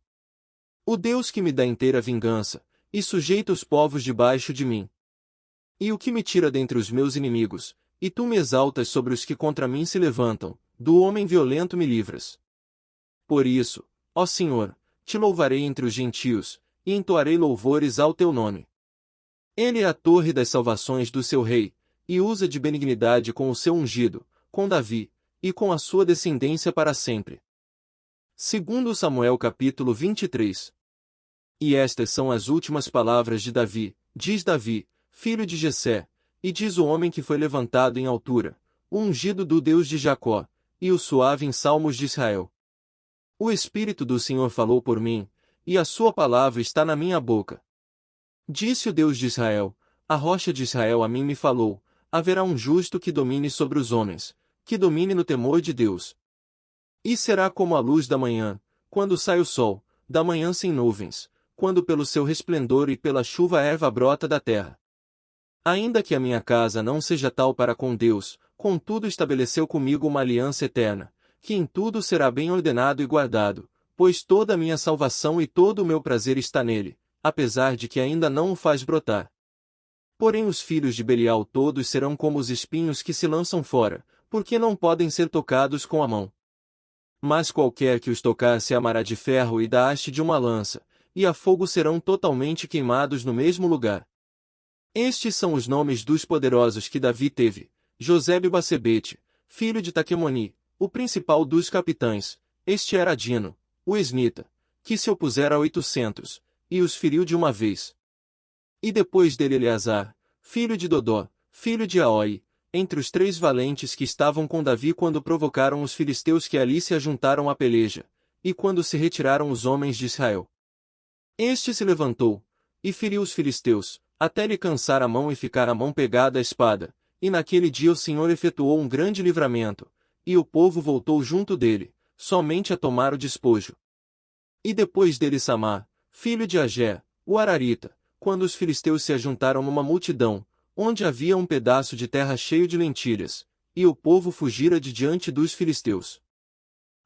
O Deus que me dá inteira vingança, e sujeita os povos debaixo de mim. E o que me tira dentre os meus inimigos, e tu me exaltas sobre os que contra mim se levantam, do homem violento me livras. Por isso, ó Senhor, te louvarei entre os gentios, e entoarei louvores ao teu nome. Ele é a torre das salvações do seu rei, e usa de benignidade com o seu ungido, com Davi, e com a sua descendência para sempre. Segundo Samuel capítulo 23. E estas são as últimas palavras de Davi, diz Davi, filho de Jessé, e diz o homem que foi levantado em altura, o ungido do Deus de Jacó, e o suave em salmos de Israel. O Espírito do Senhor falou por mim, e a sua palavra está na minha boca. Disse o Deus de Israel, a rocha de Israel a mim me falou, haverá um justo que domine sobre os homens, que domine no temor de Deus. E será como a luz da manhã, quando sai o sol, da manhã sem nuvens, quando pelo seu resplendor e pela chuva a erva brota da terra. Ainda que a minha casa não seja tal para com Deus, contudo estabeleceu comigo uma aliança eterna, que em tudo será bem ordenado e guardado, pois toda a minha salvação e todo o meu prazer está nele, apesar de que ainda não o faz brotar. Porém os filhos de Belial todos serão como os espinhos que se lançam fora, porque não podem ser tocados com a mão. Mas qualquer que os tocar se amará de ferro e da haste de uma lança, e a fogo serão totalmente queimados no mesmo lugar. Estes são os nomes dos poderosos que Davi teve: Josebe-Basebete, filho de Taquemoni, o principal dos capitães. Este era Adino, o esnita, que se opusera a 800, e os feriu de uma vez. E depois dele Eleazar, filho de Dodó, filho de Aoi, entre os 3 valentes que estavam com Davi quando provocaram os filisteus que ali se ajuntaram à peleja, e quando se retiraram os homens de Israel. Este se levantou, e feriu os filisteus, até lhe cansar a mão e ficar a mão pegada à espada, e naquele dia o Senhor efetuou um grande livramento, e o povo voltou junto dele, somente a tomar o despojo. E depois dele Samá, filho de Agé, o Ararita, quando os filisteus se ajuntaram numa multidão, onde havia um pedaço de terra cheio de lentilhas, e o povo fugira de diante dos filisteus.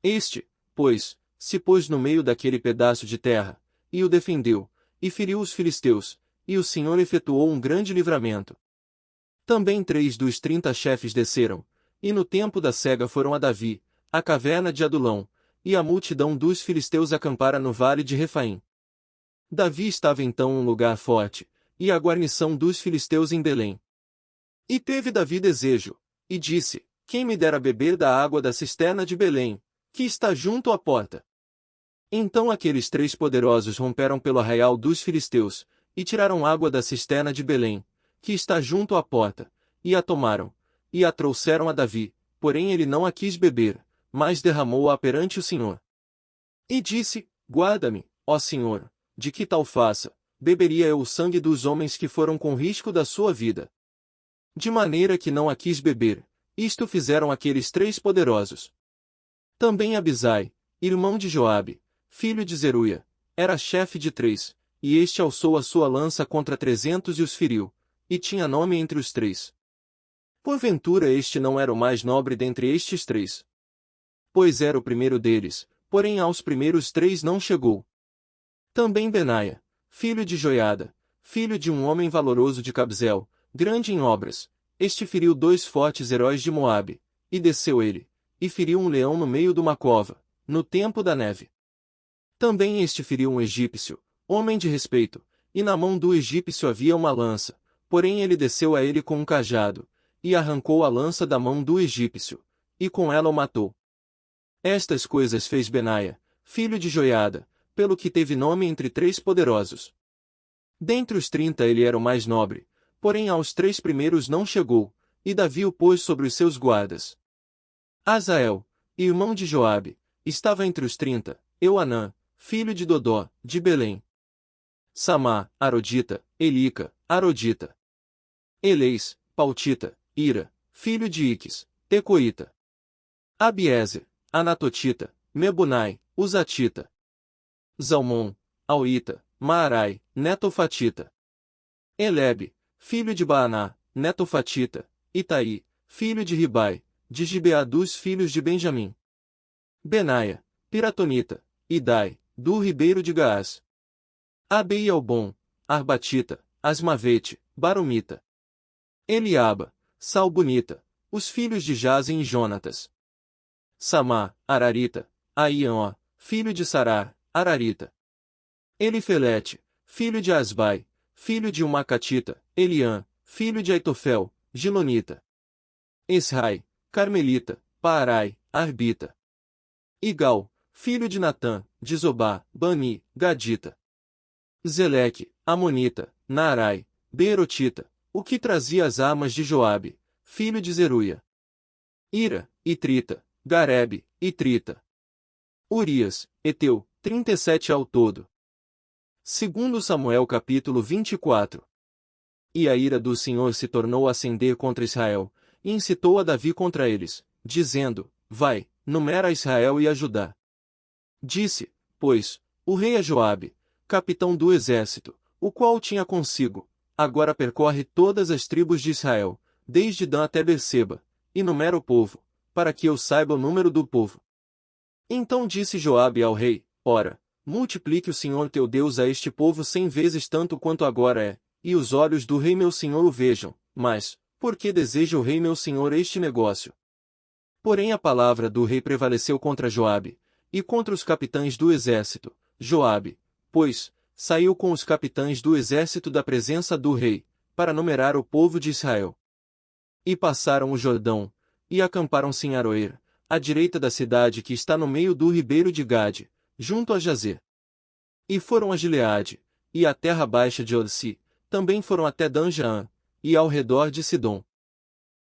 Este, pois, se pôs no meio daquele pedaço de terra, e o defendeu, e feriu os filisteus, e o Senhor efetuou um grande livramento. Também 3 dos 30 chefes desceram, e no tempo da cega foram a Davi, à caverna de Adulão, e a multidão dos filisteus acampara no vale de Refaim. Davi estava então em um lugar forte, e a guarnição dos filisteus em Belém. E teve Davi desejo, e disse, quem me dera beber da água da cisterna de Belém, que está junto à porta. Então aqueles 3 poderosos romperam pelo arraial dos filisteus, e tiraram água da cisterna de Belém, que está junto à porta, e a tomaram, e a trouxeram a Davi, porém ele não a quis beber, mas derramou-a perante o Senhor. E disse, guarda-me, ó Senhor, de que tal faça, beberia eu o sangue dos homens que foram com risco da sua vida. De maneira que não a quis beber, isto fizeram aqueles 3 poderosos. Também Abisai, irmão de Joabe, filho de Zeruia, era chefe de 3, e este alçou a sua lança contra 300 e os feriu, e tinha nome entre os 3. Porventura este não era o mais nobre dentre estes 3? Pois era o primeiro deles, porém aos primeiros 3 não chegou. Também Benaia, filho de Joiada, filho de um homem valoroso de Cabzel, grande em obras, este feriu 2 fortes heróis de Moabe, e desceu ele, e feriu um leão no meio de uma cova, no tempo da neve. Também este feriu um egípcio, homem de respeito, e na mão do egípcio havia uma lança, porém ele desceu a ele com um cajado, e arrancou a lança da mão do egípcio, e com ela o matou. Estas coisas fez Benaia, filho de Joiada, pelo que teve nome entre 3 poderosos. Dentre os 30 ele era o mais nobre, porém aos 3 primeiros não chegou, e Davi o pôs sobre os seus guardas. Azael, irmão de Joabe, estava entre os 30, Euanã, filho de Dodó, de Belém. Samá, Arodita, Elica, Arodita. Eleis, Pautita, Ira, filho de Iques, Tecoíta. Abiezer, Anatotita, Mebunai, Uzatita. Zalmon, Auita, Maarai, Netofatita. Elebe, filho de Baaná, Netofatita, Itaí, filho de Ribai, de Gibeá dos filhos de Benjamim. Benaia, Piratonita, Idai, do ribeiro de Gaás. Abeialbom, Arbatita, Asmavete, Barumita. Eliaba, Salbunita, os filhos de Jazem e Jonatas. Samá, Ararita, Aiã, filho de Sarar, Ararita. Elifelete, filho de Asbai, filho de Umacatita, Eliã, filho de Aitofel, Gilonita. Esrai, Carmelita, Paarai, Arbita. Igal, filho de Natã, de Zobá, Bani, Gadita. Zeleque, Amonita, Naarai, Beerotita, o que trazia as armas de Joabe, filho de Zeruia. Ira, Itrita, Garebe, Itrita. Urias, Eteu, 37 ao todo. Segundo Samuel capítulo 24. E a ira do Senhor se tornou a acender contra Israel, e incitou a Davi contra eles, dizendo, vai, numera Israel e a Judá. Disse, pois, o rei a Joabe, capitão do exército, o qual tinha consigo, agora percorre todas as tribos de Israel, desde Dan até Berseba, e numera o povo, para que eu saiba o número do povo. Então disse Joabe ao rei, ora, multiplique o Senhor teu Deus a este povo 100 vezes tanto quanto agora é, e os olhos do rei meu senhor o vejam, mas, por que deseja o rei meu senhor este negócio? Porém a palavra do rei prevaleceu contra Joabe, e contra os capitães do exército. Joabe, pois, saiu com os capitães do exército da presença do rei, para numerar o povo de Israel. E passaram o Jordão, e acamparam-se em Aroer, à direita da cidade que está no meio do ribeiro de Gade, junto a Jazer. E foram a Gileade, e à terra baixa de Orsi, também foram até Dan-Jaã, e ao redor de Sidom.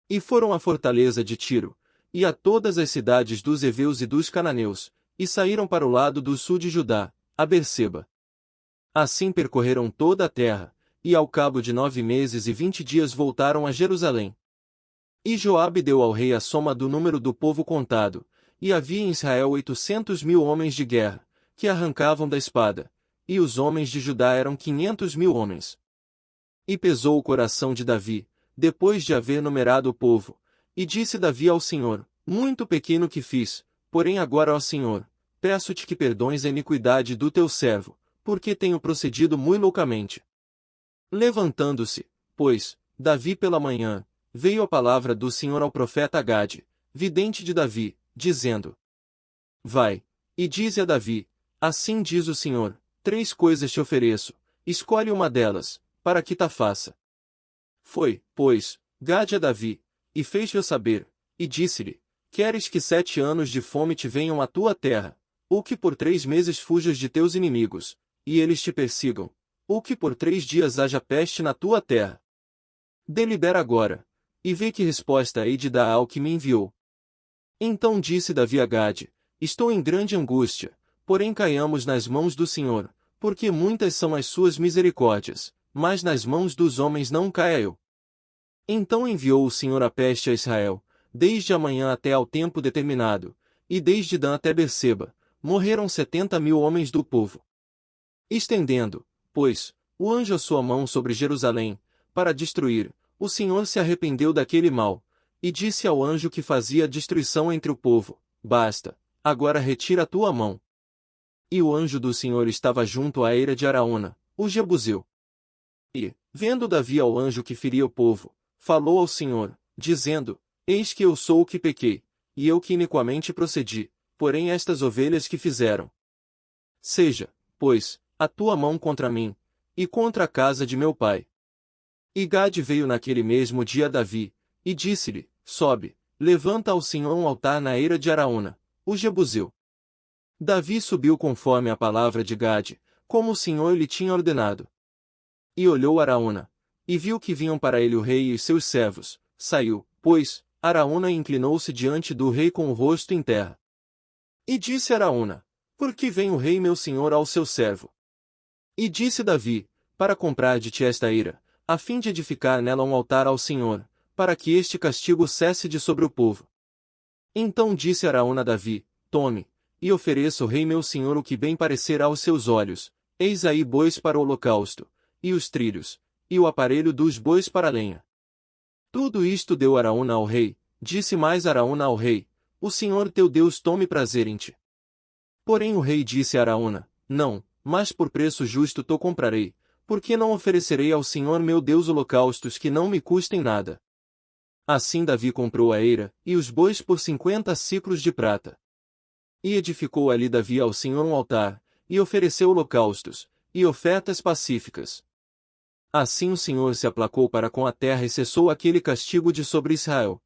E foram à fortaleza de Tiro, e a todas as cidades dos heveus e dos cananeus, e saíram para o lado do sul de Judá, a Berseba. Assim percorreram toda a terra, e ao cabo de 9 meses e 20 dias voltaram a Jerusalém. E Joabe deu ao rei a soma do número do povo contado, e havia em Israel 800.000 homens de guerra, que arrancavam da espada, e os homens de Judá eram 500.000 homens. E pesou o coração de Davi, depois de haver numerado o povo, e disse Davi ao Senhor: muito pequeno que fiz, porém agora, ó Senhor, peço-te que perdoes a iniquidade do teu servo, porque tenho procedido muito loucamente. Levantando-se, pois, Davi pela manhã, veio a palavra do Senhor ao profeta Gade, vidente de Davi, dizendo: vai, e dize a Davi, assim diz o Senhor, 3 coisas te ofereço, escolhe uma delas, para que ta faça. Foi, pois, Gade a Davi, e fez-lhe saber, e disse-lhe: queres que 7 anos de fome te venham à tua terra, ou que por 3 meses fujas de teus inimigos, e eles te persigam, ou que por 3 dias haja peste na tua terra? Delibera agora, e vê que resposta hei de dar ao que me enviou. Então disse Davi a Gade: estou em grande angústia, porém caiamos nas mãos do Senhor, porque muitas são as suas misericórdias, mas nas mãos dos homens não caia eu. Então enviou o Senhor a peste a Israel, desde a manhã até ao tempo determinado, e desde Dan até Berseba, morreram 70.000 homens do povo. Estendendo, pois, o anjo a sua mão sobre Jerusalém, para destruir, o Senhor se arrependeu daquele mal, e disse ao anjo que fazia destruição entre o povo: basta, agora retira a tua mão. E o anjo do Senhor estava junto à eira de Araúna, o Jebuseu. E, vendo Davi ao anjo que feria o povo, falou ao Senhor, dizendo: eis que eu sou o que pequei, e eu que iniquamente procedi, porém estas ovelhas que fizeram. Seja, pois, a tua mão contra mim, e contra a casa de meu pai. E Gade veio naquele mesmo dia a Davi, e disse-lhe: sobe, levanta ao Senhor um altar na eira de Araúna, o Jebuseu. Davi subiu conforme a palavra de Gade, como o Senhor lhe tinha ordenado. E olhou Araúna, e viu que vinham para ele o rei e seus servos. Saiu, pois, Araúna e inclinou-se diante do rei com o rosto em terra. E disse Araúna: por que vem o rei meu senhor ao seu servo? E disse Davi: para comprar de ti esta eira, a fim de edificar nela um altar ao Senhor, para que este castigo cesse de sobre o povo. Então disse Araúna a Davi: tome, e ofereça o rei meu senhor o que bem parecer aos seus olhos, eis aí bois para o holocausto, e os trilhos, e o aparelho dos bois para a lenha. Tudo isto deu Araúna ao rei. Disse mais Araúna ao rei: o Senhor teu Deus tome prazer em ti. Porém o rei disse a Araúna: não, mas por preço justo te comprarei, porque não oferecerei ao Senhor meu Deus holocaustos que não me custem nada. Assim Davi comprou a eira, e os bois por 50 siclos de prata. E edificou ali Davi ao Senhor um altar, e ofereceu holocaustos, e ofertas pacíficas. Assim o Senhor se aplacou para com a terra e cessou aquele castigo de sobre Israel,